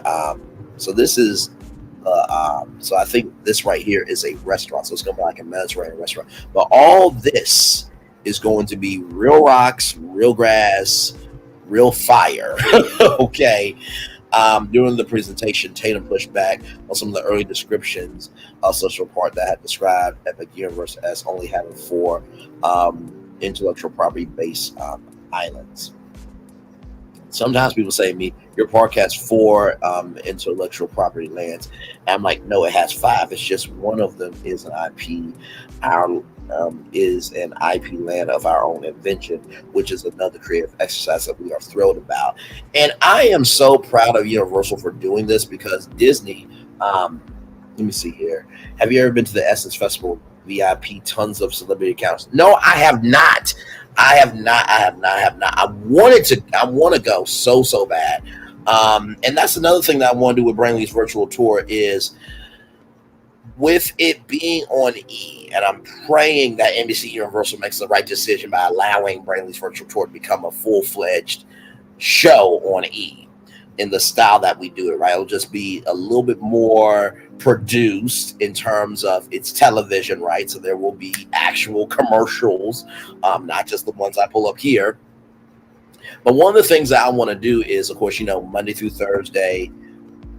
so I think this right here is a restaurant. So it's going to be like a Mediterranean restaurant. But all this is going to be real rocks, real grass, real fire. Okay. During the presentation, Tatum pushed back on some of the early descriptions of Celestial Park that had described Epic Universe as only having 4 intellectual property based islands. Sometimes people say to me, your park has 4 intellectual property lands. And I'm like, no, it has 5. It's just one of them is an IP. Our is an IP land of our own invention, which is another creative exercise that we are thrilled about. And I am so proud of Universal for doing this, because Disney, let me see here. Have you ever been to the Essence Festival VIP? Tons of celebrity accounts. No, I have not. I have not. I want to go so bad. And that's another thing that I want to do with Brainley's virtual tour is, with it being on E, and I'm praying that NBC Universal makes the right decision by allowing Brainley's virtual tour to become a full-fledged show on E in the style that we do it, right? It'll just be a little bit more produced in terms of its television, right? So there will be actual commercials, not just the ones I pull up here. But one of the things that I want to do is, of course, Monday through Thursday,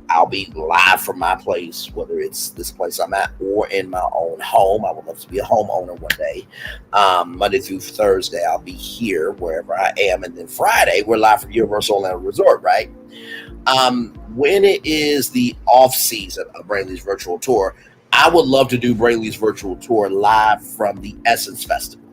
I'll be live from my place, whether it's this place I'm at or in my own home. I would love to be a homeowner one day. Monday through Thursday, I'll be here wherever I am. And then Friday, we're live from Universal Orlando Resort, right? When it is the off season of Brainley's virtual tour, I would love to do Brainley's virtual tour live from the Essence Festival,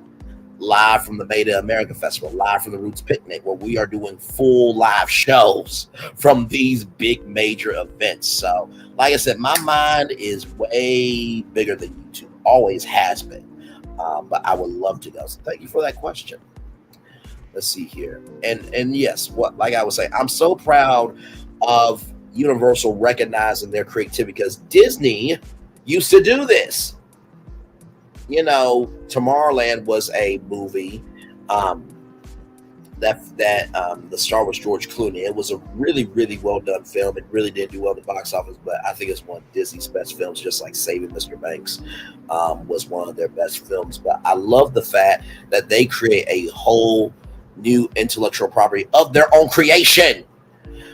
live from the Beta America Festival, live from the Roots Picnic, where we are doing full live shows from these big major events. So, like I said, my mind is way bigger than YouTube, always has been. But I would love to go. So thank you for that question. Let's see here. And yes, like I was saying, I'm so proud of Universal recognizing their creativity, because Disney used to do this. Tomorrowland was a movie that the Star Wars George Clooney. It was a really, really well done film. It really did do well at the box office, but I think it's one of Disney's best films, just like Saving Mr. Banks was one of their best films. But I love the fact that they create a whole new intellectual property of their own creation.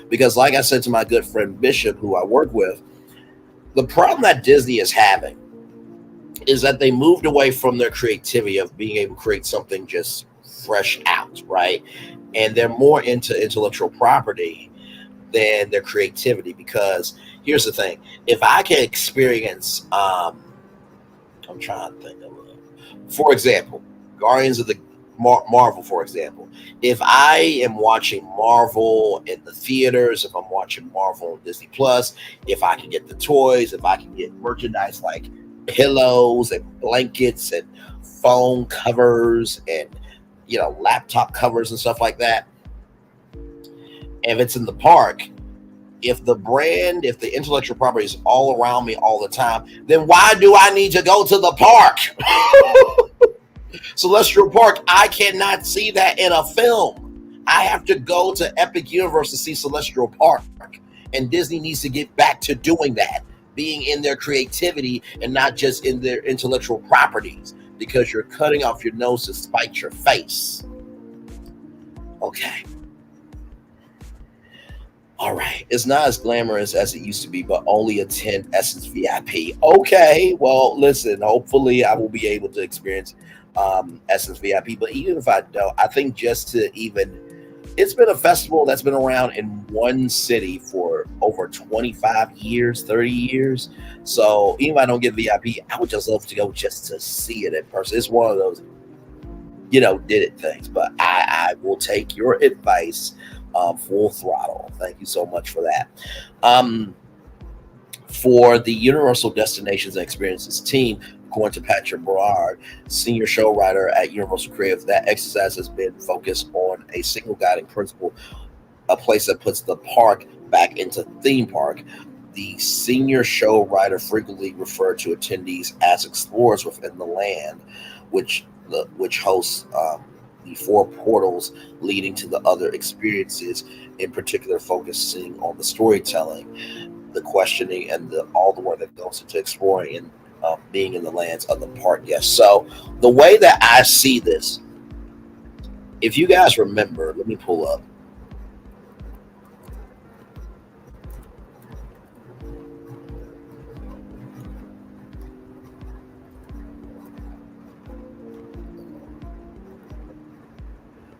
Because like I said to my good friend Bishop, who I work with, the problem that Disney is having is that they moved away from their creativity of being able to create something just fresh out, right? And they're more into intellectual property than their creativity. Because here's the thing: if I can experience, I'm trying to think of it. For example, Guardians of the Marvel, for example. If I am watching Marvel in the theaters, if I'm watching Marvel on Disney Plus, if I can get the toys, if I can get merchandise like pillows and blankets and phone covers and laptop covers and stuff like that, if it's in the park, if the intellectual property is all around me all the time, then why do I need to go to the park? Celestial Park, I cannot see that in a film. I have to go to Epic Universe to see Celestial Park, and Disney needs to get back to doing that, being in their creativity and not just in their intellectual properties, because you're cutting off your nose to spite your face. Okay. All right. It's not as glamorous as it used to be, but only attend Essence VIP. Okay. Well, listen, hopefully I will be able to experience Essence VIP. But even if I don't, I think just to even, it's been a festival that's been around in one city for over 25 years, 30 years. So even if I don't get VIP, I would just love to go just to see it in person. It's one of those, did it things. But I will take your advice full throttle. Thank you so much for that. For the Universal Destinations and Experiences team, according to Patrick Berard, senior show writer at Universal Creative, that exercise has been focused on a single guiding principle, a place that puts the park back into theme park. The senior show writer frequently referred to attendees as explorers within the land, which hosts the 4 portals leading to the other experiences, in particular focusing on the storytelling, the questioning, and all the work that goes into exploring and being in the lands of the park. Yes. So the way that I see this, if you guys remember, let me pull up.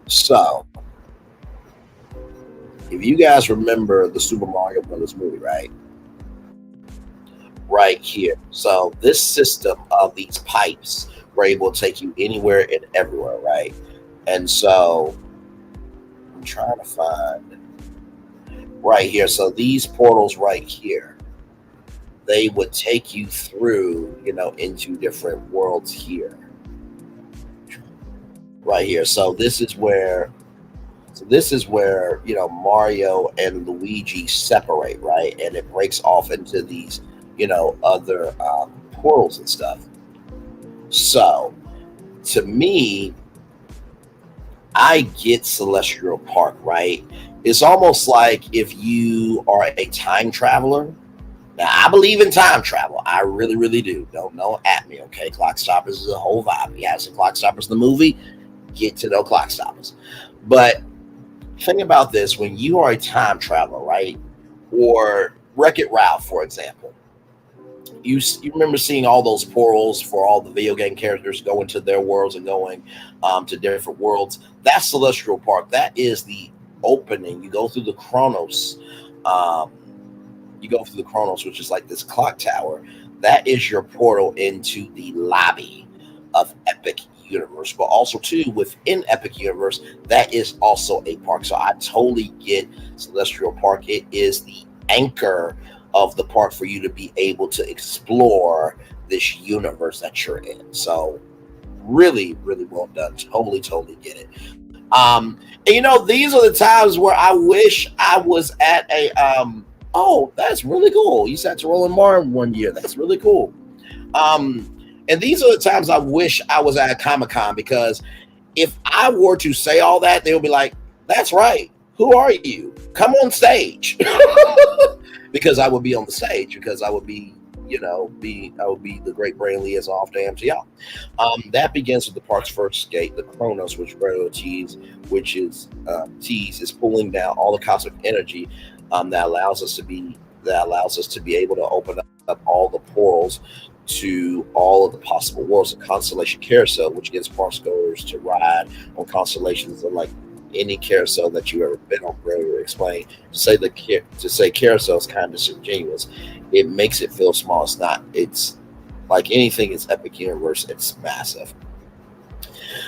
So, if you guys remember the Super Mario Brothers movie, right? Right here. So, this system of these pipes were able to take you anywhere and everywhere, right? And so, I'm trying to find right here. So, these portals right here, they would take you through, into different worlds here. Right here. So this is where Mario and Luigi separate, right? And it breaks off into these, other portals and stuff. So to me, I get Celestial Park, right? It's almost like if you are a time traveler. Now, I believe in time travel. I really, really do. Don't at me, okay? Clock Stoppers is a whole vibe. You have some Clock Stoppers in the movie, get to know Clock Stoppers. But think about this. When you are a time traveler, right? Or Wreck-It Ralph, for example. You remember seeing all those portals for all the video game characters going to their worlds and going to different worlds. That's Celestial Park. That is the opening. You go through the Chronos. Which is like this clock tower. That is your portal into the lobby of Epic Universe. But also, too, within Epic Universe, that is also a park. So I totally get Celestial Park. It is the anchor of the park for you to be able to explore this universe that you're in. So really, really well done. Totally get it. And these are the times where I wish I was at a oh, that's really cool. You sat to Roland Martin one year. That's really cool. And these are the times I wish I was at a Comic-Con, because if I were to say all that, they would be like, that's right. Who are you? Come on stage. Because I would be on the stage, because I would be, I would be the great brain liaison to MTL. That begins with the park's first gate, the Chronos, which Radio Tease, is pulling down all the cosmic energy that allows us to be able to open up all the portals to all of the possible worlds. A Constellation Carousel, which gives parkgoers to ride on constellations unlike any carousel that you ever been on. Really explain. To say carousel is kind of disingenuous. It makes it feel small. It's not. It's like anything. It's Epic Universe. It's massive.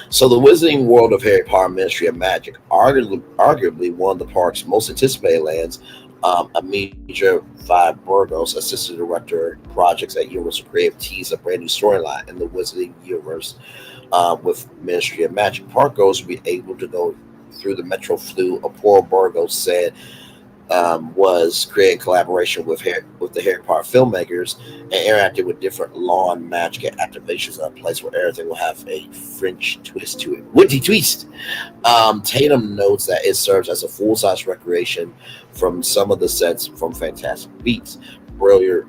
So the Wizarding World of Harry Potter Ministry of Magic, arguably one of the park's most anticipated lands. Amicia Vibe Burgos, assistant director projects at Universal Creative, teased a brand new storyline in the Wizarding Universe with Ministry of Magic. Parkgoers will be able to go through the Metro Flu. Apollo Burgos said was created in collaboration with the Harry Potter filmmakers and interacted with different lawn magic activations, a place where everything will have a French twist to it. Witty twist. Tatum notes that it serves as a full-size recreation from some of the sets from Fantastic Beasts. Brilliard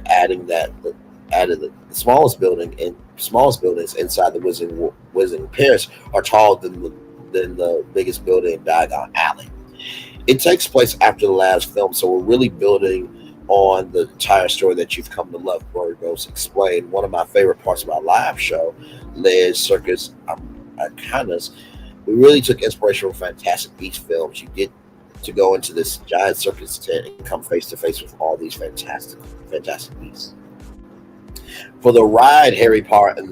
added the smallest buildings inside the Wizarding Paris are taller than the biggest building in Diagon Alley. It takes place after the last film, so we're really building on the entire story that you've come to love. Burgos explained. One of my favorite parts of our live show, Les Circus Arcanus, we really took inspiration from Fantastic Beasts films. You get to go into this giant circus tent and come face to face with all these fantastic beasts. For the ride, Harry Potter and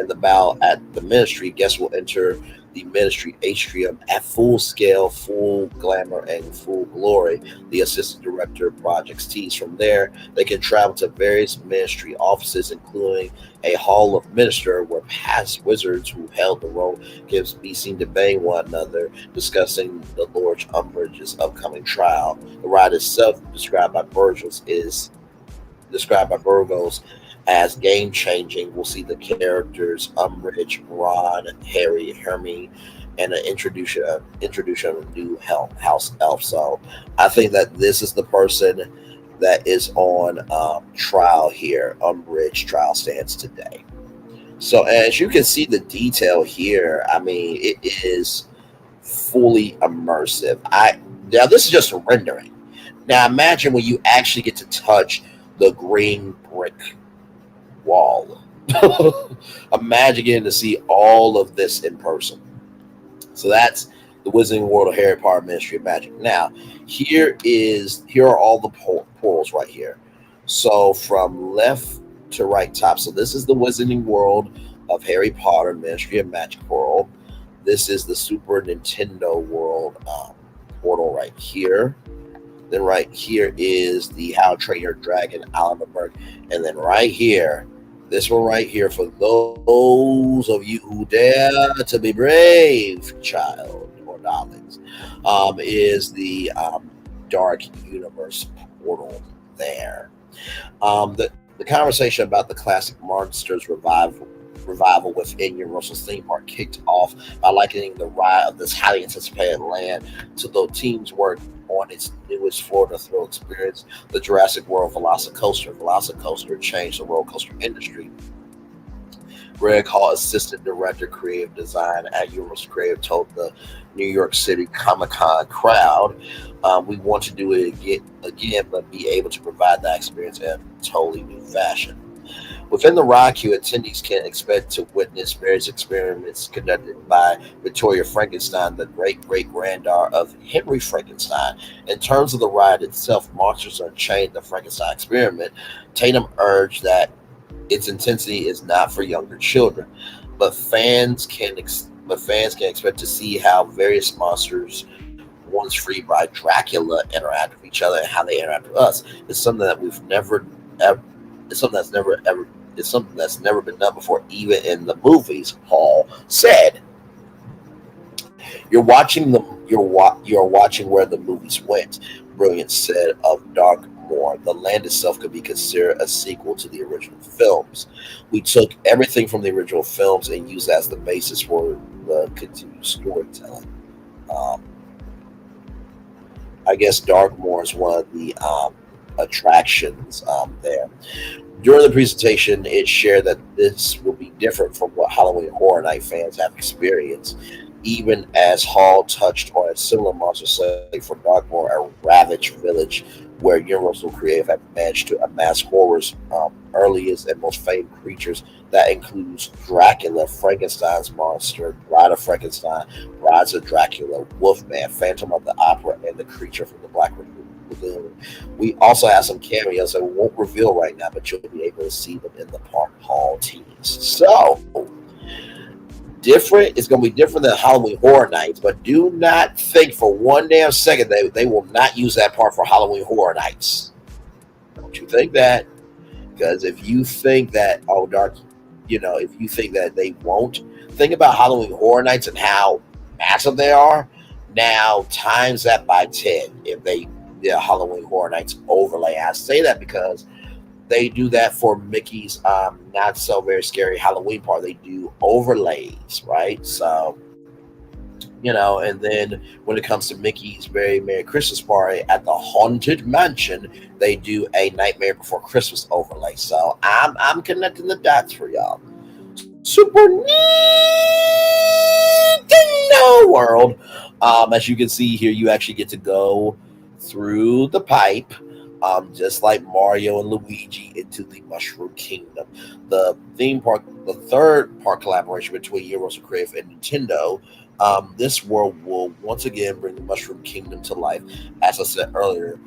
the Ball at the Ministry, guests will enter the Ministry atrium at full scale, full glamour, and full glory. The assistant director of projects tease. From there, they can travel to various Ministry offices, including a Hall of Minister, where past wizards who held the role can be seen debating one another, discussing the Lord Umbridge's upcoming trial. The ride itself, described by Burgos as game-changing. We'll see the characters Umbridge, Ron, Harry, Hermione, and an introduction of a new house elf. So I think that this is the person that is on trial here. Umbridge trial stands today. So as you can see the detail here, I mean, it is fully immersive. Now this is just a rendering. Now imagine when you actually get to touch the green brick wall. Imagine getting to see all of this in person. So that's the Wizarding World of Harry Potter Ministry of Magic. Now, here are all the portals right here. So from left to right top. So this is the Wizarding World of Harry Potter Ministry of Magic portal. This is the Super Nintendo World portal right here. Then right here is the How to Train Your Dragon Island of Berg. And then right here, this one right here, for those of you who dare to be brave, child or darlings, is the Dark Universe portal there. The conversation about the classic Monsters revival within Universal's theme park kicked off by likening the ride of this highly anticipated land to the team's work on its newest Florida thrill experience, the Jurassic World Velocicoaster. Velocicoaster changed the roller coaster industry. Greg Hall, assistant director, creative design at Universal Creative, told the New York City Comic-Con crowd, "We want to do it again, but be able to provide that experience in a totally new fashion." Within the ride queue, attendees can expect to witness various experiments conducted by Victoria Frankenstein, the great-great-granddaughter of Henry Frankenstein. In terms of the ride itself, Monsters Unchained, the Frankenstein experiment, Tatum urged that its intensity is not for younger children, but fans can expect to see how various monsters, once freed by Dracula, interact with each other and how they interact with us. It's something that it's something that's never been done before, even in the movies, Hall said. You're watching where the movies went, Brilliant said of Darkmoor. The land itself could be considered a sequel to the original films. We took everything from the original films and used that as the basis for the continued storytelling. I guess Darkmoor is one of the attractions there. During the presentation, it shared that this will be different from what Halloween Horror Night fans have experienced, even as Hall touched on a similar monster setting for Darkmoor, a ravaged village where Universal Creative had managed to amass horror's earliest and most famed creatures. That includes Dracula, Frankenstein's monster, Bride of Frankenstein, Rise of Dracula, Wolfman, Phantom of the Opera, and the creature from the Black Lagoon. We also have some cameos that we won't reveal right now, but you'll be able to see them in the park. Hall tease. So different. It's going to be different than Halloween Horror Nights, but do not think for one damn second they will not use that part for Halloween Horror Nights. Don't you think that? Because if you think that, if you think that they won't, think about Halloween Horror Nights and how massive they are. Now, times that by 10 if they did a Halloween Horror Nights overlay. I say that because they do that for Mickey's not so very scary Halloween party. They do overlays, right? So, and then when it comes to Mickey's Very Merry Christmas party at the Haunted Mansion, they do a Nightmare Before Christmas overlay. So I'm connecting the dots for y'all. Super Nintendo World. As you can see here, you actually get to go through the pipe, just like Mario and Luigi into the Mushroom Kingdom. The theme park, the third park collaboration between Universal Creative and Nintendo. This world will once again bring the Mushroom Kingdom to life. As I said earlier,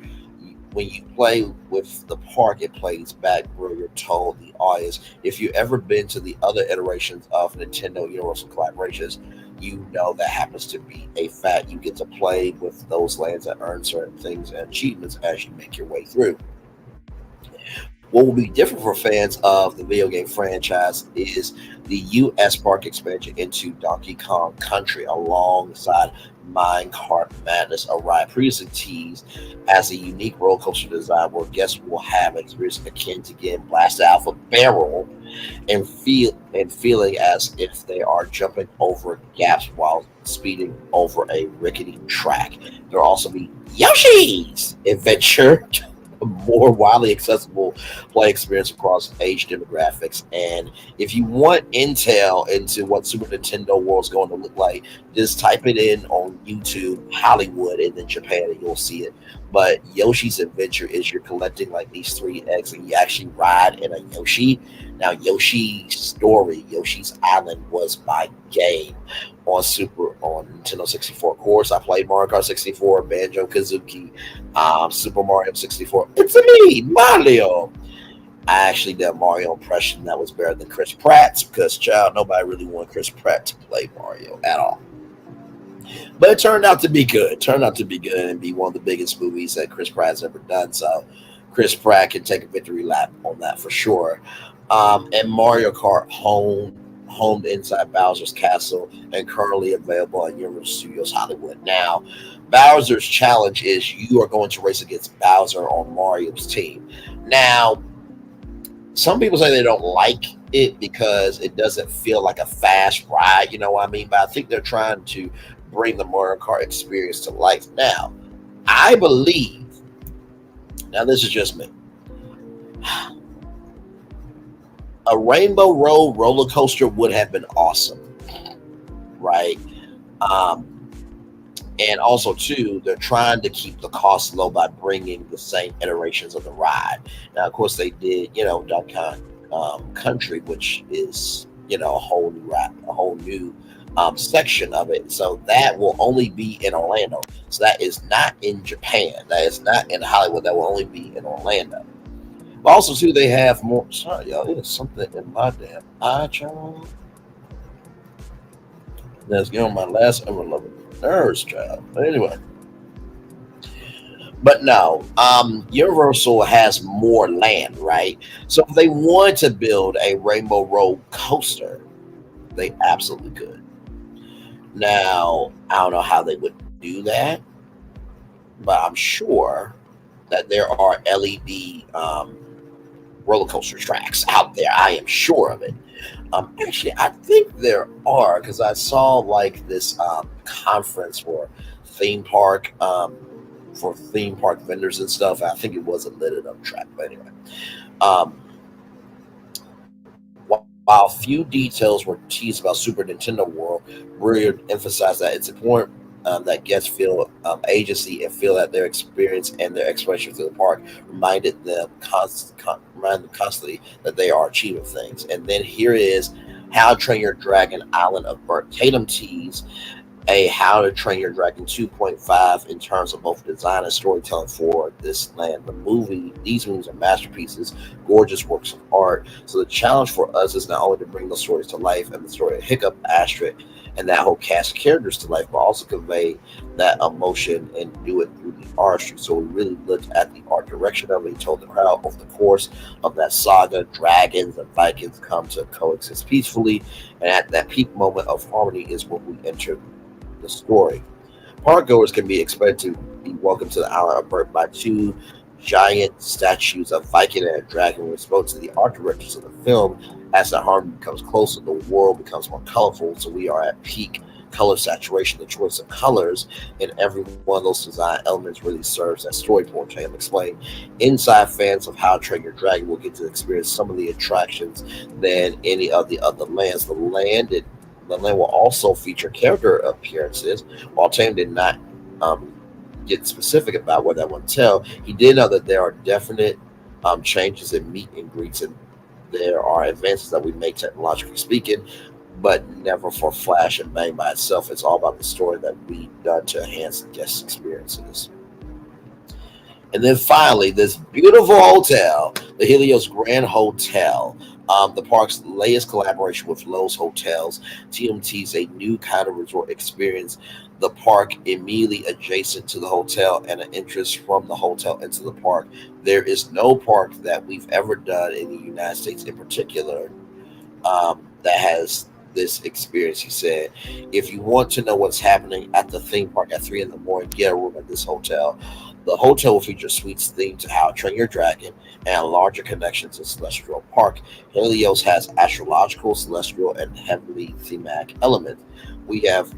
when you play with the park, it plays back where you're told the audience. If you've ever been to the other iterations of Nintendo Universal collaborations, you know that happens to be a fact. You get to play with those lands that earn certain things and achievements as you make your way through. What will be different for fans of the video game franchise is the U.S. park expansion into Donkey Kong Country alongside Minecart Madness, a ride previously teased as a unique roller coaster design where guests will have an experience akin to getting blasted out of a barrel and feeling as if they are jumping over gaps while speeding over a rickety track. There will also be Yoshi's Adventure, a more widely accessible play experience across age demographics. And if you want intel into what Super Nintendo World is going to look like, just type it in on YouTube, Hollywood, and then Japan, and you'll see it. But Yoshi's Adventure is you're collecting like these 3 eggs, and you actually ride in a Yoshi. Now, Yoshi's Story, Yoshi's Island was my game on Nintendo 64. Of course, I played Mario Kart 64, Banjo-Kazooie, Super Mario 64. It's me, Mario. I actually did a Mario impression that was better than Chris Pratt's because, nobody really wanted Chris Pratt to play Mario at all. But it turned out to be good. It turned out to be good and be one of the biggest movies that Chris Pratt's ever done. So Chris Pratt can take a victory lap on that for sure. And Mario Kart homed inside Bowser's Castle and currently available on Universal Studios Hollywood. Now, Bowser's challenge is you are going to race against Bowser on Mario's team. Now, some people say they don't like it because it doesn't feel like a fast ride, you know what I mean? But I think they're trying to bring the Mario Kart experience to life. Now, I believe, now this is just me, a Rainbow Road roller coaster would have been awesome, right? And also, too, they're trying to keep the cost low by bringing the same iterations of the ride. Now, of course, they did, Donkey Kong Country, which is, a whole new ride, a whole new section of it. So that will only be in Orlando. So that is not in Japan. That is not in Hollywood. That will only be in Orlando. But also, too, they have more. Sorry, y'all. It is something in my damn eye, child. That's on my last ever loving nerves, child. But anyway. But no, Universal has more land, right? So if they wanted to build a Rainbow Road coaster, they absolutely could. Now, I don't know how they would do that, but I'm sure that there are LED roller coaster tracks out there. I am sure of it. Actually, I think there are, because I saw like this conference for theme park vendors and stuff. I think it was a lit up track, but anyway. While few details were teased about Super Nintendo World, Brewer emphasized that it's important that guests feel agency and feel that their experience and their exploration through the park remind them constantly that they are achieving things. And then here is How to Train Your Dragon Island of Burt Tatum tease, a How to Train Your Dragon 2.5 in terms of both design and storytelling for this land. These movies are masterpieces, gorgeous works of art. So the challenge for us is not only to bring those stories to life and the story of Hiccup, Astrid, and that whole cast of characters to life, but also convey that emotion and do it through the artistry. So we really looked at the art direction of it, told the crowd over the course of that saga, dragons and Vikings come to coexist peacefully, and at that peak moment of harmony is when we enter the story. Parkgoers can be expected to be welcomed to the island upright by two giant statues of Viking and a dragon. We spoke to the art directors of the film. As the harmony becomes closer, the world becomes more colorful. So we are at peak color saturation. The choice of colors in every one of those design elements really serves as story point. To him explain. Inside fans of How to Train Your Dragon will get to experience some of the attractions than any of the other lands. The land will also feature character appearances. While Tam did not get specific about what that would tell, he did know that there are definite changes in meet and greets, and there are advances that we make technologically speaking, but never for flash and bang by itself. It's all about the story that we've done to enhance the guest experiences. And then finally, this beautiful hotel, the Helios Grand Hotel, the park's latest collaboration with Lowe's Hotels, TMT's a new kind of resort experience. The park immediately adjacent to the hotel and an interest from the hotel into the park. There is no park that we've ever done in the United States in particular that has this experience, he said. If you want to know what's happening at the theme park at 3 a.m, get a room at this hotel. The hotel will feature suites themed to How to Train Your Dragon and a larger connection to Celestial Park. Helios has astrological, celestial, and heavenly thematic elements. We have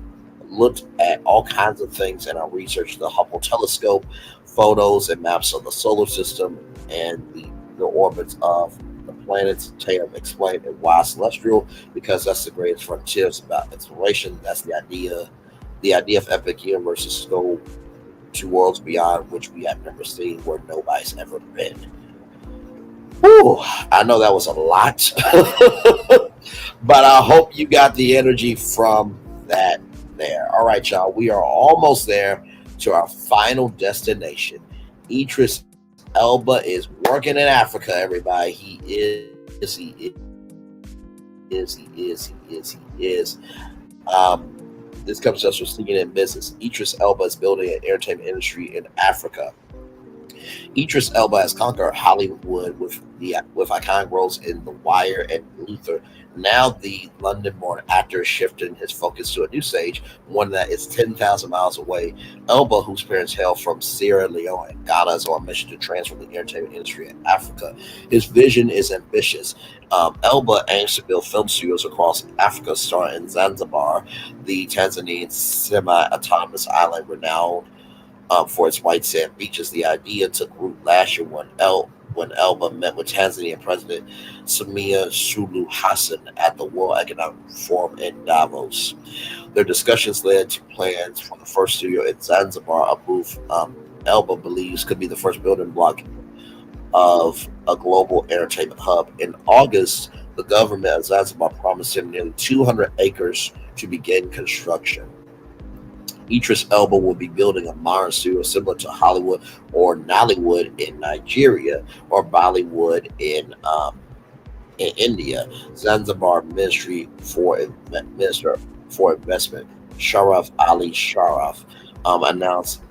looked at all kinds of things in our research: the Hubble telescope, photos and maps of the solar system, and the orbits of the planets. Tam explained, and why celestial? Because that's the greatest frontiers about exploration. That's the idea. The idea of epic universes go to worlds beyond which we have never seen, where nobody's ever been. Whew, I know that was a lot, but I hope you got the energy from that there. All right, y'all, we are almost there to our final destination. Idris Elba is working in Africa, everybody. He is. This comes to us from Sneaking in Business. Idris Elba is building an entertainment industry in Africa. Idris Elba has conquered Hollywood with iconic roles in The Wire and Luther. Now the London-born actor is shifting his focus to a new stage, one that is 10,000 miles away. Elba, whose parents hail from Sierra Leone and Ghana, is on a mission to transform the entertainment industry in Africa. His vision is ambitious. Elba aims to build film studios across Africa, starting in Zanzibar, the Tanzanian semi-autonomous island renowned for its white sand beaches. The idea took root last year when Elba met with Tanzanian President Samia Suluhu Hassan at the World Economic Forum in Davos. Their discussions led to plans for the first studio in Zanzibar, a move Elba believes could be the first building block of a global entertainment hub. In August, the government of Zanzibar promised him nearly 200 acres to begin construction. Idris Elba will be building a modern studio similar to Hollywood or Nollywood in Nigeria or Bollywood in India. Zanzibar Minister for Investment Sharaf Ali Sharaf announced,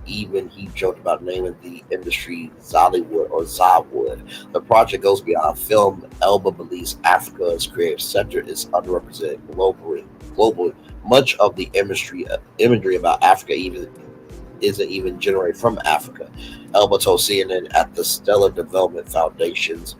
even he joked about naming the industry Zollywood or Zawood. The project goes beyond film. Elba believes Africa's creative sector is underrepresented globally. Much of the imagery about Africa isn't even generated from Africa. Elba told CNN at the Stellar Development Foundation's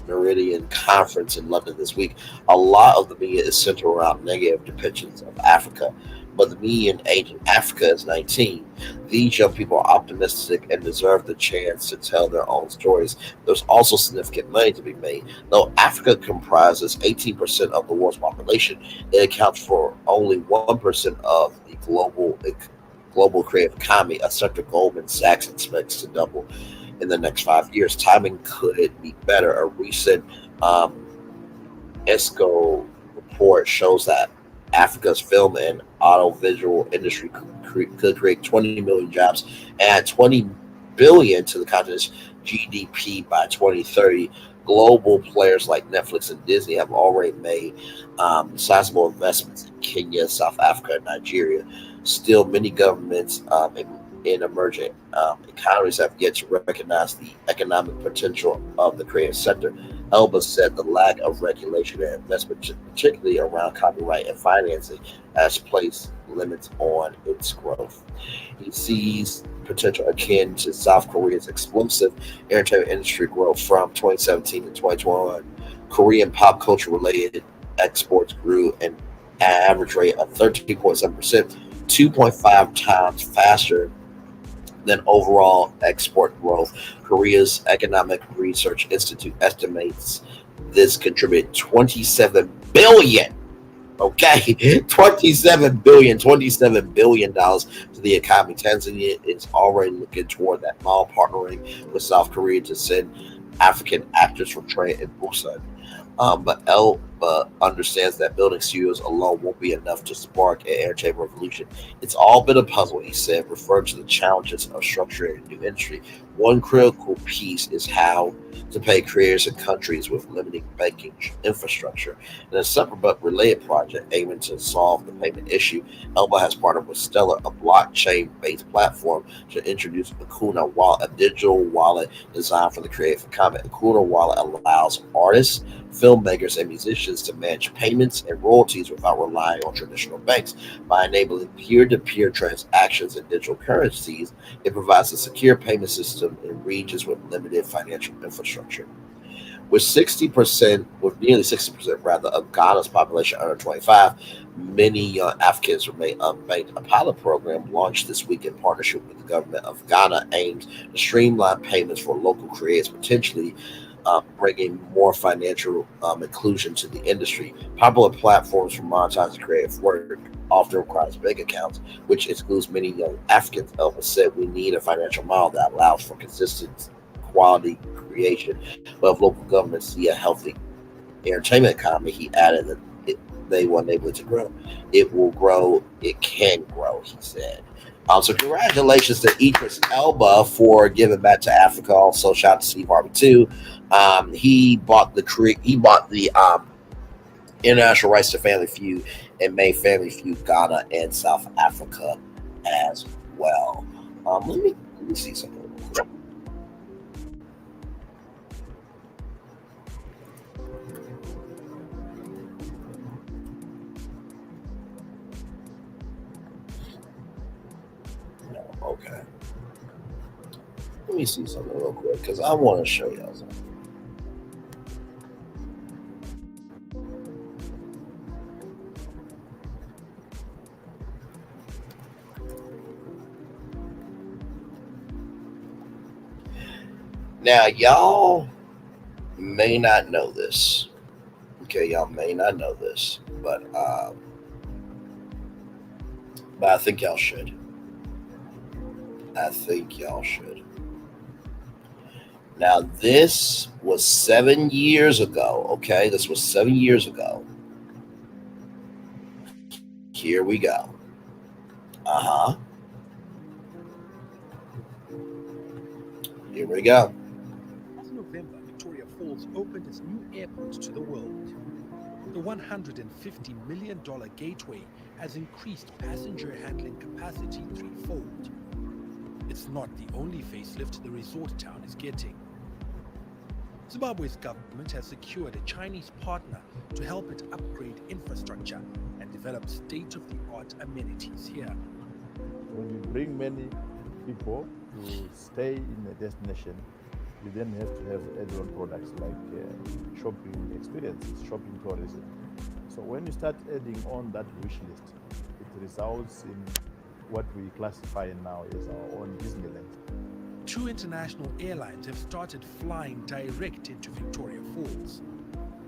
Meridian Conference in London this week, a lot of the media is centered around negative depictions of Africa, but the median age in Africa is 19. These young people are optimistic and deserve the chance to tell their own stories. There's also significant money to be made. Though Africa comprises 18% of the world's population, it accounts for only 1% of the global creative economy, a sector Goldman Sachs expects to double in the next 5 years. Timing could be better. A recent ESCO report shows that Africa's film and audiovisual industry could create 20 million jobs and add 20 billion to the continent's GDP by 2030. Global players like Netflix and Disney have already made sizable investments in Kenya, South Africa, and Nigeria. Still, many governments in emerging economies have yet to recognize the economic potential of the creative sector. Elba said the lack of regulation and investment, particularly around copyright and financing, has placed limits on its growth. He sees potential akin to South Korea's explosive entertainment industry growth from 2017 to 2021. Korean pop culture related exports grew an average rate of 13.7%, 2.5 times faster than overall export growth. Korea's Economic Research Institute estimates this contributed $27 billion. Okay, $27 billion to the economy. Tanzania is already looking toward that mall, partnering with South Korea to send African actors from Trey and Busan. But Elba understands that building studios alone won't be enough to spark an entertainment revolution. It's all been a puzzle, he said, referring to the challenges of structuring a new industry. One critical piece is how to pay creators in countries with limited banking infrastructure. In a separate but related project aiming to solve the payment issue, Elba has partnered with Stellar, a blockchain-based platform, to introduce Akuna Wallet, a digital wallet designed for the creative economy. Akuna Wallet allows artists, filmmakers, and musicians to manage payments and royalties without relying on traditional banks. By enabling peer-to-peer transactions in digital currencies, it provides a secure payment system in regions with limited financial infrastructure. With nearly 60% of Ghana's population under 25, many young Africans remain unbanked. A pilot program launched this week in partnership with the government of Ghana aims to streamline payments for local creators, potentially bringing more financial inclusion to the industry. Popular platforms for monetizing creative work often requires bank accounts, which excludes many young Africans. Elba said, "We need a financial model that allows for consistent quality creation. But if local governments see a healthy entertainment economy," he added, that they will enable it to grow. It will grow. It can grow, he said. So congratulations to Idris Elba for giving back to Africa. Also, shout out to Steve Harvey too. He bought the international rights to Family Feud and made Family Feud Ghana and South Africa as well. Let me see something. Okay. Let me see something real quick because I want to show y'all something. Now, y'all may not know this. Okay, y'all may not know this, but I think y'all should. I think y'all should. Now, this was 7 years ago, okay? This was 7 years ago. Here we go. Here we go.
Last November, Victoria Falls opened its new airport to the world. The $150 million gateway has increased passenger handling capacity threefold. It's not the only facelift the resort town is getting. Zimbabwe's government has secured a Chinese partner to help it upgrade infrastructure and develop state-of-the-art amenities here.
When you bring many people to stay in a destination, you then have to have add-on products like shopping experiences, shopping tourism. So when you start adding on that wish list, it results in what we classify now as our own Disneyland.
Two international airlines have started flying direct into Victoria Falls.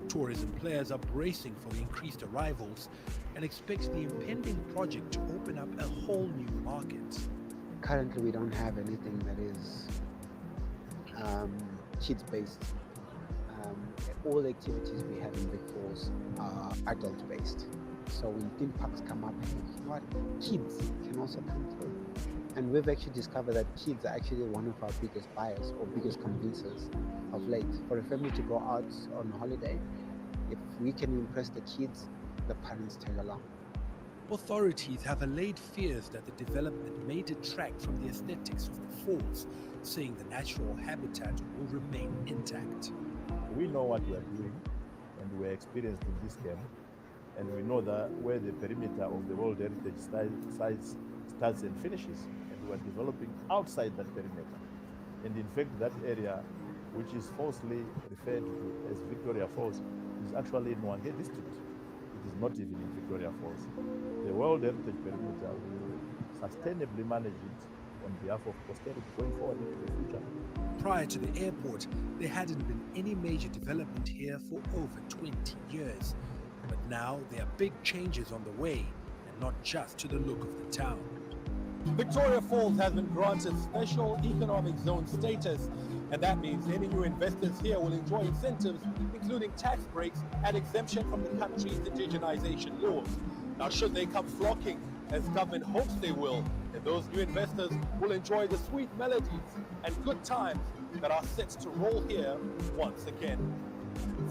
Tourism players are bracing for the increased arrivals and expect the impending project to open up a whole new market.
Currently, we don't have anything that is kids-based. All the activities we have in Vic Falls are adult-based. So when theme parks come up, you know what, kids can also come through. And we've actually discovered that kids are actually one of our biggest buyers or biggest convincers of late. For a family to go out on holiday, if we can impress the kids, the parents tag along.
Authorities have allayed fears that the development may detract from the aesthetics of the falls, saying the natural habitat will remain intact.
We know what we are doing, and we're experienced in this game, and we know that where the perimeter of the World Heritage sites starts and finishes, and we're developing outside that perimeter. And in fact, that area, which is falsely referred to as Victoria Falls, is actually in Wange district. It is not even in Victoria Falls. The World Heritage perimeter will sustainably manage it on behalf of posterity going forward into the future.
Prior to the airport, there hadn't been any major development here for over 20 years. But now there are big changes on the way, and not just to the look of the town.
Victoria Falls has been granted special economic zone status, and that means any new investors here will enjoy incentives, including tax breaks and exemption from the country's indigenization laws. Now, should they come flocking, as government hopes they will, then those new investors will enjoy the sweet melodies and good times that are set to roll here once again.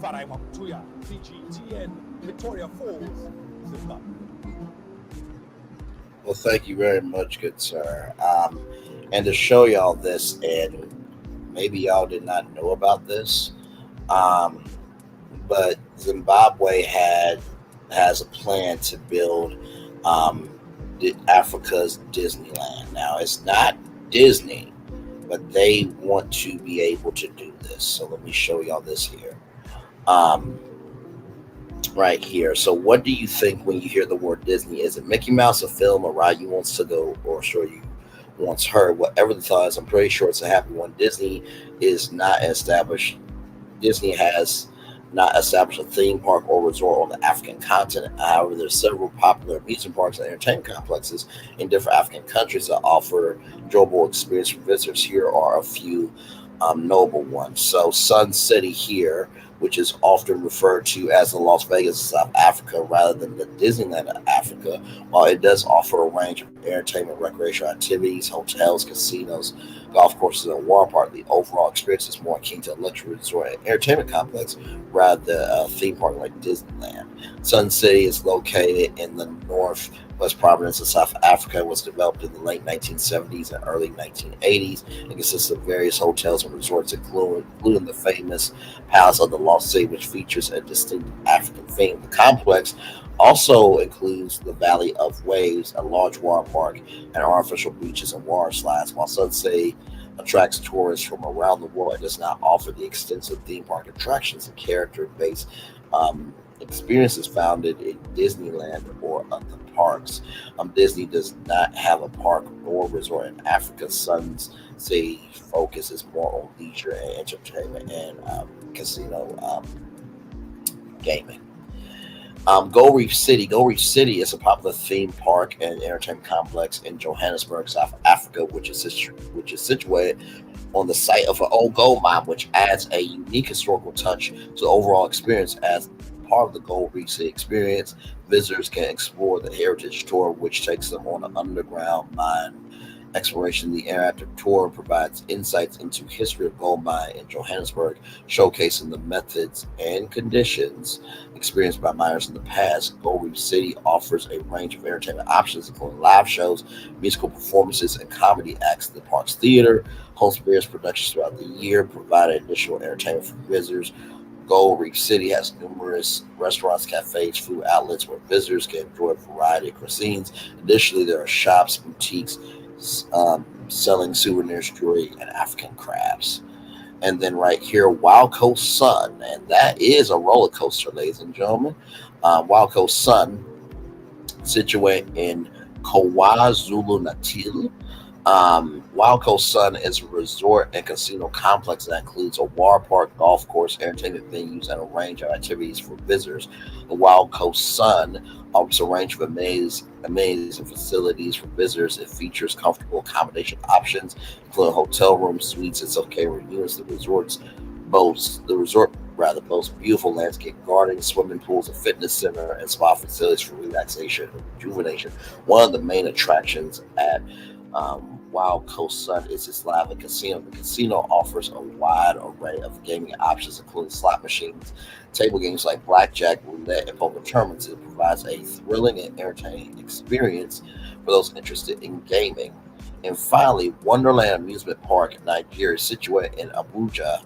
Farai Makutuya, CGTN, Victoria Falls, Zimbabwe.
Well, thank you very much, good sir. And to show y'all this, and maybe y'all did not know about this, but Zimbabwe has a plan to build Africa's Disneyland. Now, it's not Disney, but they want to be able to do this. So let me show y'all this here. Right here. So what do you think when you hear the word Disney? Is it Mickey Mouse, a film, a ride you wants to go, or show you once heard? Whatever the thought is, I'm pretty sure it's a happy one. Disney is not established. Disney has not established a theme park or resort on the African continent. However, there's several popular amusement parks and entertainment complexes in different African countries that offer enjoyable experience for visitors. Here are a few notable ones. So Sun City here, which is often referred to as the Las Vegas of South Africa rather than the Disneyland of Africa, while it does offer a range of entertainment, recreational activities, hotels, casinos, golf courses, and water park, the overall experience is more akin to a luxury resort and entertainment complex rather than a theme park like Disneyland. Sun City is located in the northwest province of South Africa. It was developed in the late 1970s and early 1980s. It consists of various hotels and resorts, including the famous Palace of the Lost City, which features a distinct African theme. The complex also includes the Valley of Waves, a large water park, and artificial beaches and water slides. While Sun City attracts tourists from around the world, it does not offer the extensive theme park attractions and character-based experiences founded in Disneyland or other parks. Disney does not have a park or resort in Africa. Sun City focuses more on leisure and entertainment and casino gaming. Gold Reef City. Gold Reef City is a popular theme park and entertainment complex in Johannesburg, South Africa, which is situated on the site of an old gold mine, which adds a unique historical touch to the overall experience. As part of the Gold Reef City experience, visitors can explore the heritage tour, which takes them on an underground mine exploration. The interactive tour provides insights into history of gold mine in Johannesburg, showcasing the methods and conditions experienced by miners in the past. Gold Reef City offers a range of entertainment options, including live shows, musical performances, and comedy acts. The park's theater hosts various productions throughout the year, providing additional entertainment for visitors. Gold Reef City has numerous restaurants, cafes, food outlets where visitors can enjoy a variety of cuisines. Additionally, there are shops, boutiques, selling souvenirs, jewelry, and African crafts. And then right here, Wild Coast Sun, and that is a roller coaster, ladies and gentlemen. Wild Coast Sun, situated in KwaZulu-Natal. Wild Coast Sun is a resort and casino complex that includes a water park, golf course, entertainment venues, and a range of activities for visitors. The Wild Coast Sun offers a range of amenities and facilities for visitors. It features comfortable accommodation options, including hotel rooms, suites, and self-catering units. The resort boasts beautiful landscape gardens, swimming pools, a fitness center, and spa facilities for relaxation and rejuvenation. One of the main attractions at Wild Coast Sun is its live casino. The casino offers a wide array of gaming options, including slot machines, table games like blackjack, roulette, and poker tournaments. It provides a thrilling and entertaining experience for those interested in gaming. And finally, Wonderland Amusement Park in Nigeria, situated in Abuja.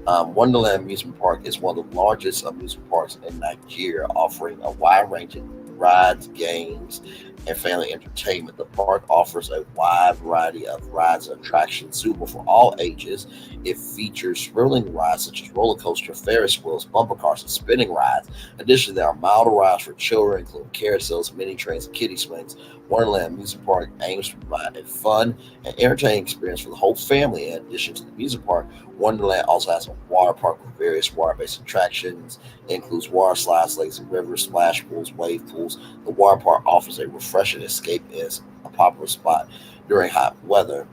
Wonderland Amusement Park is one of the largest amusement parks in Nigeria, offering a wide range of rides, games, and family entertainment. The park offers a wide variety of rides and attractions suitable for all ages. It features thrilling rides such as roller coaster, Ferris wheels, bumper cars, and spinning rides. Additionally, there are milder rides for children, including carousels, mini trains, and kiddie swings. Wonderland Amusement Park aims to provide a fun and entertaining experience for the whole family. In addition to the amusement park, Wonderland also has a water park with various water-based attractions. It includes water slides, lakes and rivers, splash pools, wave pools. The water park offers a refreshing escape and is a popular spot during hot weather.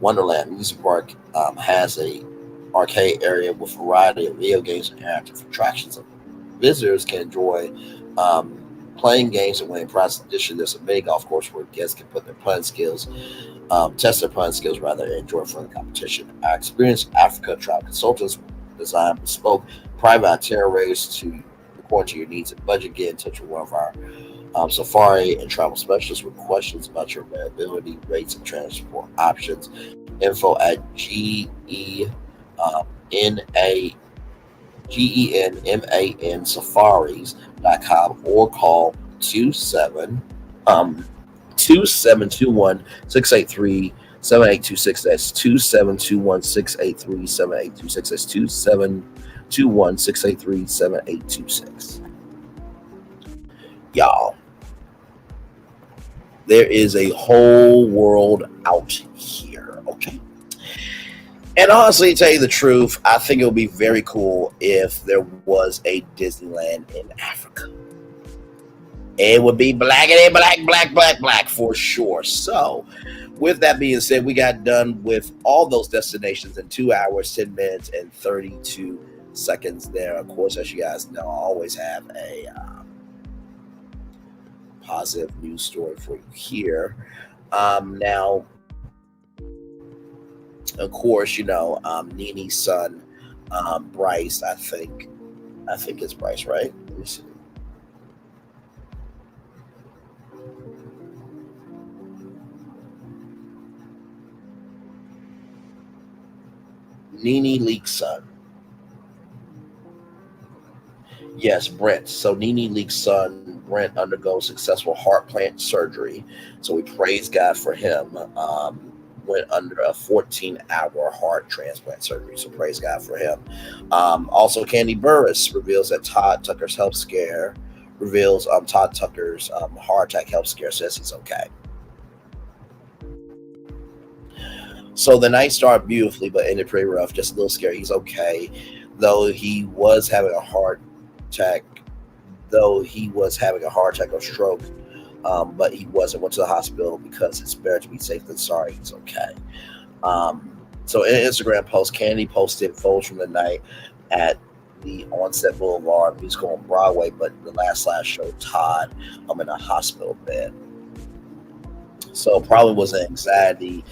Wonderland Amusement Park has a arcade area with a variety of video games and interactive attractions. Visitors can enjoy playing games and winning prizes. In addition, there's a mini golf course where guests can put their putting skills, test their putting skills rather, and enjoy further competition. Our experienced Africa travel consultants design bespoke private itineraries according to your needs and budget. Get in touch with one of our safari and travel specialists with questions about your availability, rates, and transport options. Info at GENMAN safaris.com or call 2721-683-7826. That's 2721-683-7826. That's 2721-683-7826. Y'all, there is a whole world out here, okay? And honestly, to tell you the truth, I think it would be very cool if there was a Disneyland in Africa. It would be black for sure. So, with that being said, we got done with all those destinations in 2 hours, 10 minutes, and 32 seconds there. Of course, as you guys know, I always have a positive news story for you here. Now, of course, you know, Nene's son, Bryce, I think it's Bryce, right? Let me see. Nene Leak's son. Yes, Brent. So Nene Leak's son, Brent, undergoes successful heart plant surgery. So we praise God for him. Went under a 14-hour heart transplant surgery. So praise God for him. Also, Candy Burris reveals that Todd Tucker's health scare Todd Tucker's heart attack health scare says he's okay. So the night started beautifully, but ended pretty rough. Just a little scary. He's okay, though he was having a heart attack. Or stroke, but he wasn't. Went to the hospital because it's better to be safe than sorry. He's okay. So in an Instagram post, Candy posted photos from the night at the Onset Boulevard musical on Broadway, but the last showed Todd in a hospital bed. So probably was an anxiety.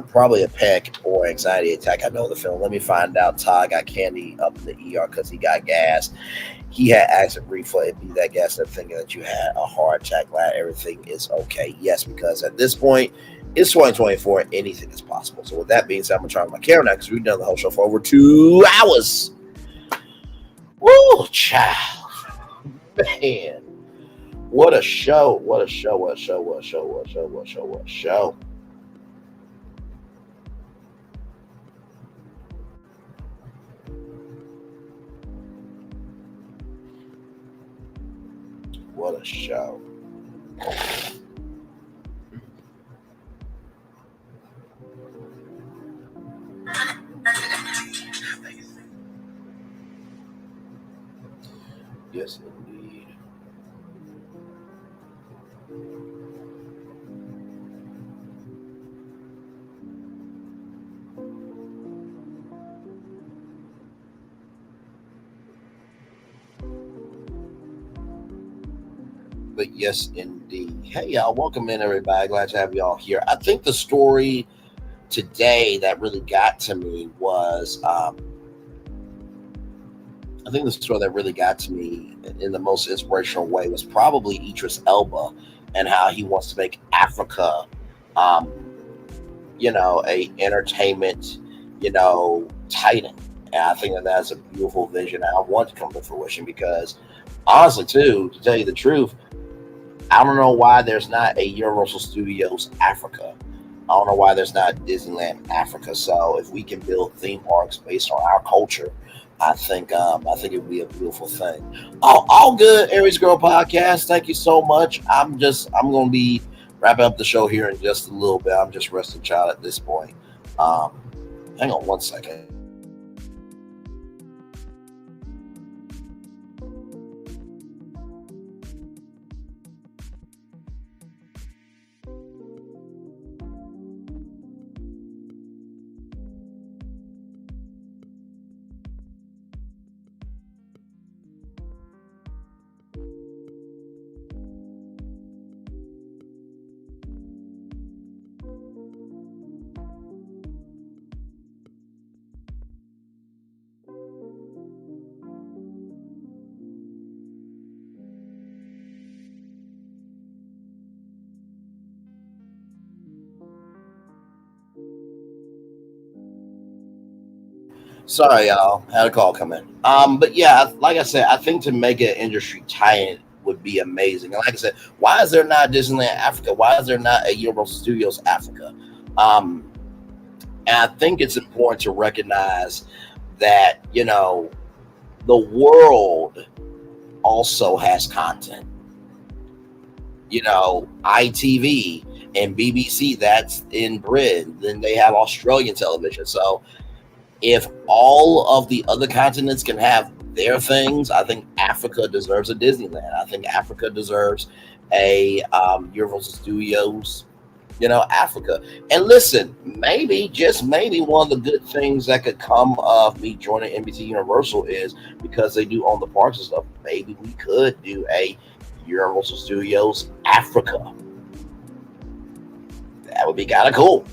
Probably a panic or anxiety attack. I know the film. Let me find out. Todd got Candy up in the ER because he got gassed. He had acid reflux. Be that gas and thinking that you had a heart attack. Glad everything is okay. Yes, because at this point, it's 2024 and anything is possible. So with that being said, I'm gonna turn my camera now because we've done the whole show for over 2 hours. Woo, child, man, what a show! What a show! What a show! What a show! What a show! What a show! What a show! What a show. Yes, indeed. But yes, indeed. Hey, y'all, welcome in, everybody. Glad to have y'all here. I think the story today that really got to me was, I think the story that really got to me in the most inspirational way was probably Idris Elba and how he wants to make Africa, a entertainment, titan. And I think that that's a beautiful vision. I want to come to fruition because, honestly, too, to tell you the truth, I don't know why there's not a Universal Studios Africa. I don't know why there's not Disneyland Africa. So if we can build theme parks based on our culture, I think it would be a beautiful thing. All good, Aries Girl Podcast. Thank you so much. I'm going to be wrapping up the show here in just a little bit. I'm just resting child at this point. Hang on one second. Sorry, y'all. Had a call come in. But yeah, like I said, I think to make an industry tie-in would be amazing. And like I said, why is there not Disneyland Africa? Why is there not a Universal Studios Africa? And I think it's important to recognize that, the world also has content. ITV and BBC, that's in Britain. Then they have Australian television. So if all of the other continents can have their things, I think Africa deserves a Disneyland. I think Africa deserves a Universal Studios, Africa. And listen, maybe, just maybe, one of the good things that could come of me joining NBC Universal is because they do own the parks and stuff. Maybe we could do a Universal Studios Africa. That would be kind of cool.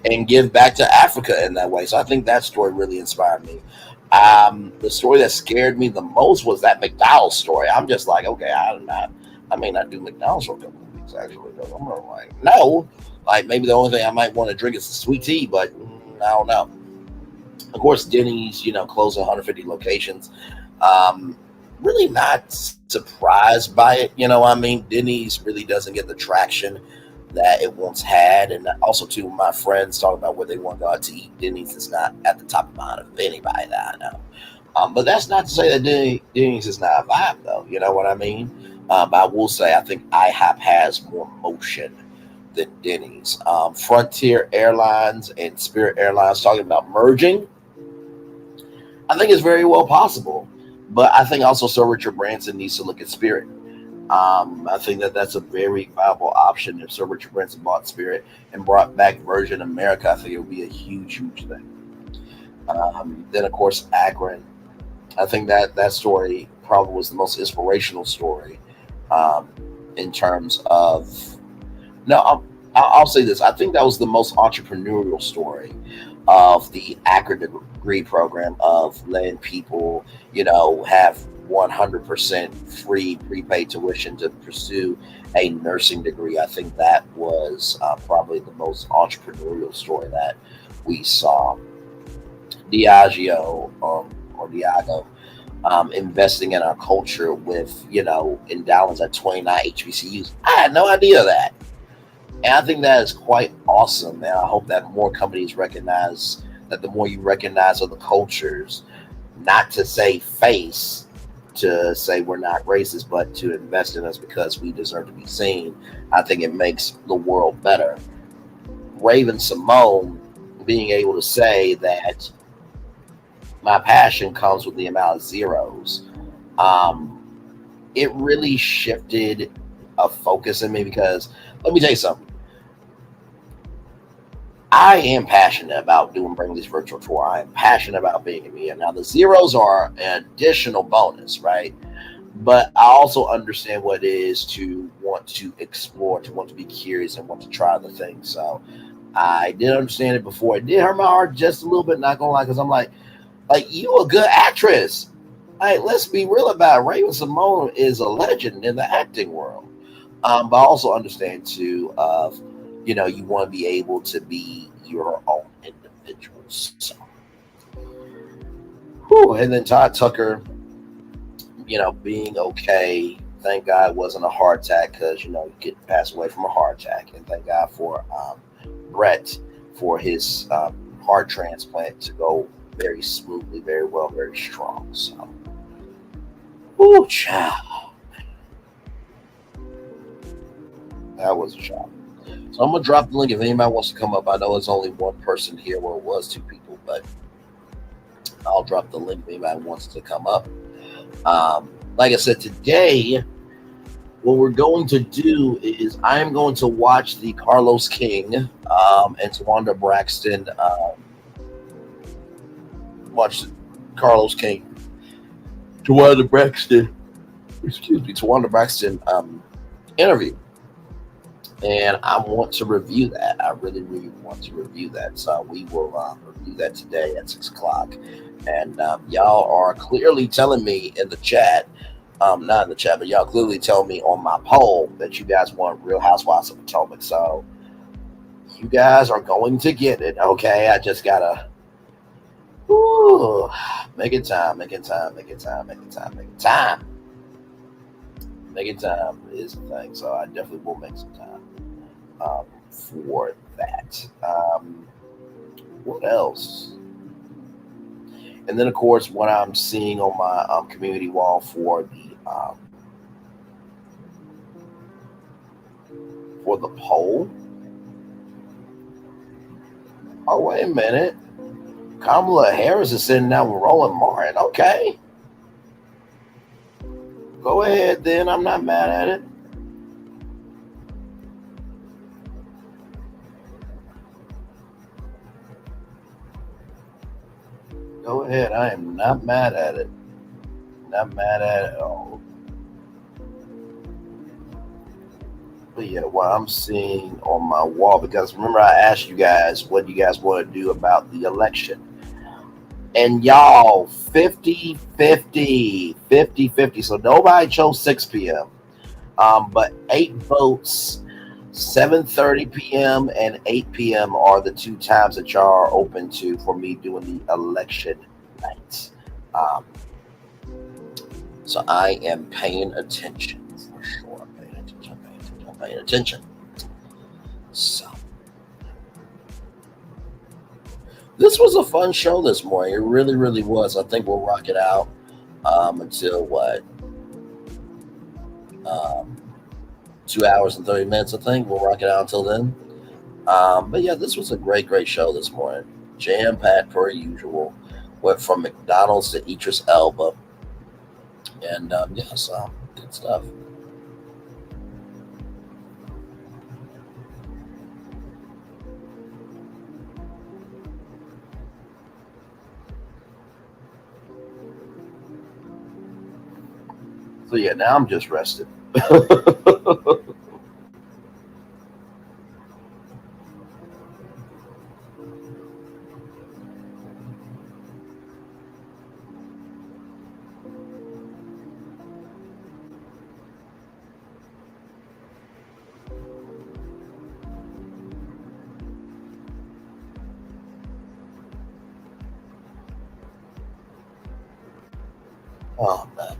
And give back to Africa in that way. So I think that story really inspired me. The story that scared me the most was that McDonald's story. I'm just like, okay, I may not do McDonald's for a couple of weeks actually. I'm like, no. Like maybe the only thing I might want to drink is the sweet tea, but I don't know. Of course, Denny's, closing 150 locations. Really not surprised by it. Denny's really doesn't get the traction that it once had. And also, too, my friends talk about where they want to go out to eat. Denny's is not at the top of mind of anybody that I know. But that's not to say that Denny's is not a vibe, though. You know what I mean? But I will say I think IHOP has more motion than Denny's. Frontier Airlines and Spirit Airlines talking about merging. I think it's very well possible. But I think also Sir Richard Branson needs to look at Spirit. I think that that's a very viable option. If Sir Richard Branson bought Spirit and brought back Virgin America, I think it would be a huge, huge thing. Then, of course, Akron. I think that story probably was the most inspirational story in terms of... No, I'll say this. I think that was the most entrepreneurial story of the Akron degree program, of letting people, have 100% free prepaid tuition to pursue a nursing degree. I think that was probably the most entrepreneurial story that we saw. Diageo or Diageo investing in our culture with, endowments at 29 HBCUs. I had no idea that. And I think that is quite awesome. And I hope that more companies recognize that the more you recognize other cultures, not to say face, to say we're not racist, but to invest in us because we deserve to be seen. I think it makes the world better. Raven Symone being able to say that my passion comes with the amount of zeros. It really shifted a focus in me because let me tell you something. I am passionate about bringing this virtual tour. I am passionate about being in here. Now, the zeros are an additional bonus, right? But I also understand what it is to want to explore, to want to be curious, and want to try the things. So I did understand it before. It did hurt my heart just a little bit, not gonna lie, because I'm like you a good actress. Like, let's be real about it. Raven Symone is a legend in the acting world. But I also understand too of, you want to be able to be your own individual. So, and then Todd Tucker, being okay. Thank God it wasn't a heart attack, because you could pass away from a heart attack. And thank God for Brett for his heart transplant to go very smoothly, very well, very strong. So, child, that was a shock. So I'm gonna drop the link if anybody wants to come up. I know it's only one person here, where it was two people, but I'll drop the link if anybody wants to come up. Like I said, today, what we're going to do is I am going to watch the Carlos King and Tawanda Braxton watch Carlos King, Tawanda Braxton interview. And I want to review that. I really, really want to review that. So we will review that today at 6 o'clock. And y'all are clearly telling me in the chat, not in the chat, but y'all clearly tell me on my poll that you guys want Real Housewives of Potomac. So you guys are going to get it, okay? I just gotta making time is the thing. So I definitely will make some time for that. What else? And then, of course, what I'm seeing on my community wall for the poll. Oh, wait a minute. Kamala Harris is sitting down with Roland Martin. Okay. Go ahead, then. I'm not mad at it. Go ahead. I am not mad at it. Not mad at it at all. But yeah, what I'm seeing on my wall, because remember I asked you guys what you guys want to do about the election. And y'all, 50-50. So nobody chose 6 p.m. But 8 votes, 7:30 p.m. and 8 p.m. are the 2 times that y'all are open to for me doing the election night. So I am paying attention for sure. I'm paying attention. So this was a fun show this morning. It really, really was. I think we'll rock it out until what? 2 hours and 30 minutes, I think. We'll rock it out until then. But yeah, this was a great, great show this morning. Jam-packed per usual. Went from McDonald's to Idris Elba. And yeah, so good stuff. So yeah, now I'm just rested. Oh man.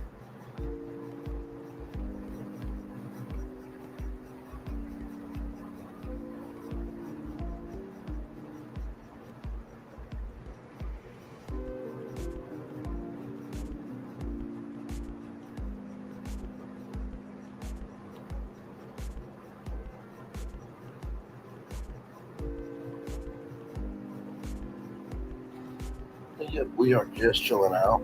Yep, we are just chilling out.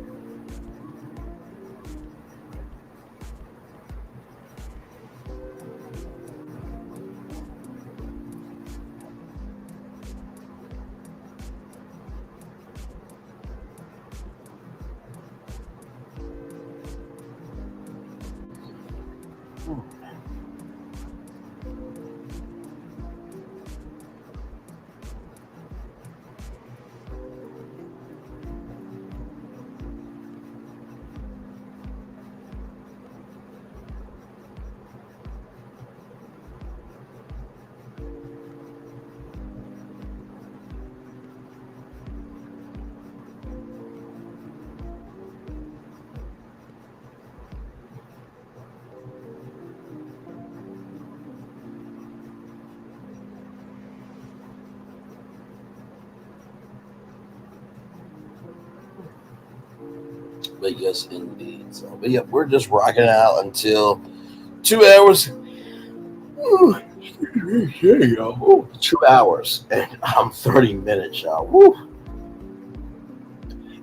But yes, indeed. So, but yeah, we're just rocking out until 2 hours. Ooh, here you go. Ooh, 2 hours and 30 minutes, y'all. Woo.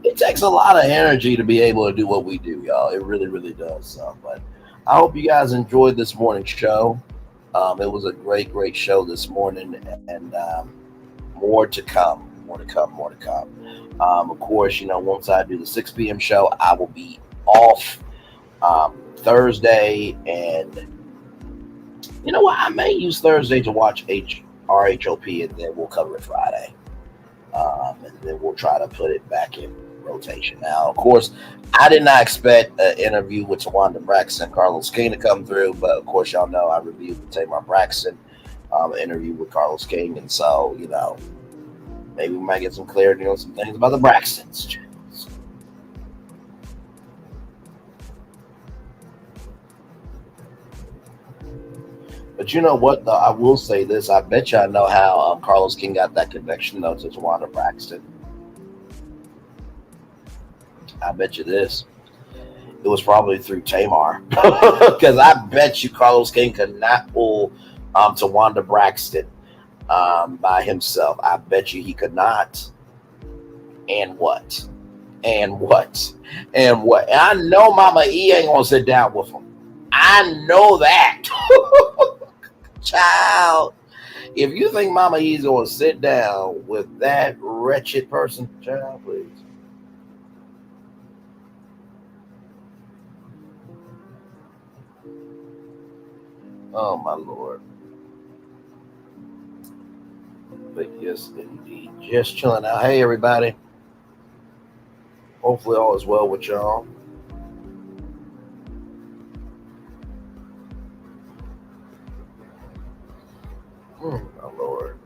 It takes a lot of energy to be able to do what we do, y'all. It really, really does. So, but I hope you guys enjoyed this morning's show. It was a great, great show this morning, and more to come. More to come. More to come. Of course, once I do the 6 p.m. show, I will be off Thursday, and you know what? I may use Thursday to watch RHOP, and then we'll cover it Friday, and then we'll try to put it back in rotation. Now, of course, I did not expect an interview with Tawanda Braxton and Carlos King to come through, but of course, y'all know I reviewed the Tamar Braxton interview with Carlos King, and so maybe we might get some clarity on some things about the Braxtons. But you know what, though? I will say this. I bet you I know how Carlos King got that connection, though, to Tawanda Braxton. I bet you this. It was probably through Tamar. Because I bet you Carlos King could not pull Tawanda Braxton by himself. I bet you he could not. And what? And what? And what? And I know Mama E ain't going to sit down with him. I know that. Child, if you think Mama E's going to sit down with that wretched person, child, please. Oh, my Lord. But yes, indeed. Just chilling out. Hey, everybody. Hopefully all is well with y'all. Oh, my Lord.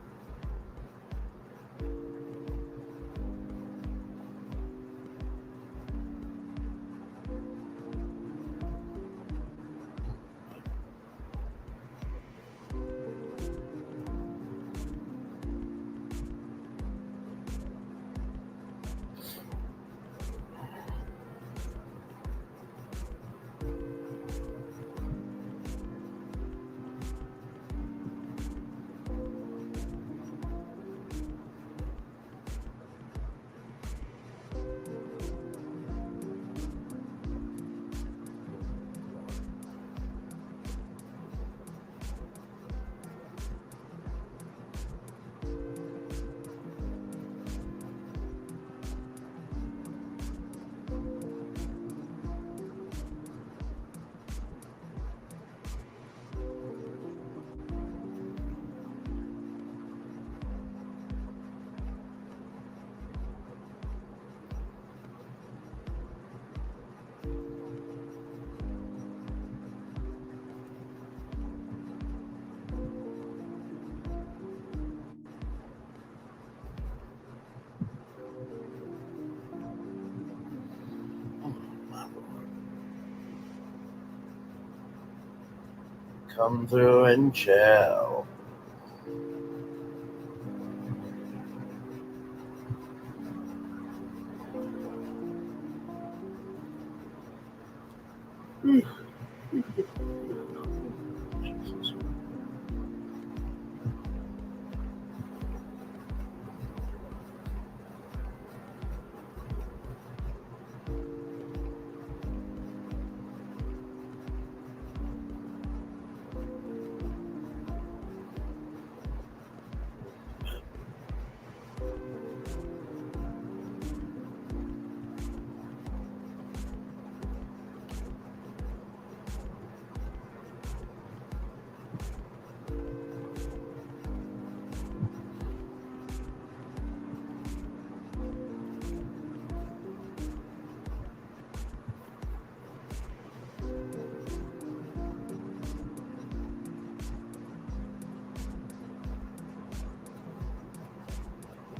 Come through and chill.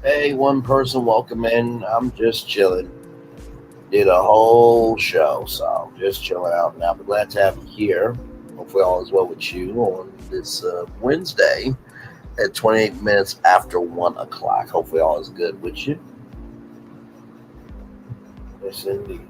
Hey, one person, welcome in. I'm just chilling. Did a whole show, so just chilling out now. But glad to have you here. Hopefully all is well with you on this Wednesday at 28 minutes after 1 o'clock. Hopefully all is good with you. Yes, indeed.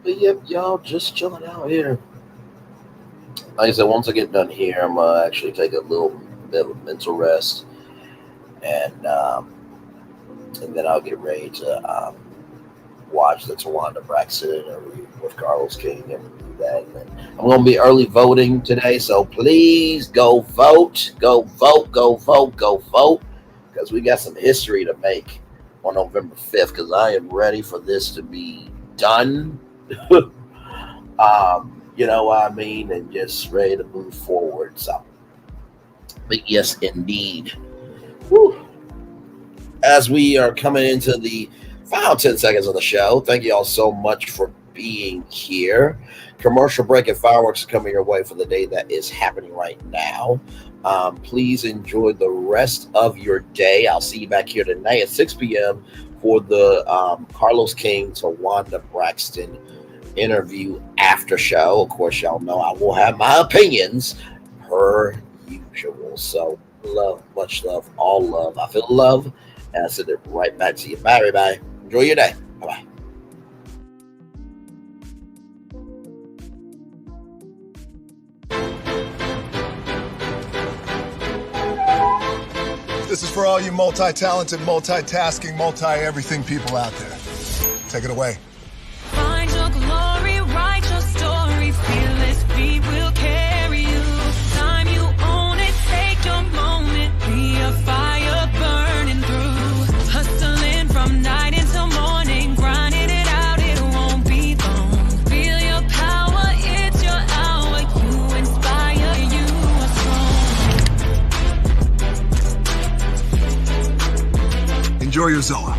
But yep, y'all just chilling out here. Like I said, once I get done here, I'm gonna actually take a little bit of mental rest, and then I'll get ready to watch the Tawanda Braxton interview with Carlos King and do that. And then I'm gonna be early voting today, so please go vote, go vote, go vote, go vote, because we got some history to make on November 5th. Because I am ready for this to be done. You know what I mean, and just ready to move forward. So, but yes, indeed. Whew. As we are coming into the final 10 seconds of the show, thank you all so much for being here. Commercial break and fireworks are coming your way for the day that is happening right now. Please enjoy the rest of your day. I'll see you back here tonight at 6 p.m. for the Carlos King to Wanda Braxton interview after show. Of course, y'all know I will have my opinions per usual. So love, much love, all love. I feel love, and I send it right back to you. Bye, everybody. Enjoy your day. Bye-bye.
This is for all you multi-talented, multitasking, multi-everything people out there. Take it away.
Find your glory, write your story, fearless feet will carry you. Time you own it, take your moment, be a fire burning through. Hustling from night until morning, grinding it out, it won't be long. Feel your power, it's your hour, you inspire, you are strong.
Enjoy your Zola.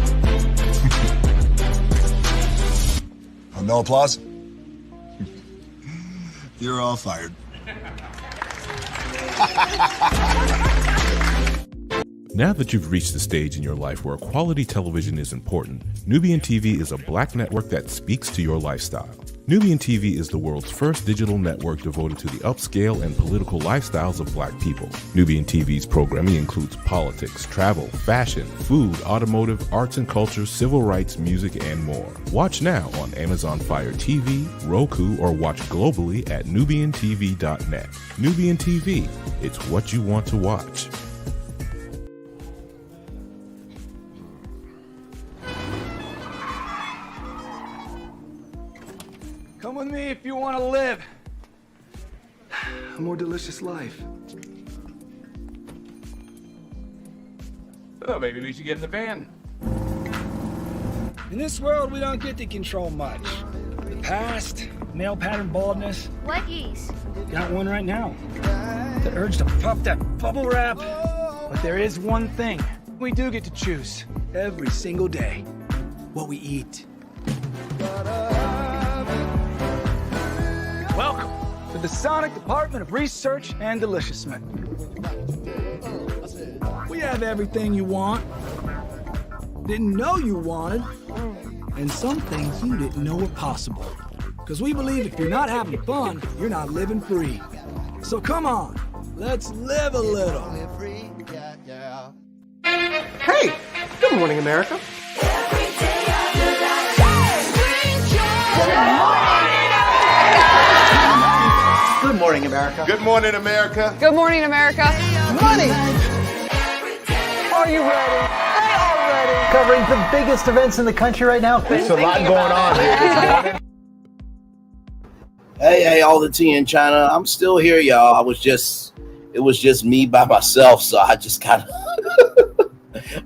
No applause? You're all fired.
Now that you've reached the stage in your life where quality television is important, Nubian TV is a black network that speaks to your lifestyle. Nubian TV is the world's first digital network devoted to the upscale and political lifestyles of black people. Nubian TV's programming includes politics, travel, fashion, food, automotive, arts and culture, civil rights, music, and more. Watch now on Amazon Fire TV, Roku, or watch globally at nubiantv.net. Nubian TV, it's what you want to watch.
Come with me if you want to live a more delicious life.
Oh, maybe we should get in the van.
In this world, we don't get to control much. The past, male pattern baldness.
What geese?
Got one right now. The urge to puff that bubble wrap. But there is one thing we do get to choose every single day: what we eat. Welcome to the Sonic Department of Research and Deliciousment. We have everything you want, didn't know you wanted, and some things you didn't know were possible. Because we believe if you're not having fun, you're not living free. So come on, let's live a little.
Hey, good morning, America. Good morning, America.
Good morning, America.
Good morning, America.
Money.
Are you ready? They are ready.
Covering the biggest events in the country right now.
There's a lot going on here this morning.
Hey, all the tea in China. I'm still here, y'all. It was just me by myself, so I just kind of,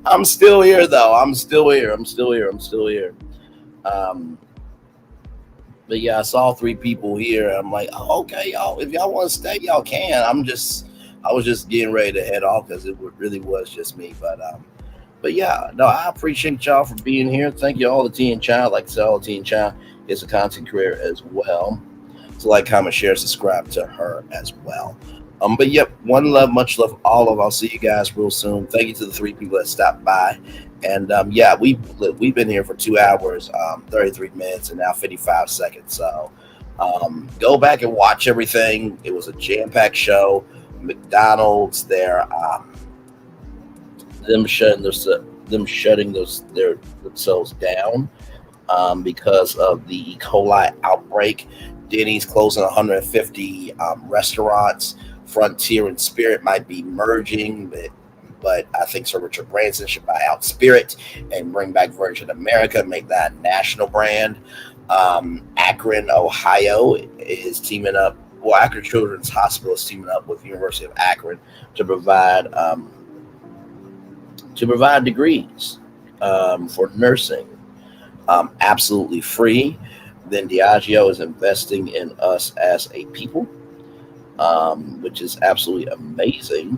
I'm still here though. I'm still here. But yeah, I saw 3 people here. I'm like, oh, okay, y'all, if y'all want to stay, y'all can. I was just getting ready to head off because it really was just me. But yeah, no, I appreciate y'all for being here. Thank you all the tea in China. Like I said, all the tea in China is a content creator as well. So like, comment, share, subscribe to her as well. But yep, one love, much love, all of. I'll see you guys real soon. Thank you to the 3 people that stopped by. And yeah, we've been here for 2 hours, 33 minutes, and now 55 seconds. So go back and watch everything. It was a jam-packed show. McDonald's, them shutting themselves down because of the E. coli outbreak. Denny's closing 150 restaurants. Frontier and Spirit might be merging, but I think Sir Richard Branson should buy out Spirit and bring back Virgin America, make that a national brand. Akron, Ohio is teaming up. Well, Akron Children's Hospital is teaming up with the University of Akron to provide degrees for nursing, absolutely free. Then Diageo is investing in us as a people, which is absolutely amazing.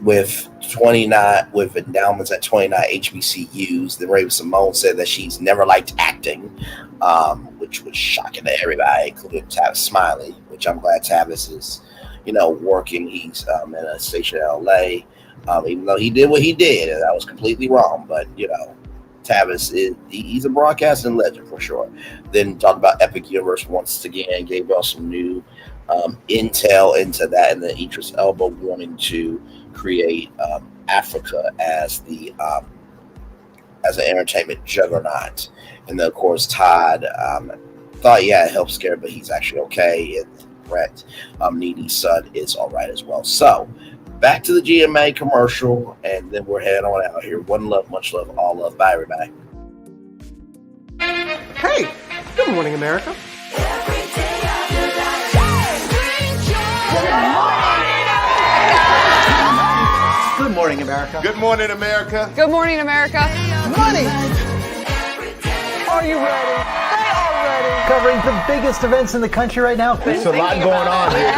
With endowments at 29 HBCUs, then Symone said that she's never liked acting, which was shocking to everybody, including Tavis Smiley, which I'm glad Tavis is, working. He's in a station in LA, even though he did what he did, and that was completely wrong. But Tavis he's a broadcasting legend for sure. Then talked about Epic Universe once again, gave us some new intel into that, and then Idris Elba wanting to create Africa as the as an entertainment juggernaut. And then of course Todd thought he had a health scare, but he's actually okay. And Brett Needy's son is all right as well. So back to the GMA commercial, and then we're heading on out here. One love, much love, all love. Bye everybody.
Hey, good morning, America. Good morning, America.
Good morning, America.
Good morning, America.
Money!
Are you ready? They are ready.
Covering the biggest events in the country right now.
There's a lot going on here.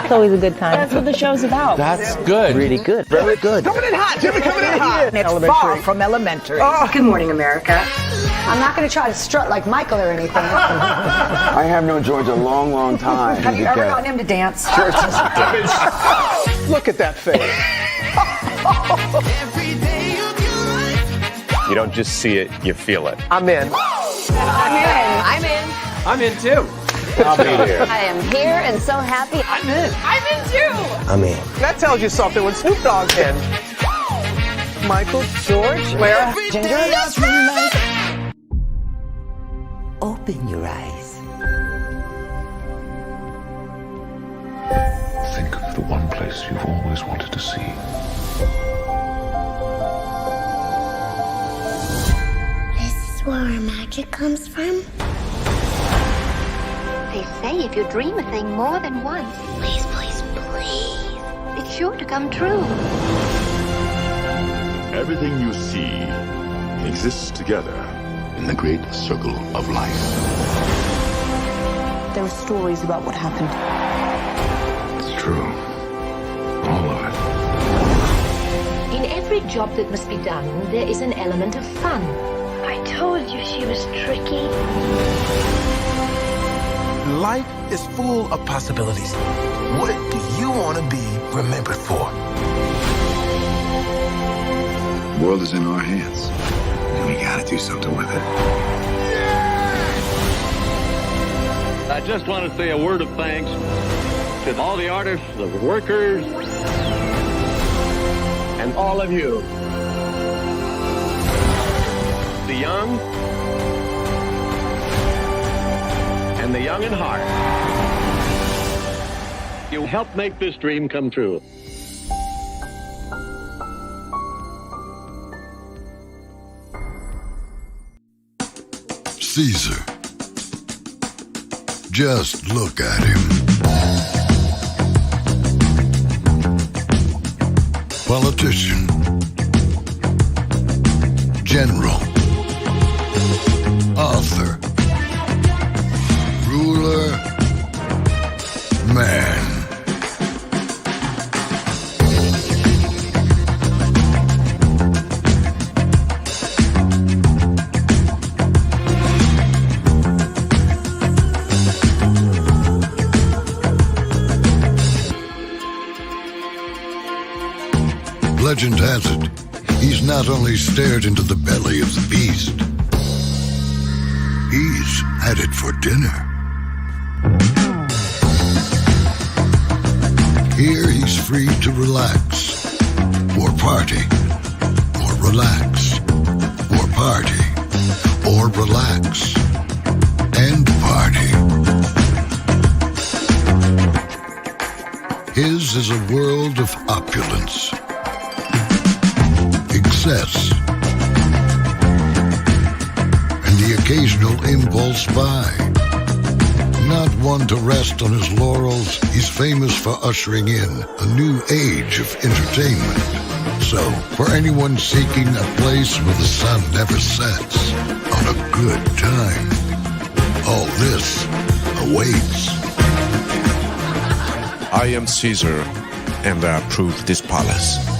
It's always a good time. That's what the show's about.
That's good.
Really good. Very good.
Coming in hot. Jimmy coming in hot.
It's far from elementary.
Oh. Good morning, America. I'm not going to try to strut like Michael or anything.
I have known George a long, long time.
Have you ever gotten him to dance?
Look at that face.
You don't just see it, you feel it.
I'm in.
I'm in.
I'm in too.
I'll be here.
I am here and so happy.
I'm in.
I'm in too.
I'm in. That tells you something when Snoop Dogg's in. Michael, George, Lara,
Ginger.
Open your eyes.
Think of the one place you've always wanted to see.
This is where our magic comes from.
They say if you dream a thing more than once,
Please, please, please.
it's sure to come true.
Everything you see exists together in the great circle of life.
There are stories about what happened.
It's true. All of it.
In every job that must be done, there is an element of fun.
I told you she was tricky.
Life is full of possibilities. What do you want to be remembered for?
The world is in our hands, and we gotta do something with it.
I just want to say a word of thanks to all the artists, the workers, and all of you. The young and the young in heart. You helped make this dream come true.
Caesar. Just look at him. Politician. General. Author. Ruler. Man. Legend has it, he's not only stared into the belly of the beast, he's had it for dinner.
free to relax or party or relax or party or relax and party. His is a world of opulence, excess, and the occasional impulse buy. Not one to rest on his laurels, he's famous for ushering in a new age of entertainment. So, for anyone seeking a place where the sun never sets on a good time, all this awaits.
I am Caesar, and I approve this palace.